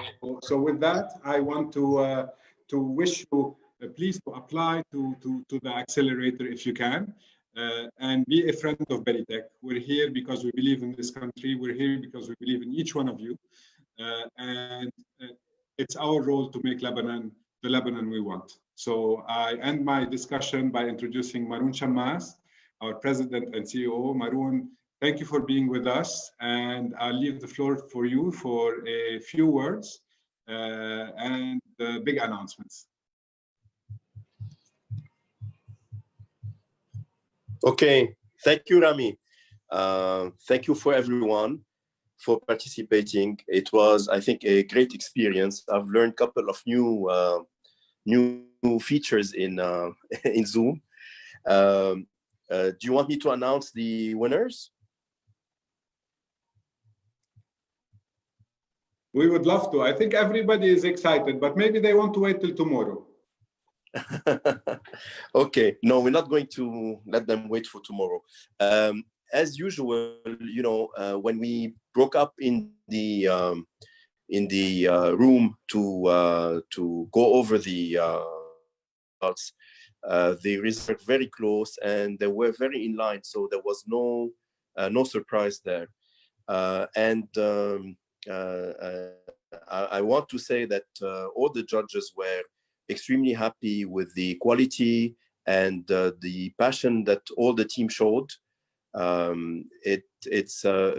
Speaker 7: with that, I want to wish you, please to apply to the accelerator if you can, and be a friend of Berytech. We're here because we believe in this country. We're here because we believe in each one of you, and it's our role to make Lebanon the Lebanon we want. So I end my discussion by introducing Maroon Shammas, our president and CEO. Maroon, thank you for being with us, and I'll leave the floor for you for a few words and the big announcements.
Speaker 1: Okay, thank you, Rami. Thank you for everyone for participating. It was, I think, a great experience. I've learned a couple of new features in in Zoom. Do you want me to announce the winners?
Speaker 7: We would love to. I think everybody is excited, but maybe they want to wait till tomorrow.
Speaker 1: Okay, no, we're not going to let them wait for tomorrow. As usual, you know, when we broke up in the room to go over the results, the results were very close and they were very in line, so there was no surprise there. I want to say that all the judges were extremely happy with the quality and the passion that all the team showed.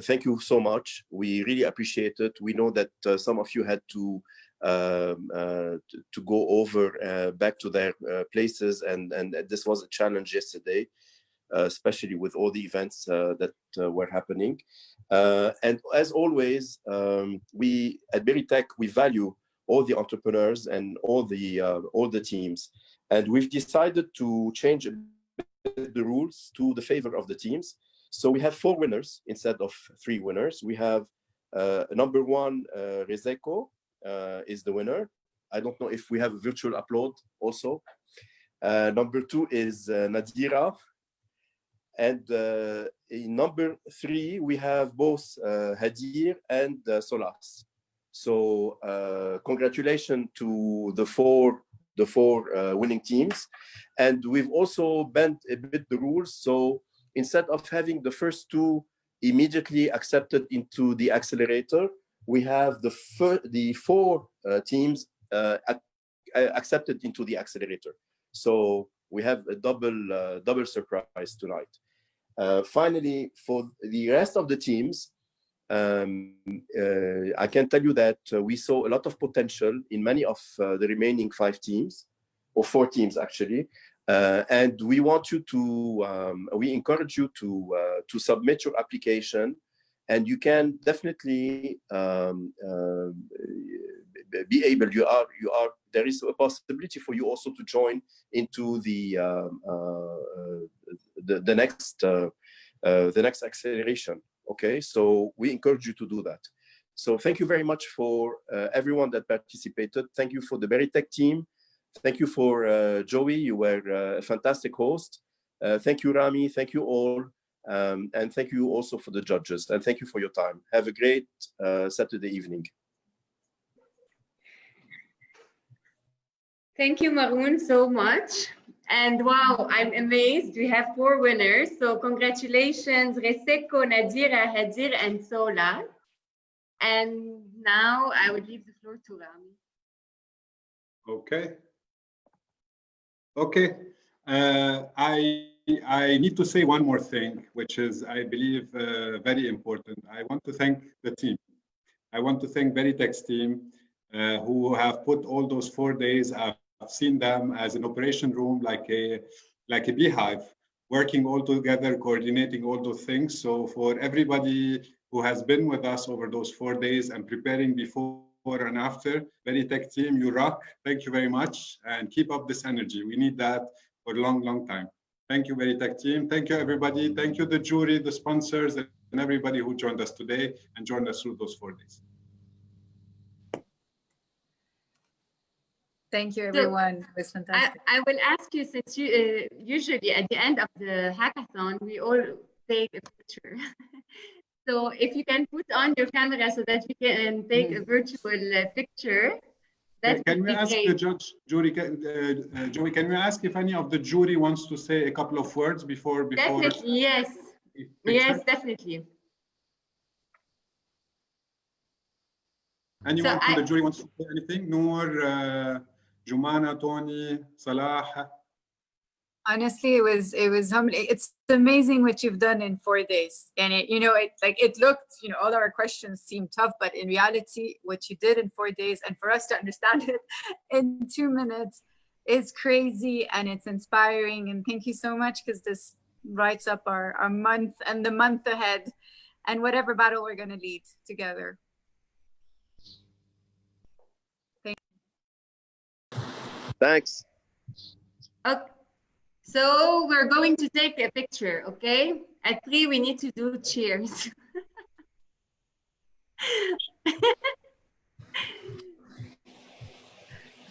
Speaker 1: Thank you so much. We really appreciate it. We know that some of you had to go over back to their places, and this was a challenge yesterday, especially with all the events that were happening. And as always, we at Berytech, we value all the entrepreneurs and all the teams, and we've decided to change the rules to the favor of the teams. So we have 4 winners instead of 3 winners. We have number 1, Rezeko is the winner. I don't know if we have a virtual upload also. Number 2 is Nadira. And in number 3, we have both Hadir and Solas. So congratulations to the four winning teams. And we've also bent a bit the rules. So instead of having the first 2 immediately accepted into the accelerator, we have the 4 teams accepted into the accelerator. So we have a double surprise tonight. Finally, for the rest of the teams, I can tell you that we saw a lot of potential in many of the remaining 5 teams, or 4 teams actually, and we want you to, we encourage you to submit your application, and you can definitely be able. There is a possibility for you also to join into the next acceleration. Okay, so we encourage you to do that. So thank you very much for everyone that participated. Thank you for the Berytech team. Thank you for Joey. You were a fantastic host. Thank you, Rami. Thank you all. And thank you also for the judges. And thank you for your time. Have a great Saturday evening.
Speaker 2: Thank you, Maroon, so much. And wow, I'm amazed. We have 4 winners. So congratulations, Rezeko, Nadira, Hadir, and Sola. And now I would leave the floor to Rami.
Speaker 7: Okay. Okay. I need to say one more thing, which is, I believe, very important. I want to thank the team. I want to thank Berytech's team who have put all those 4 days. I've seen them as an operation room, like a beehive, working all together, coordinating all those things. So for everybody who has been with us over those 4 days and preparing before and after, Berytech team, you rock. Thank you very much, and keep up this energy. We need that for a long, long time. Thank you, Berytech team. Thank you, everybody. Thank you, the jury, the sponsors, and everybody who joined us today and joined us through those 4 days.
Speaker 12: Thank you, everyone. It was fantastic.
Speaker 2: I will ask you, since you usually at the end of the hackathon, we all take a picture. So if you can put on your camera so that we can take a virtual picture, that
Speaker 7: can we ask
Speaker 2: great.
Speaker 7: the judge, jury, Joey, can we ask if any of the jury wants to say a couple of words before?
Speaker 2: Definitely, yes. Yes, definitely.
Speaker 7: Anyone from the jury wants to say anything? Noor, Jumana, Toni, Salah.
Speaker 12: Honestly, it was humbling. It's amazing what you've done in 4 days, and it looked, all our questions seemed tough, but in reality, what you did in 4 days, and for us to understand it in 2 minutes, is crazy, and it's inspiring. And thank you so much, because this writes up our month and the month ahead, and whatever battle we're going to lead together.
Speaker 1: Thanks.
Speaker 2: Okay. So we're going to take a picture, okay? At 3, we need to do cheers.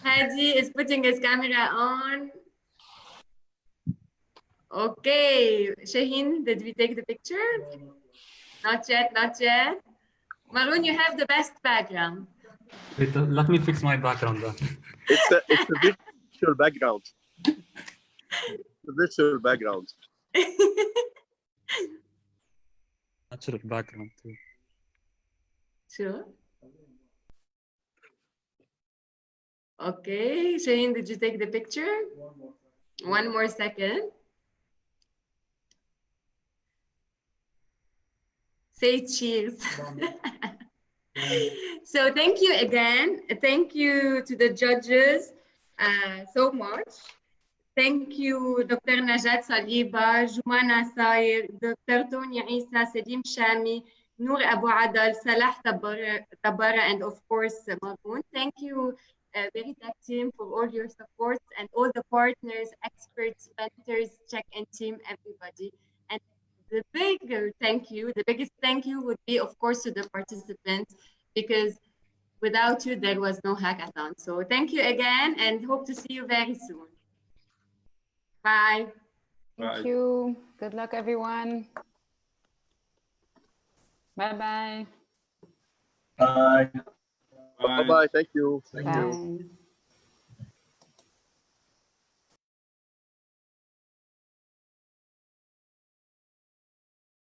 Speaker 2: Hadi is putting his camera on. Okay, Shaheen, did we take the picture? Not yet, not yet. Maroon, you have the best background.
Speaker 17: Wait, let me fix my background then.
Speaker 1: It's a virtual background. The virtual background.
Speaker 17: Natural background too.
Speaker 2: Sure. Okay, Shaheen, did you take the picture? One more second. Say cheers. So thank you again. Thank you to the judges so much. Thank you, Dr. Najat Saliba, Jumana Sayer, Dr. Toni Issa, Salim Shami, Noor Abu Adal, Salah Tabara, and of course, Maroon. Thank you, Berytech team, for all your support and all the partners, experts, mentors, check-in team, everybody. And the biggest thank you would be, of course, to the participants, because without you, there was no hackathon. So thank you again, and hope to see you very soon. Bye.
Speaker 8: Thank you. Good luck, everyone. Bye-bye.
Speaker 18: Bye.
Speaker 1: Bye-bye. Thank you.
Speaker 8: Bye.